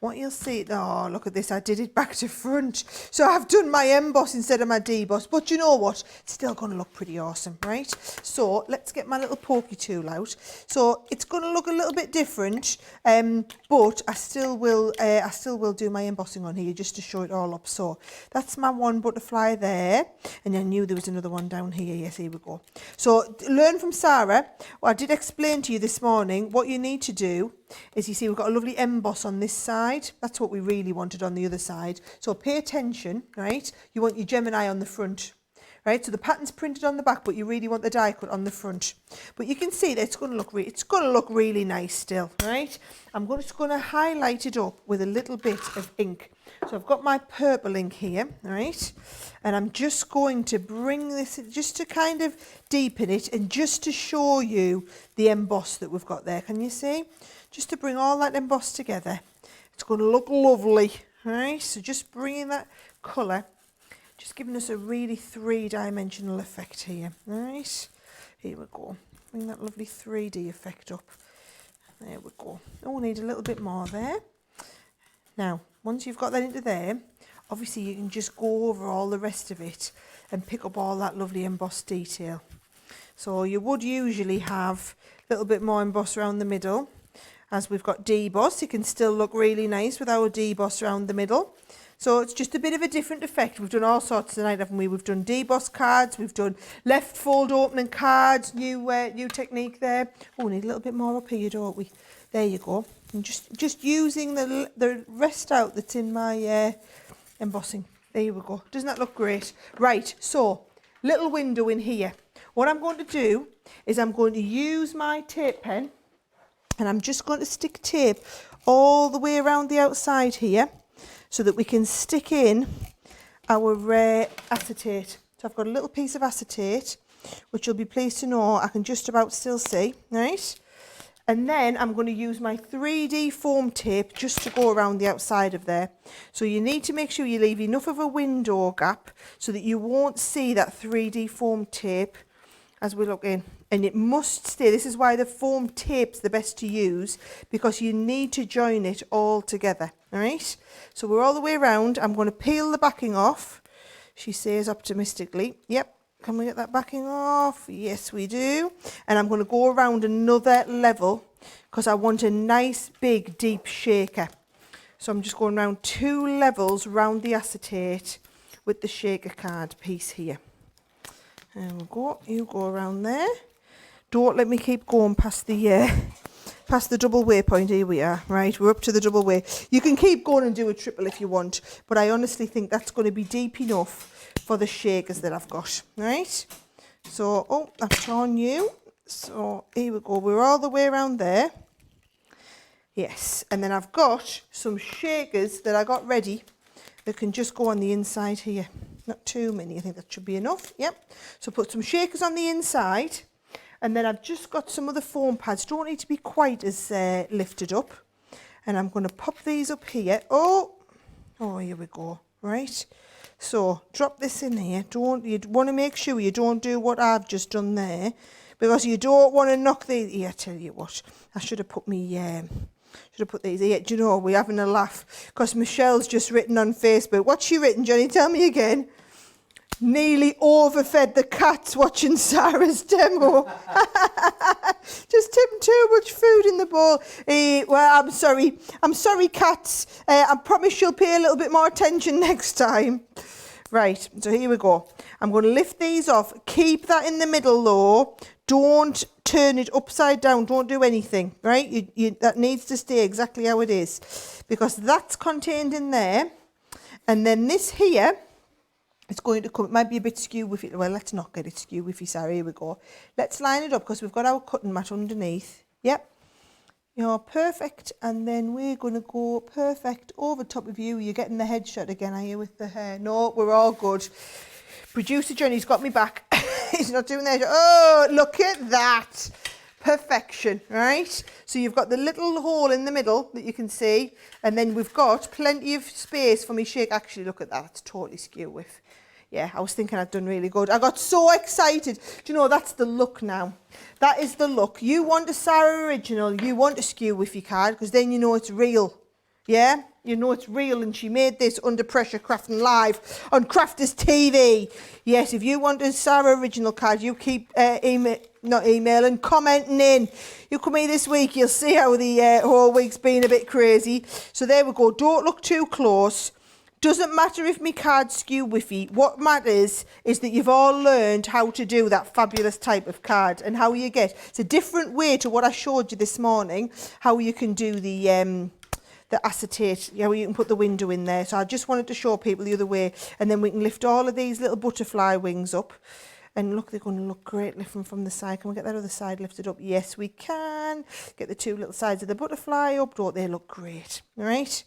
what you'll see, oh, look at this, I did it back to front. So I've done my emboss instead of my deboss, but you know what? It's still going to look pretty awesome, right? So let's get my little pokey tool out. So it's going to look a little bit different, but I still will do my embossing on here just to show it all up. So that's my one butterfly there, and I knew there was another one down here. Yes, here we go. So learn from Sara. Well, I did explain to you this morning what you need to do is, you see we've got a lovely emboss on this side. That's what we really wanted on the other side. So pay attention, right? You want your Gemini on the front, right? So the pattern's printed on the back, but you really want the die cut on the front. But you can see that it's going to look really nice still, right? I'm just going to highlight it up with a little bit of ink. So I've got my purple ink here, right? And I'm just going to bring this just to kind of deepen it and just to show you the emboss that we've got there. Can you see? Just to bring all that emboss together. It's going to look lovely, right? So just bringing that colour, just giving us a really 3-dimensional effect here, right? Here we go. Bring that lovely 3D effect up. There we go. Oh, we need a little bit more there. Now, once you've got that into there, obviously you can just go over all the rest of it and pick up all that lovely embossed detail. So you would usually have a little bit more emboss around the middle. As we've got deboss, it can still look really nice with our deboss around the middle. So it's just a bit of a different effect. We've done all sorts tonight, haven't we? We've done deboss cards, we've done left fold opening cards, new technique there. Oh, we need a little bit more up here, don't we? There you go. And just using the rest out that's in my embossing. There you go. Doesn't that look great? Right, so little window in here. What I'm going to do is I'm going to use my tape pen, and I'm just going to stick tape all the way around the outside here so that we can stick in our acetate. So I've got a little piece of acetate which you'll be pleased to know I can just about still see, right? And then I'm going to use my 3D foam tape just to go around the outside of there. So you need to make sure you leave enough of a window gap so that you won't see that 3D foam tape as we look in. And it must stay. This is why the foam tape's the best to use, because you need to join it all together, all right? So we're all the way around. I'm going to peel the backing off, she says optimistically. Yep. Can we get that backing off? Yes, we do. And I'm going to go around another level because I want a nice, big, deep shaker. So I'm just going around 2 levels round the acetate with the shaker card piece here. There we go. You go around there. Don't let me keep going past the double waypoint. Here we are. Right, we're up to the double way. You can keep going and do a triple if you want, but I honestly think that's going to be deep enough for the shakers that I've got, right? So, oh, I've torn you. So here we go. We're all the way around there. Yes, and then I've got some shakers that I got ready that can just go on the inside here. Not too many. I think that should be enough. Yep. So put some shakers on the inside, and then I've just got some other foam pads. Don't need to be quite as lifted up. And I'm going to pop these up here. Oh, here we go. Right. So drop this in here. You want to make sure you don't do what I've just done there, because you don't want to knock these. Here, I tell you what, I should have put these here. Do you know, we're having a laugh because Michelle's just written on Facebook. What's she written, Johnny? Tell me again. Nearly overfed the cats watching Sara's demo. Just tipping too much food in the bowl. Well, I'm sorry, cats. I promise you'll pay a little bit more attention next time. Right, so here we go. I'm going to lift these off. Keep that in the middle though. Don't turn it upside down. Don't do anything, right? That needs to stay exactly how it is, because that's contained in there. And then this here, it's going to come, it might be a bit skew with it. Well, let's not get it skew with you, Sarah. Here we go. Let's line it up because we've got our cutting mat underneath. Yep. You're perfect. And then we're going to go perfect over top of you. You're getting the headshot again, are you, with the hair? No, we're all good. Producer Johnny's got me back. He's not doing that. Oh, look at that. Perfection, right? So you've got the little hole in the middle that you can see, and then we've got plenty of space for me shake. Actually, look at that. It's totally skew with. Yeah, I was thinking I'd done really good. I got so excited. Do you know, that's the look now. That is the look. You want a Sara original, you want a skew with your card, because then you know it's real. Yeah? You know it's real, and she made this under pressure, crafting live on Crafters TV. Yes, if you want a Sara original card, you keep emailing, commenting in. You come here this week, you'll see how the whole week's been a bit crazy. So there we go. Don't look too close. Doesn't matter if my cards skew whiffy. What matters is that you've all learned how to do that fabulous type of card, and how you get, it's a different way to what I showed you this morning, how you can do the acetate, how you can put the window in there. So I just wanted to show people the other way, and then we can lift all of these little butterfly wings up. And look, they're going to look great lifting from the side. Can we get that other side lifted up? Yes, we can. Get the 2 little sides of the butterfly up. Don't they look great? All right.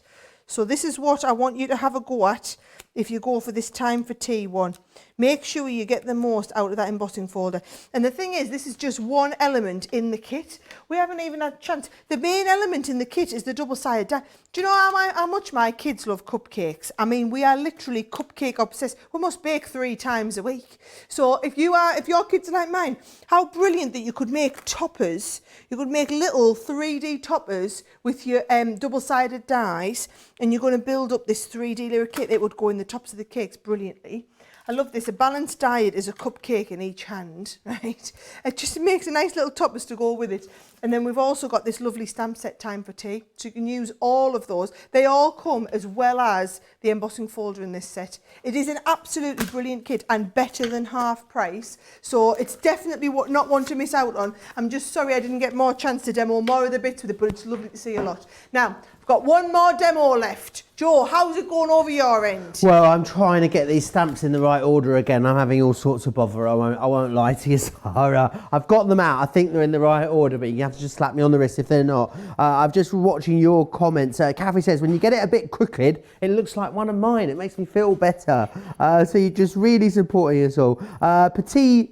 So this is what I want you to have a go at if you go for this time for tea one. Make sure you get the most out of that embossing folder. And the thing is, this is just one element in the kit. We haven't even had a chance. The main element in the kit is the double-sided die. Do you know how much my kids love cupcakes? I mean, we are literally cupcake obsessed. We must bake 3 times a week. So if your kids are like mine, how brilliant that you could make toppers. You could make little 3D toppers with your double-sided dies, and you're going to build up this 3D little kit that would go in the tops of the cakes brilliantly. I love this. A balanced diet is a cupcake in each hand, right? It just makes a nice little toppers to go with it. And then we've also got this lovely stamp set time for tea. So you can use all of those. They all come as well as the embossing folder in this set. It is an absolutely brilliant kit and better than half price. So it's definitely not one to miss out on. I'm just sorry I didn't get more chance to demo more of the bits with it, but it's lovely to see a lot. Now, I've got one more demo left. Joe, how's it going over your end? Well, I'm trying to get these stamps in the right order again. I'm having all sorts of bother. I won't lie to you, Sarah. I've got them out. I think they're in the right order, but you have able to just slap me on the wrist if they're not. I'm just watching your comments. Kathy says, when you get it a bit crooked, it looks like one of mine. It makes me feel better. So you're just really supporting us all. Patty,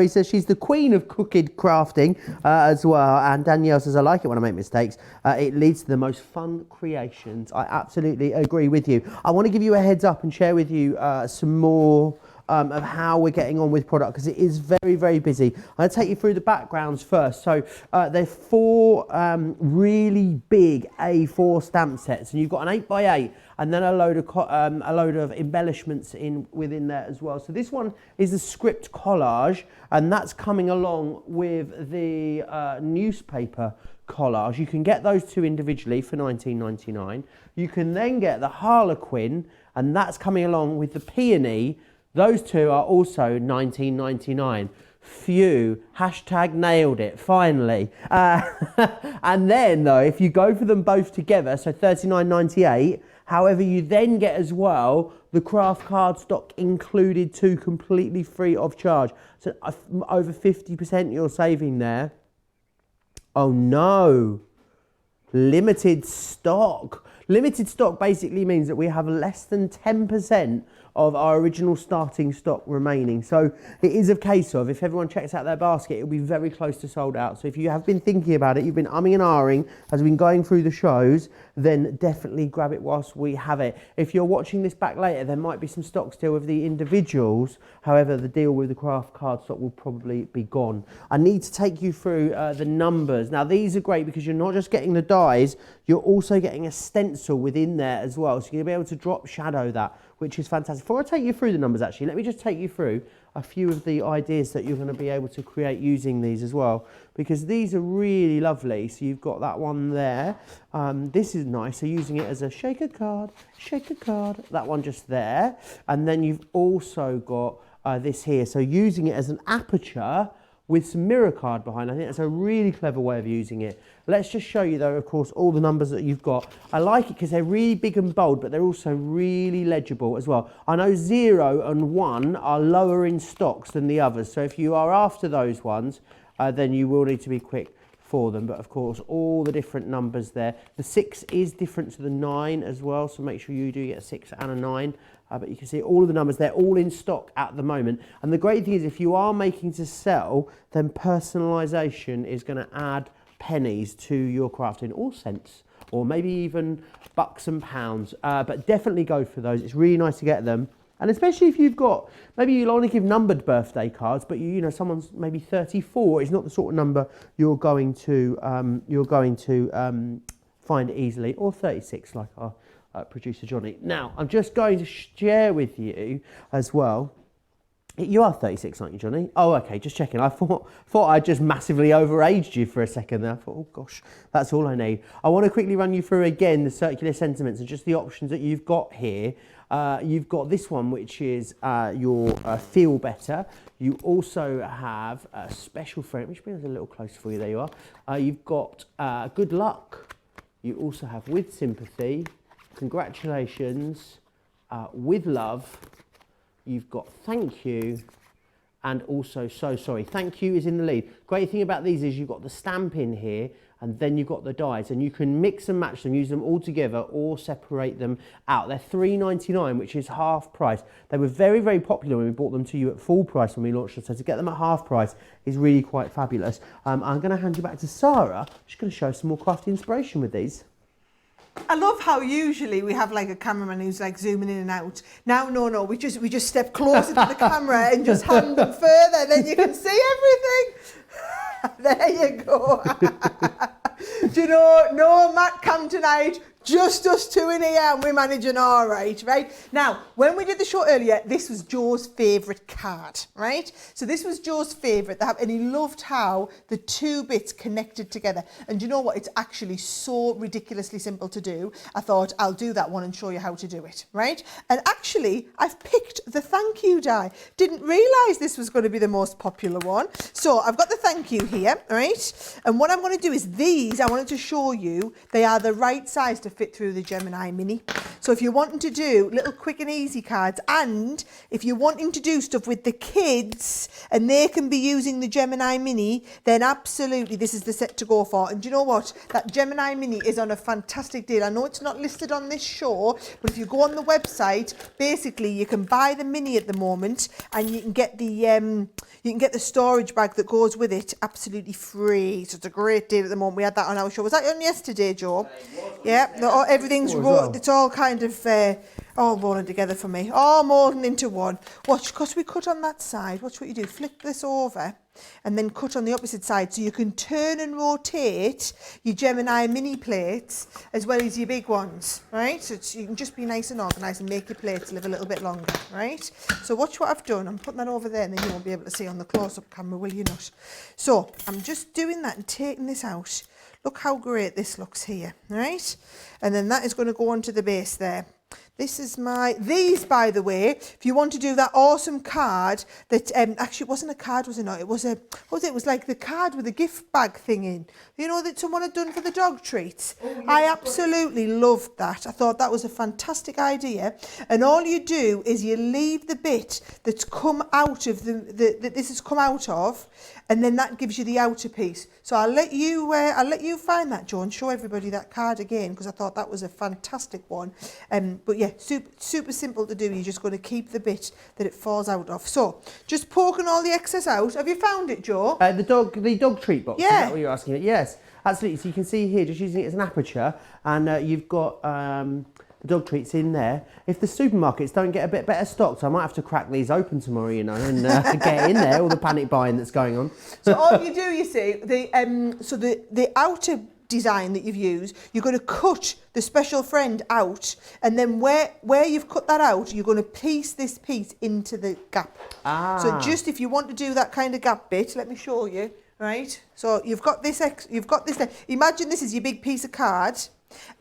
says she's the queen of crooked crafting as well. And Danielle says, I like it when I make mistakes. It leads to the most fun creations. I absolutely agree with you. I want to give you a heads up and share with you some more of how we're getting on with product, because it is very, very busy. I'll take you through the backgrounds first. So they're 4 really big A4 stamp sets, and you've got an 8x8 and then a load of embellishments within there as well. So this one is a script collage, and that's coming along with the newspaper collage. You can get those 2 individually for $19.99. You can then get the Harlequin, and that's coming along with the Peony. Those 2 are also $19.99. Phew, hashtag nailed it, finally. And then though, if you go for them both together, so $39.98, however, you then get as well the craft cardstock included too, completely free of charge. So over 50% you're saving there. Oh no, limited stock. Limited stock basically means that we have less than 10% of our original starting stock remaining. So it is a case of, if everyone checks out their basket, it'll be very close to sold out. So if you have been thinking about it, you've been umming and ahhing as we've been going through the shows, then definitely grab it whilst we have it. If you're watching this back later, there might be some stock still of the individuals. However, the deal with the craft cardstock will probably be gone. I need to take you through the numbers. Now these are great because you're not just getting the dies, you're also getting a stencil within there as well. So you're gonna be able to drop shadow that, which is fantastic. Before I take you through the numbers, actually, let me just take you through a few of the ideas that you're going to be able to create using these as well, because these are really lovely. So you've got that one there. This is nice. So using it as a shaker card, that one just there. And then you've also got this here. So using it as an aperture with some mirror card behind. I think that's a really clever way of using it. Let's just show you though, of course, all the numbers that you've got. I like it because they're really big and bold, but they're also really legible as well. I know 0 and 1 are lower in stocks than the others. So if you are after those ones, then you will need to be quick for them. But of course, all the different numbers there. The 6 is different to the 9 as well. So make sure you do get a 6 and a 9. But you can see all of the numbers, they're all in stock at the moment. And the great thing is, if you are making to sell, then personalisation is going to add pennies to your crafting, or cents, or maybe even bucks and pounds. But definitely go for those. It's really nice to get them. And especially if you've got, maybe you'll only give numbered birthday cards, but you know, someone's maybe 34 is not the sort of number you're going to find easily, or 36 like our producer Johnny. Now, I'm just going to share with you as well. You are 36, aren't you, Johnny? Oh, okay, just checking. I thought I just massively overaged you for a second there. I thought, oh gosh, that's all I need. I want to quickly run you through again the circular sentiments and just the options that you've got here. You've got this one, which is your Feel Better. You also have a special friend, which brings us a little closer for you. There you are. You've got Good Luck. You also have With Sympathy. Congratulations, With Love. You've got Thank You, and also So Sorry. Thank You is in the lead. Great thing about these is you've got the stamp in here, and then you've got the dies, and you can mix and match them, use them all together, or separate them out. They're $3.99, which is half price. They were very, very popular when we bought them to you at full price when we launched them, so to get them at half price is really quite fabulous. I'm going to hand you back to Sara. She's going to show us some more crafty inspiration with these. I love how usually we have like a cameraman who's like zooming in and out. Now, no, we just step closer to the camera and just hand them further, then you can see everything. There you go. Do you know, no Matt Cam tonight, just us two in here, and we're managing all right? Now, when we did the show earlier, this was Joe's favourite card, right? So this was Joe's favourite, and he loved how the 2 bits connected together. And you know what? It's actually so ridiculously simple to do. I thought I'll do that one and show you how to do it, right? And actually, I've picked the thank you die. Didn't realise this was going to be the most popular one. So I've got the thank you here, right? And what I'm going to do is these, I wanted to show you, they are the right size to fit through the Gemini Mini. So if you're wanting to do little quick and easy cards, and if you're wanting to do stuff with the kids and they can be using the Gemini Mini, then absolutely this is the set to go for. And do you know what? That Gemini Mini is on a fantastic deal. I know it's not listed on this show, but if you go on the website, basically you can buy the Mini at the moment, and you can get the storage bag that goes with it absolutely free. So it's a great deal at the moment. We had that on our show. Was that on yesterday, Joe? Yeah, everything's it's all kind of all rolling together for me, all moulding into one. Watch, because we cut on that side, watch what you do. Flip this over and then cut on the opposite side, so you can turn and rotate your Gemini Mini plates as well as your big ones, right? So you can just be nice and organised and make your plates live a little bit longer, right? So watch what I've done. I'm putting that over there, and then you won't be able to see on the close-up camera, will you not? So I'm just doing that and taking this out. Look how great this looks here, right? And then that is going to go onto the base there. This is these, by the way, if you want to do that awesome card that, actually it wasn't a card, was it not? It was it was like the card with a gift bag thing in. You know, that someone had done for the dog treats. Oh, yes, I absolutely loved that. I thought that was a fantastic idea. And all you do is you leave the bit that's come out of that this has come out of, and then that gives you the outer piece. So I'll let you find that, Joe, and show everybody that card again, because I thought that was a fantastic one. But yeah, super simple to do. You're just going to keep the bit that it falls out of. So just poking all the excess out. Have you found it, Joe? The dog treat box. Yeah. Is that what you're asking? Yes, absolutely. So you can see here, just using it as an aperture, and you've got the dog treats in there. If the supermarkets don't get a bit better stocked, I might have to crack these open tomorrow, you know, and get in there, all the panic buying that's going on. So all you do, you see, the outer design that you've used, you're going to cut the special friend out, and then where you've cut that out, you're going to piece this piece into the gap. So just if you want to do that kind of gap bit, let me show you, right? So you've got this there. Imagine this is your big piece of card,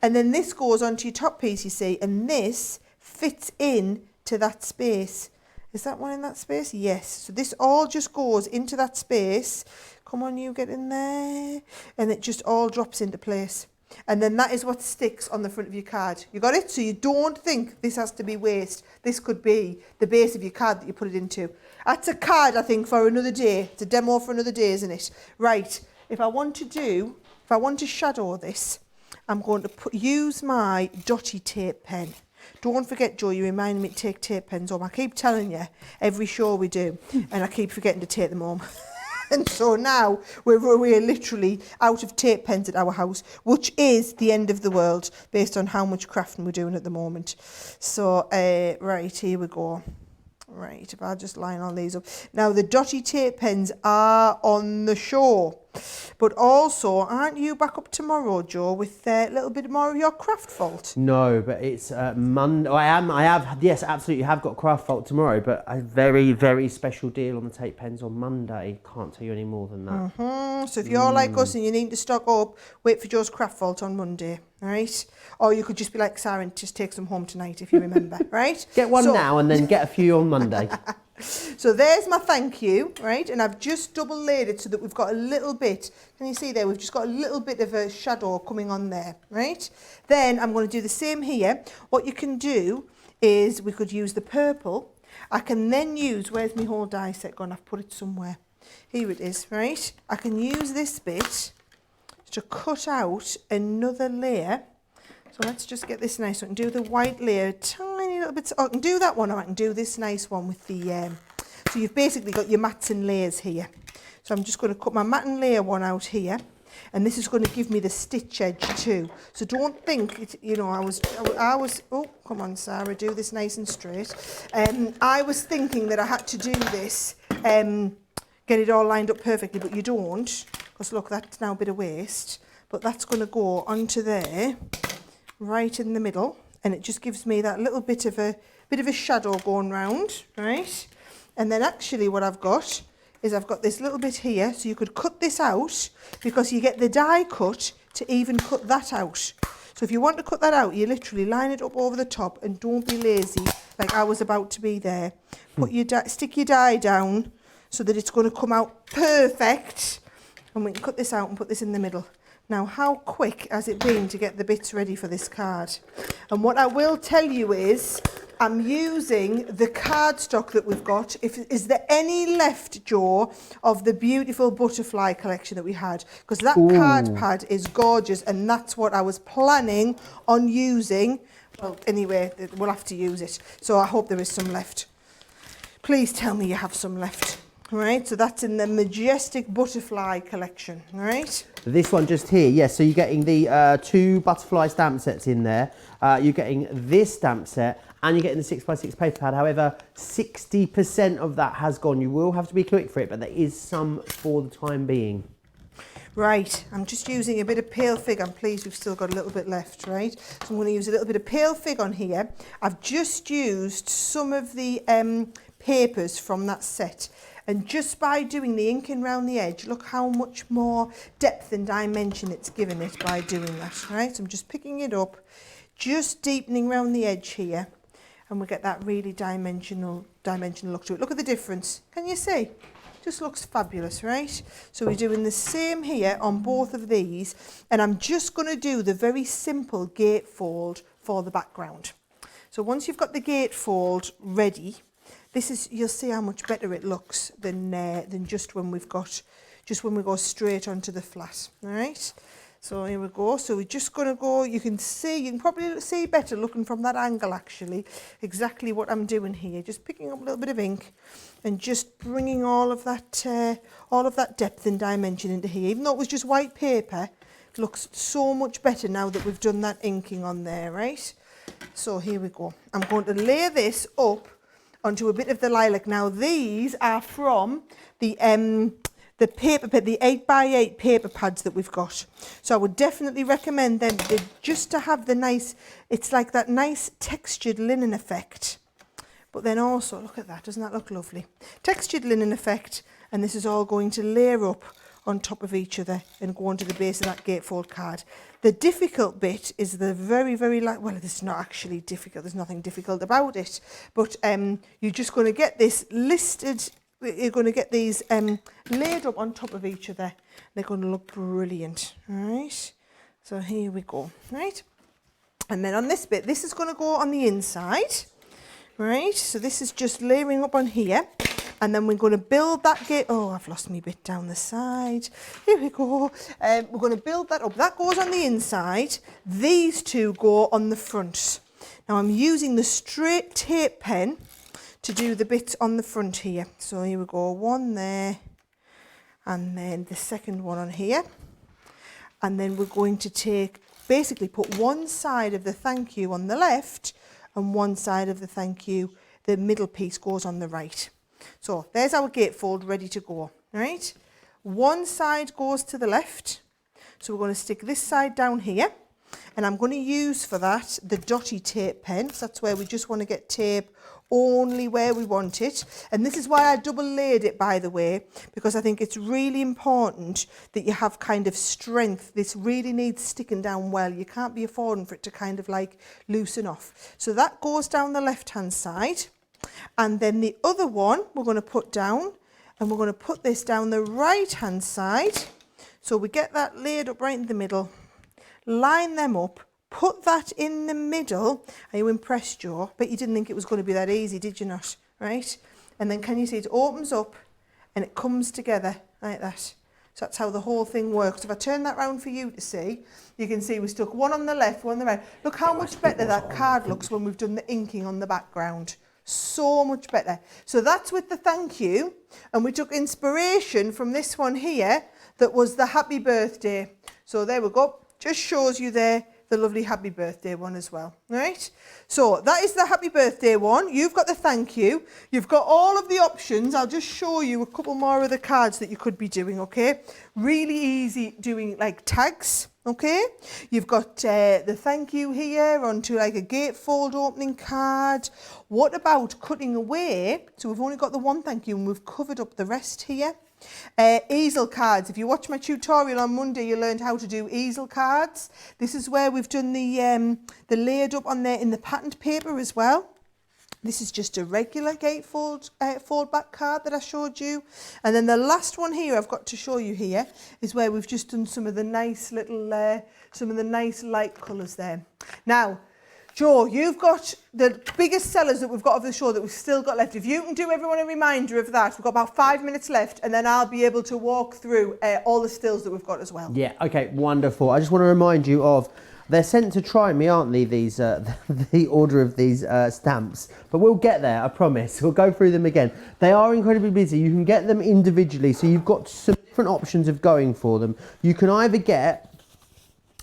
and then this goes onto your top piece, you see, and this fits in to that space. Is that one in that space? Yes. So this all just goes into that space. Come on, you get in there. And it just all drops into place. And then that is what sticks on the front of your card. You got it? So you don't think this has to be waste. This could be the base of your card that you put it into. That's a card, I think, for another day. It's a demo for another day, isn't it? Right. If I want to shadow this, I'm going to use my dotty tape pen. Don't forget, Joe, you remind me to take tape pens home. I keep telling you every show we do, and I keep forgetting to take them home. And so now we're literally out of tape pens at our house, which is the end of the world based on how much crafting we're doing at the moment. So, right, here we go. Right, if I just line all these up. Now, the dotty tape pens are on the show. But also, aren't you back up tomorrow, Joe, with a little bit more of your craft vault? No, but it's Monday. Yes, absolutely have got craft vault tomorrow, but a very, very special deal on the tape pens on Monday. Can't tell you any more than that. So if you're like us and you need to stock up, wait for Joe's craft vault on Monday, right? Or you could just be like Sara and just take some home tonight if you remember, right? Get one now and then get a few on Monday. So there's my thank you, right? And I've just double laid it so that we've got a little bit, can you see there? We've just got a little bit of a shadow coming on there, right? Then I'm going to do the same here. What you can do is we could use the purple. I can then use, where's my whole die set gone? I've put it somewhere. Here it is, right? I can use this bit to cut out another layer. So let's just get this nice one. Do the white layer, tiny little bit. Oh, I can do that one, or I can do this nice one with the. So you've basically got your mats and layers here. So I'm just going to cut my mat and layer one out here, and this is going to give me the stitch edge too. So don't think it. You know, I was. Oh, come on, Sara, do this nice and straight. I was thinking that I had to do this, get it all lined up perfectly, but you don't, because look, that's now a bit of waste. But that's going to go onto there. Right in the middle, and it just gives me that little bit of a shadow going round, right? And then actually what I've got is I've got this little bit here, so you could cut this out because you get the die cut to even cut that out. So if you want to cut that out, you literally line it up over the top, and don't be lazy like I was about to be there. Put your stick your die down so that it's going to come out perfect, and we can cut this out and put this in the middle. Now, how quick has it been to get the bits ready for this card? And what I will tell you is, I'm using the cardstock that we've got. Is there any left, Joe, of the beautiful butterfly collection that we had? Because that card pad is gorgeous, and that's what I was planning on using. Well, anyway, we'll have to use it. So I hope there is some left. Please tell me you have some left. All right, so that's in the Majestic Butterfly collection, all right? This one just here, yes, so you're getting the 2 butterfly stamp sets in there. You're getting this stamp set, and you're getting the 6x6 paper pad. However, 60% of that has gone. You will have to be quick for it, but there is some for the time being. Right, I'm just using a bit of pale fig. I'm pleased we've still got a little bit left, right? So I'm going to use a little bit of pale fig on here. I've just used some of the papers from that set. And just by doing the inking around the edge, look how much more depth and dimension it's given it by doing that, right? So I'm just picking it up, just deepening around the edge here, and we get that really dimensional look to it. Look at the difference. Can you see? Just looks fabulous, right? So we're doing the same here on both of these, and I'm just going to do the very simple gatefold for the background. So once you've got the gatefold ready, this is, you'll see how much better it looks than just when we go straight onto the flat. All right. So here we go. So we're just going to go. You can probably see better looking from that angle actually. Exactly what I'm doing here. Just picking up a little bit of ink and just bringing all of that depth and dimension into here. Even though it was just white paper, it looks so much better now that we've done that inking on there, right? So here we go. I'm going to lay this up onto a bit of the lilac. Now these are from the paper pad, the 8x8 paper pads that we've got. So I would definitely recommend them just to have the nice, it's like that nice textured linen effect. But then also, look at that, doesn't that look lovely? Textured linen effect, and this is all going to layer up on top of each other and go onto the base of that gatefold card. The difficult bit is the very, very light, well, it's not actually difficult, there's nothing difficult about it, but you're just going to get this listed, you're going to get these laid up on top of each other. They're going to look brilliant, all right? So here we go, right? And then on this bit, this is going to go on the inside, right? So this is just layering up on here. And then we're going to build that gate. Oh, I've lost my bit down the side. Here we go. We're going to build that up. That goes on the inside. These two go on the front. Now I'm using the straight tape pen to do the bits on the front here. So here we go. One there. And then the second one on here. And then we're going to basically put one side of the thank you on the left and one side of the thank you, the middle piece goes on the right. So there's our gatefold ready to go, right? One side goes to the left. So we're going to stick this side down here. And I'm going to use for that the dotty tape pen. So that's where we just want to get tape only where we want it. And this is why I double layered it, by the way, because I think it's really important that you have kind of strength. This really needs sticking down well. You can't be affording for it to kind of like loosen off. So that goes down the left-hand side. And then the other one we're going to put down, and we're going to put this down the right hand side. So we get that laid up right in the middle, line them up, put that in the middle. Are you impressed, Joe? But you didn't think it was going to be that easy, did you not? Right? And then can you see it opens up and it comes together like that. So that's how the whole thing works. If I turn that round for you to see, you can see we stuck one on the left, one on the right. Look how much better that card looks when we've done the inking on the background. So much better. So that's with the thank you, and we took inspiration from this one here that was the happy birthday. So there we go, just shows you there the lovely happy birthday one as well, right? So that is the happy birthday one. You've got the thank you, you've got all of the options. I'll just show you a couple more of the cards that you could be doing, okay? Really easy doing like tags. Okay, you've got the thank you here onto like a gatefold opening card. What about cutting away? So we've only got the one thank you and we've covered up the rest here. Easel cards. If you watch my tutorial on Monday, you learned how to do easel cards. This is where we've done the layered up on there in the patterned paper as well. This is just a regular gatefold fold back card that I showed you. And then the last one here I've got to show you here is where we've just done some of the nice little, some of the nice light colours there. Now, Joe, you've got the biggest sellers that we've got of the show that we've still got left. If you can do everyone a reminder of that, we've got about 5 minutes left, and then I'll be able to walk through all the stills that we've got as well. Yeah, okay, wonderful. I just want to remind you of, they're sent to try me, aren't they, these, the order of these stamps. But we'll get there, I promise. We'll go through them again. They are incredibly busy. You can get them individually, so you've got some different options of going for them. You can either get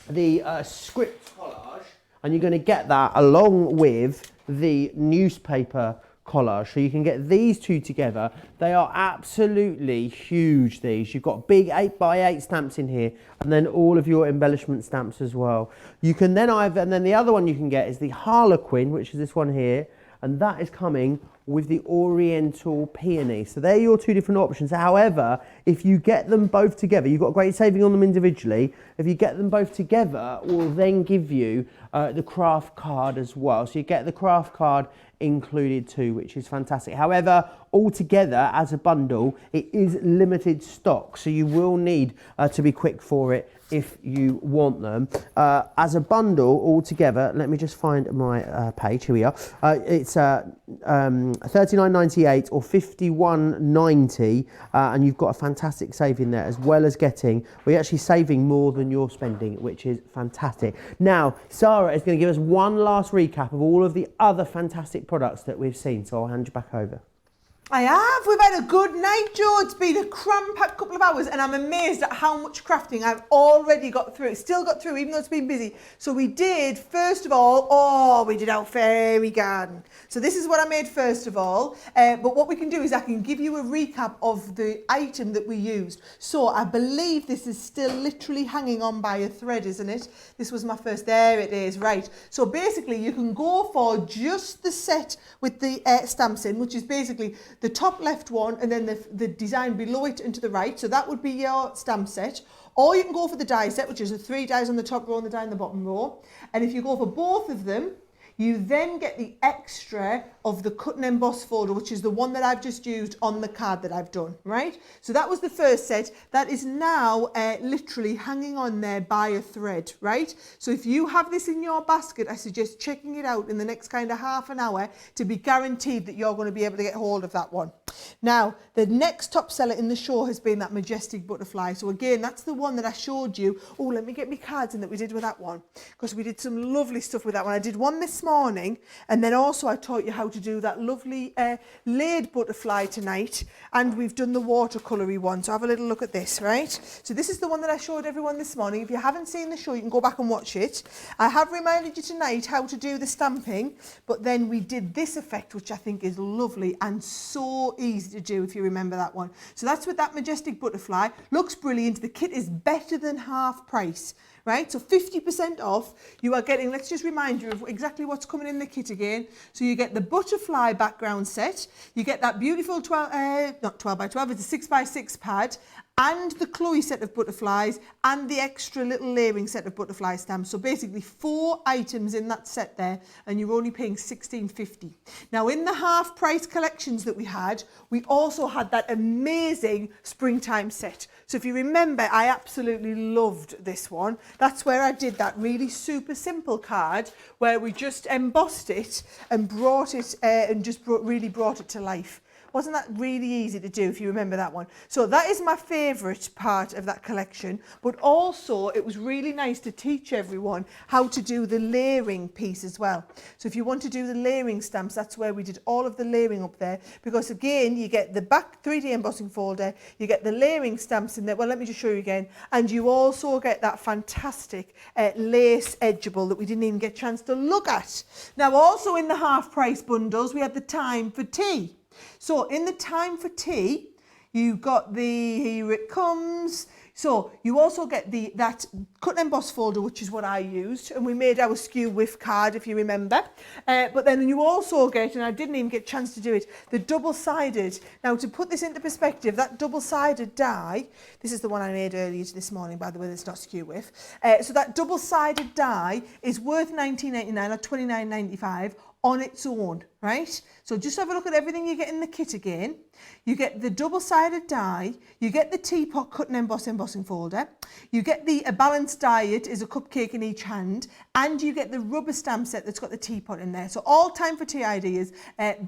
the script collage, and you're going to get that along with the newspaper collage. So you can get these two together. They are absolutely huge, these. You've got big 8x8 stamps in here, and then all of your embellishment stamps as well. You can then and then the other one you can get is the Harlequin, which is this one here, and that is coming with the Oriental Peony. So they're your two different options. However, if you get them both together, you've got a great saving on them individually. If you get them both together, we'll then give you the craft card as well. So you get the craft card included too, which is fantastic. However, altogether as a bundle, it is limited stock, so you will need to be quick for it if you want them. As a bundle altogether, let me just find my page, here we are. It's $39.98 or $51.90, and you've got a fantastic saving there, as well as we're actually saving more than you're spending, which is fantastic. Now, Sara is going to give us one last recap of all of the other fantastic products that we've seen, so I'll hand you back over. I have. We've had a good night, Joe. It's been a cram-packed couple of hours, and I'm amazed at how much crafting I've already got through. Still got through, even though it's been busy. So we did, first of all, we did our fairy garden. So this is what I made first of all. But what we can do is I can give you a recap of the item that we used. So I believe this is still literally hanging on by a thread, isn't it? This was my first. There it is, right. So basically, you can go for just the set with the stamps in, which is basically the top left one and then the design below it and to the right. So that would be your stamp set. Or you can go for the die set, which is the 3 dies on the top row and the die on the bottom row. And if you go for both of them, you then get the extra of the cut and emboss folder, which is the one that I've just used on the card that I've done, right? So that was the first set. That is now literally hanging on there by a thread, right? So if you have this in your basket, I suggest checking it out in the next kind of half an hour to be guaranteed that you're going to be able to get hold of that one. Now, the next top seller in the show has been that Majestic Butterfly. So again, that's the one that I showed you. Oh, let me get my cards in that we did with that one, because we did some lovely stuff with that one. I did one this morning, and then also I taught you how to do that lovely laid butterfly tonight, and we've done the watercolory one. So have a little look at this, right? So this is the one that I showed everyone this morning. If you haven't seen the show, you can go back and watch it. I have reminded you tonight how to do the stamping, but then we did this effect, which I think is lovely and so easy to do, if you remember that one. So that's with that Majestic Butterfly. Looks brilliant. The kit is better than half price, right? So 50% off. You are getting, let's just remind you of exactly what's coming in the kit again. So you get the butterfly background set, you get that beautiful not 12 by 12, it's a 6 by 6 pad, and the Chloe set of butterflies, and the extra little layering set of butterfly stamps. So basically 4 items in that set there, and you're only paying $16.50. Now in the half price collections that we also had that amazing springtime set. So if you remember, I absolutely loved this one. That's where I did that really super simple card where we just embossed it and brought it and just really brought it to life. Wasn't that really easy to do, if you remember that one? So that is my favourite part of that collection, but also it was really nice to teach everyone how to do the layering piece as well. So if you want to do the layering stamps, that's where we did all of the layering up there, because again, you get the back 3D embossing folder, you get the layering stamps in there. Well, let me just show you again. And you also get that fantastic lace edgeable that we didn't even get a chance to look at. Now, also in the half price bundles, we had the time for tea. So in the time for tea, you got the, here it comes. So you also get that cut and emboss folder, which is what I used, and we made our skew with card, if you remember. But then you also get, and I didn't even get a chance to do it, the double-sided. Now to put this into perspective, that double-sided die, this is the one I made earlier this morning, by the way, that's not skew with. So that double-sided die is worth $19.99 or $29.95. on its own, right? So just have a look at everything you get in the kit again. You get the double-sided die, you get the teapot cut and emboss embossing folder, you get the A Balanced Diet is a cupcake in each hand, and you get the rubber stamp set that's got the teapot in there. So all time for tea ideas,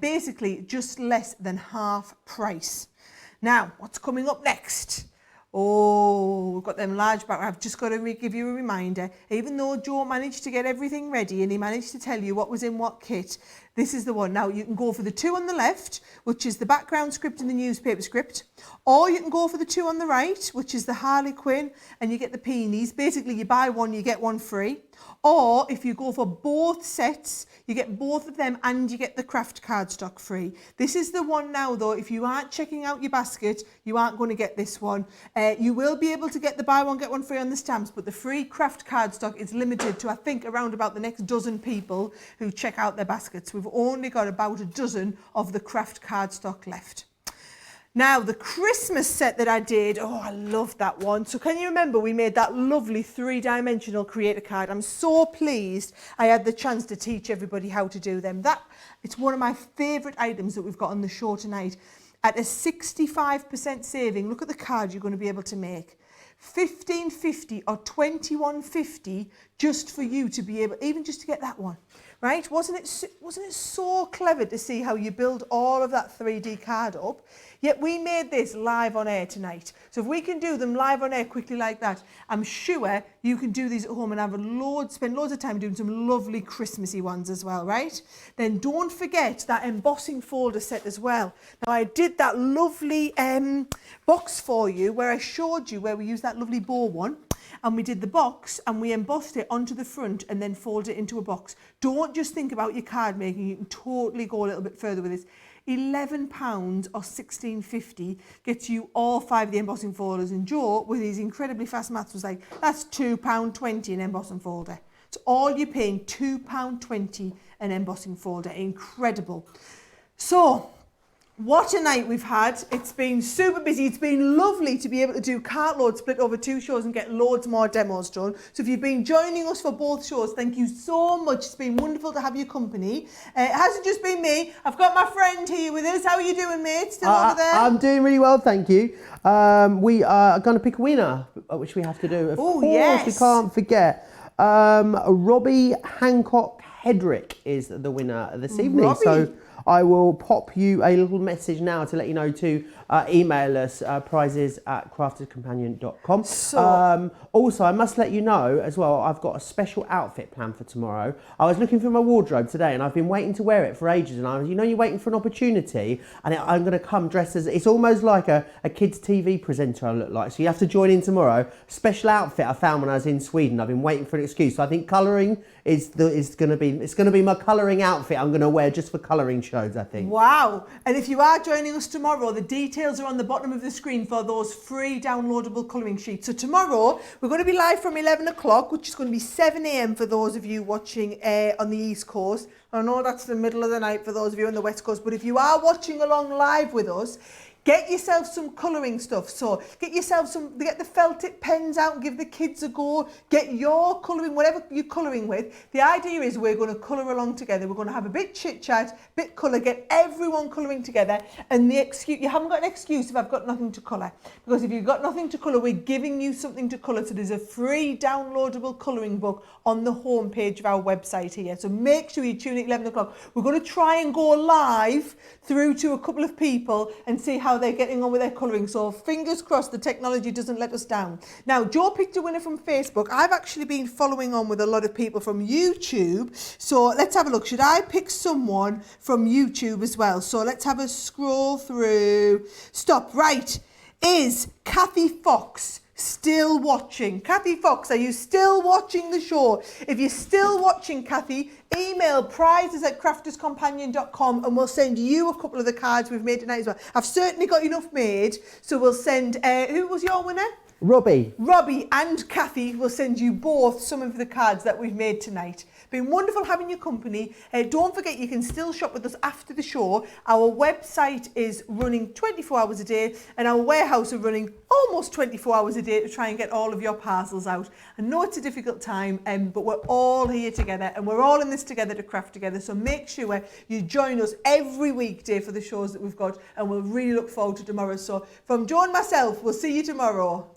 basically just less than half price. Now, what's coming up next? Oh, we've got them large back. I've just got to give you a reminder. Even though Joe managed to get everything ready and he managed to tell you what was in what kit, this is the one. Now, you can go for the two on the left, which is the background script and the newspaper script, or you can go for the two on the right, which is the Harlequin, and you get the peonies. Basically, you buy one, you get one free. Or if you go for both sets, you get both of them and you get the craft cardstock free. This is the one now, though. If you aren't checking out your basket, you aren't going to get this one. You will be able to get the buy one, get one free on the stamps, but the free craft cardstock is limited to, I think, around about the next dozen people who check out their baskets. We've only got about a dozen of the craft cardstock left. Now, the Christmas set that I did, oh, I love that one. So can you remember we made that lovely three-dimensional creator card? I'm so pleased I had the chance to teach everybody how to do them. It's one of my favourite items that we've got on the show tonight. At a 65% saving, look at the card you're going to be able to make. $15.50 or $21.50 just for you to be able, even just to get that one. Right? Wasn't it so clever to see how you build all of that 3D card up? Yet we made this live on air tonight. So if we can do them live on air quickly like that, I'm sure you can do these at home and spend loads of time doing some lovely Christmassy ones as well, right? Then don't forget that embossing folder set as well. Now I did that lovely box for you where I showed you where we used that lovely bow one. And we did the box and we embossed it onto the front and then fold it into a box. Don't just think about your card making, you can totally go a little bit further with this. £11 or $16.50 gets you all 5 of the embossing folders. And Joe, with his incredibly fast maths, was like, that's £2.20 an embossing folder. So all you're paying £2.20 an embossing folder. Incredible. So, what a night we've had. It's been super busy. It's been lovely to be able to do Cartload split over 2 shows and get loads more demos done. So if you've been joining us for both shows, thank you so much. It's been wonderful to have your company. It hasn't just been me. I've got my friend here with us. How are you doing, mate? Still over there? I'm doing really well, thank you. We are going to pick a winner, which we have to do. Of course, yes. We can't forget. Robbie Hancock Hedrick is the winner this evening. Robbie. So I will pop you a little message now to let you know to email us prizes@craftedcompanion.com. So, also, I must let you know as well, I've got a special outfit planned for tomorrow. I was looking through my wardrobe today and I've been waiting to wear it for ages. And you're waiting for an opportunity and I'm going to come dressed as, it's almost like a kids TV presenter I look like. So you have to join in tomorrow. Special outfit I found when I was in Sweden. I've been waiting for an excuse. So I think colouring is going to be my colouring outfit I'm going to wear just for colouring shows, I think. wow. And if you are joining us tomorrow, the details are on the bottom of the screen for those free downloadable colouring sheets. So tomorrow, we're going to be live from 11 o'clock, which is going to be 7 a.m. for those of you watching on the East Coast. I know that's the middle of the night for those of you on the West Coast, but if you are watching along live with us, get yourself some colouring stuff. So get the felt tip pens out and give the kids a go. Get your colouring, whatever you're colouring with. The idea is we're going to colour along together. We're going to have a bit chit chat, bit colour, get everyone colouring together. And you haven't got an excuse if I've got nothing to colour. Because if you've got nothing to colour, we're giving you something to colour. So there's a free downloadable colouring book on the home page of our website here. So make sure you tune in at 11 o'clock. We're going to try and go live through to a couple of people and see how they're getting on with their colouring. So fingers crossed the technology doesn't let us down. Now, Joe picked a winner from Facebook. I've actually been following on with a lot of people from YouTube. So let's have a look. Should I pick someone from YouTube as well? So let's have a scroll through. Stop. Right. Is Kathy Fox still watching? Kathy Fox, are you still watching the show? If you're still watching, Kathy, email prizes@crafterscompanion.com and we'll send you a couple of the cards we've made tonight as well. I've certainly got enough made, so we'll send, who was your winner? Robbie And Kathy will send you both some of the cards that we've made tonight. Been wonderful having your company. Don't forget you can still shop with us after the show. Our website is running 24 hours a day and our warehouse are running almost 24 hours a day to try and get all of your parcels out. I know it's a difficult time, but we're all here together and we're all in this together to craft together. So make sure you join us every weekday for the shows that we've got, and we'll really look forward to tomorrow. So from Joe and myself, we'll see you tomorrow.